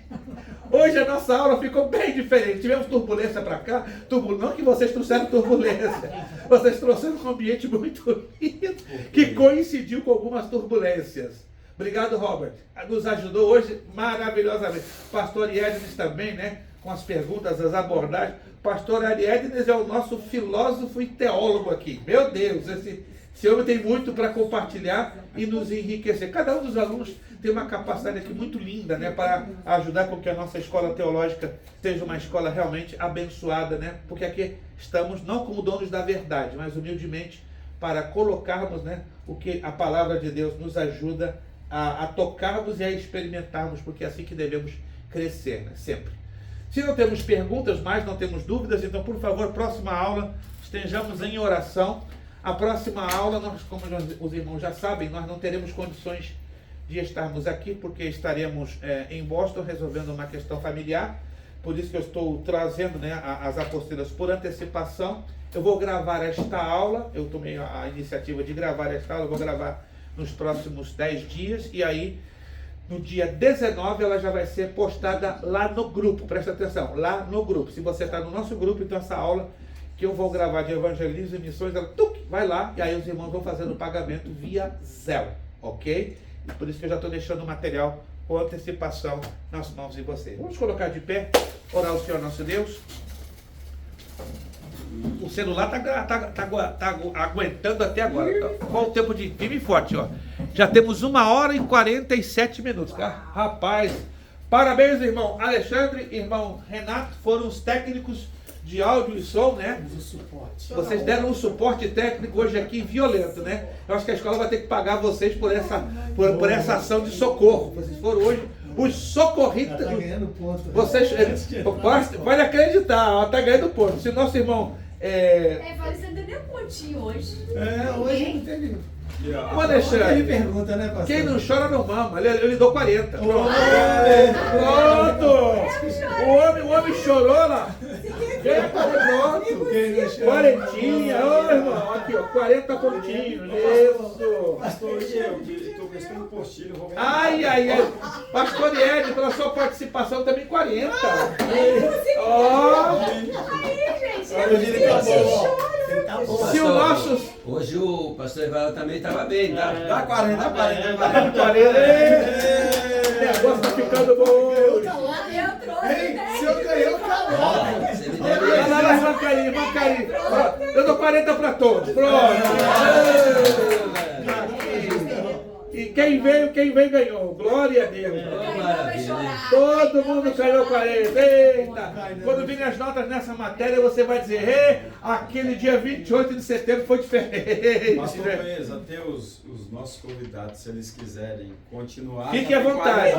Hoje a nossa aula ficou bem diferente. Tivemos turbulência para cá. Não que vocês trouxeram turbulência. Vocês trouxeram um ambiente muito lindo que coincidiu com algumas turbulências. Obrigado, Robert. Nos ajudou hoje maravilhosamente. Pastor Ariadnes também, né? Com as perguntas, as abordagens. Pastor Ariadnes é o nosso filósofo e teólogo aqui. Meu Deus, esse homem tem muito para compartilhar e nos enriquecer. Cada um dos alunos tem uma capacidade aqui muito linda, né, para ajudar com que a nossa escola teológica seja uma escola realmente abençoada, né? Porque aqui estamos não como donos da verdade, mas humildemente para colocarmos, né, o que a palavra de Deus nos ajuda a tocarmos e a experimentarmos, porque é assim que devemos crescer, né, sempre. Se não temos perguntas mais, não temos dúvidas, então, por favor, próxima aula, estejamos em oração. A próxima aula, nós, como os irmãos já sabem, nós não teremos condições de estarmos aqui, porque estaremos em Boston resolvendo uma questão familiar. Por isso que eu estou trazendo, né, as apostilas por antecipação. Eu vou gravar esta aula, eu tomei a iniciativa de gravar esta aula, eu vou gravar nos próximos 10 dias, e aí no dia 19 ela já vai ser postada lá no grupo. Presta atenção, lá no grupo. Se você está no nosso grupo, então essa aula que eu vou gravar de evangelismo e missões, ela vai lá, e aí os irmãos vão fazendo o pagamento via Zelle, ok? E por isso que eu já estou deixando o material com antecipação nas mãos de vocês. Vamos colocar de pé, orar ao Senhor nosso Deus. O celular tá aguentando até agora. Qual o tempo de firme e forte, ó. Já temos 1h47, tá? Rapaz, parabéns, irmão Alexandre, irmão Renato, foram os técnicos de áudio e som, né? Vocês deram um suporte técnico hoje aqui violento, né? Eu acho que a escola vai ter que pagar vocês por essa ação de socorro. Vocês foram hoje os socorridos. Tá ganhando ponto. Vocês pode acreditar, ó, tá ganhando ponto. Se nosso irmão você entendeu um pontinho hoje. Hoje não teve. O Alexandre, pergunta, né, pastor? quem não chora não mama. Ele deu 40. Pronto. O homem chorou lá. Pronto. Quarentinha. Ô, irmão, aqui, ó, 40 pontinhos. Isso. Pastor, eu estou gastando postilha, eu vou ganhar. Ai. Pastor Ed, pela sua participação também 40. Ó. Hoje ele tá bom. Se o nosso... Hoje o pastor Evaldo também estava bem, tá? Dá 40. O negócio tá ficando bom. Eu trouxe. Se eu ganhei o calor. Você me deve Vai lá, irmã Karine. Eu dou 40 para todos. Pronto. E quem veio ganhou. Glória a Deus. vai chorar. Todo mundo caiu 40. Eita! Quando virem as notas nessa matéria, você vai dizer: aquele dia 28 de setembro foi diferente. Pastor Luiz, até os nossos convidados, se eles quiserem continuar. Fique à vontade.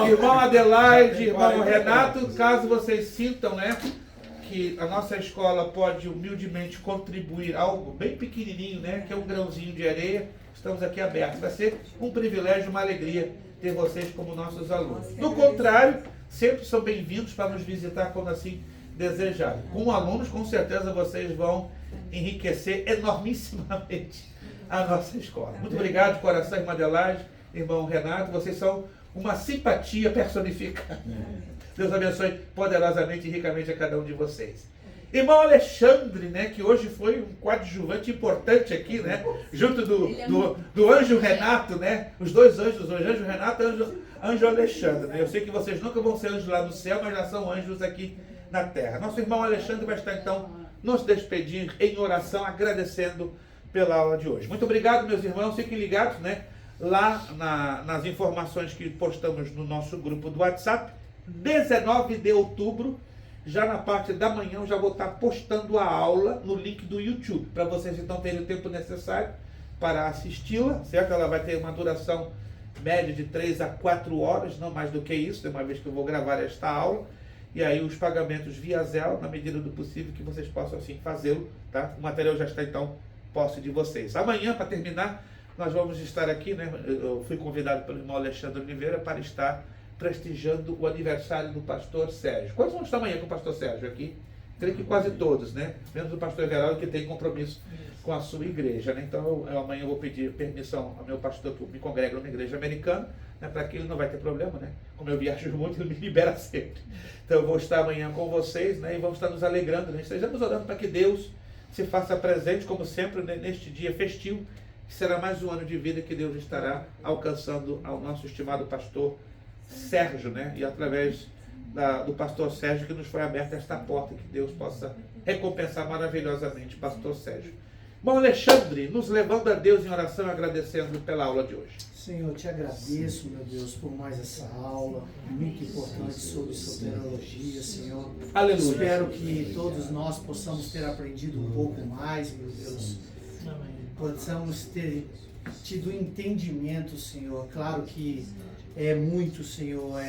Irmão Adelaide, irmão Renato, caso vocês sintam, né, que a nossa escola pode humildemente contribuir algo bem pequenininho, né, que é um grãozinho de areia, estamos aqui abertos. Vai ser um privilégio, uma alegria ter vocês como nossos alunos. Do contrário, sempre são bem-vindos para nos visitar quando assim desejarem. Como alunos, com certeza vocês vão enriquecer enormissimamente a nossa escola. Muito obrigado de coração, irmã Adelaide, irmão Renato, vocês são uma simpatia personificada. Deus abençoe poderosamente e ricamente a cada um de vocês. Irmão Alexandre, né, que hoje foi um coadjuvante importante aqui, né, junto do anjo Renato, né, os dois anjos hoje, anjo Renato e anjo Alexandre. Né? Eu sei que vocês nunca vão ser anjos lá no céu, mas já são anjos aqui na terra. Nosso irmão Alexandre vai estar então nos despedir em oração, agradecendo pela aula de hoje. Muito obrigado, meus irmãos, fiquem ligados, né, lá nas informações que postamos no nosso grupo do WhatsApp. 19 de outubro, já na parte da manhã, eu já vou estar postando a aula no link do YouTube, para vocês então terem o tempo necessário para assisti-la, certo? Ela vai ter uma duração média de 3 a 4 horas, não mais do que isso, uma vez que eu vou gravar esta aula, e aí os pagamentos via Zelle, na medida do possível que vocês possam assim fazê-lo, tá? O material já está então posse de vocês. Amanhã, para terminar, nós vamos estar aqui, né? Eu fui convidado pelo irmão Alexandre Oliveira para estar prestigiando o aniversário do pastor Sérgio. Quantos vão estar amanhã com o pastor Sérgio aqui? Creio que quase todos, né? Menos o pastor Everaldo, que tem compromisso com a sua igreja, né? Então, amanhã eu vou pedir permissão ao meu pastor, que me congrega numa igreja americana, né? Para que ele não vai ter problema, né? Como eu viajo muito, ele me libera sempre. Então, eu vou estar amanhã com vocês, né? E vamos estar nos alegrando, né? Estejamos orando para que Deus se faça presente, como sempre, né? Neste dia festivo, que será mais um ano de vida que Deus estará alcançando ao nosso estimado pastor Sérgio, né? E através do pastor Sérgio que nos foi aberta esta porta, que Deus possa recompensar maravilhosamente pastor Sérgio. Bom, Alexandre, nos levando a Deus em oração, agradecendo pela aula de hoje. Senhor, eu te agradeço, meu Deus, por mais essa aula muito importante sobre soteriologia, Senhor. Aleluia. Espero que todos nós possamos ter aprendido um pouco mais, meu Deus. Possamos ter tido entendimento, Senhor. Claro que é muito, Senhor,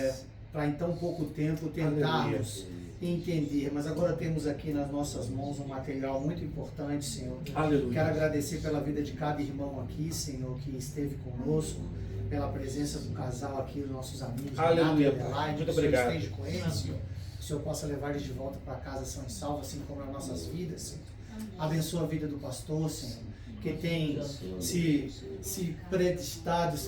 para em tão pouco tempo tentarmos entender, mas agora temos aqui nas nossas mãos um material muito importante, Senhor. Aleluia. Quero agradecer pela vida de cada irmão aqui, Senhor, que esteve conosco, pela presença do casal aqui, dos nossos amigos. Aleluia. Muito obrigado. Que o Senhor esteja com eles, Senhor. Que o Senhor possa levar eles de volta para casa são e salvos, assim como nas nossas vidas, Senhor. Abençoa a vida do pastor, Senhor, que tem se predestado,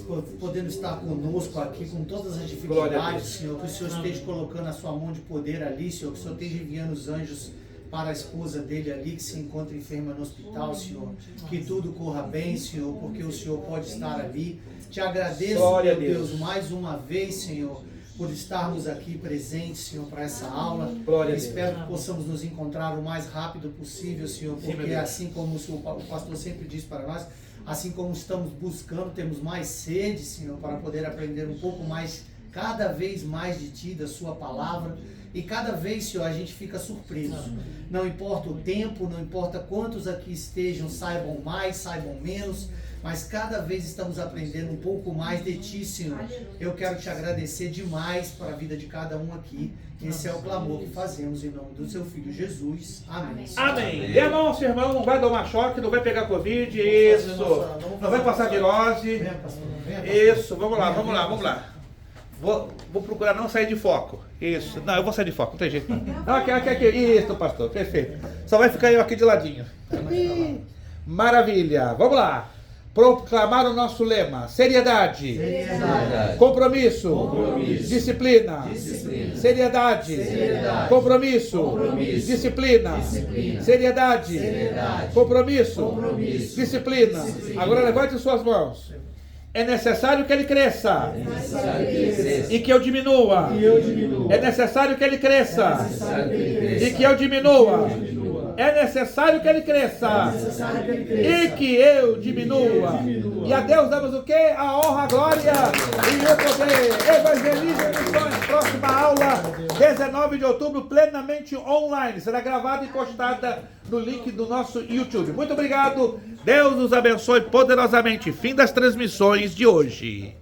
podendo estar conosco aqui com todas as dificuldades, Senhor, que o Senhor esteja colocando a sua mão de poder ali, Senhor, que o Senhor esteja enviando os anjos para a esposa dele ali, que se encontra enferma no hospital, Senhor, que tudo corra bem, Senhor, porque o Senhor pode estar ali. Te agradeço, Glória meu a Deus, mais uma vez, Senhor, por estarmos aqui presentes, Senhor, para essa aula. Glória a Deus. Espero que possamos nos encontrar o mais rápido possível, Senhor, Sim, porque assim como o pastor sempre diz para nós, assim como estamos buscando, temos mais sede, Senhor, para poder aprender um pouco mais, cada vez mais de Ti, da Sua palavra. E cada vez, Senhor, a gente fica surpreso. Não importa o tempo, não importa quantos aqui estejam, saibam mais, saibam menos, mas cada vez estamos aprendendo um pouco mais de Ti, Senhor. Eu quero Te agradecer demais para a vida de cada um aqui. Esse é o clamor que fazemos em nome do Seu Filho Jesus. Amém. Amém. Dê a mão ao seu irmão, não vai tomar choque, não vai pegar Covid, isso. Não vai passar virose. Venha, pastor. Venha, pastor. Isso, vamos lá. Vou procurar não sair de foco. Isso. Não, eu vou sair de foco, não tem jeito não. Não, aqui. Isso, pastor, perfeito. Só vai ficar eu aqui de ladinho. Maravilha. Vamos lá. Proclamar o nosso lema. Seriedade. Compromisso. Disciplina. Seriedade. Compromisso. Disciplina. Seriedade. Compromisso. Disciplina. Agora levante suas mãos. É necessário que ele cresça e que eu diminua. É necessário que ele cresça e que eu diminua. É necessário que ele cresça. E que eu diminua. E a Deus damos o quê? A honra, a glória e o poder. Evangelismo e missões. Próxima aula, 19 de outubro, plenamente online. Será gravada e postada no link do nosso YouTube. Muito obrigado. Deus os abençoe poderosamente. Fim das transmissões de hoje.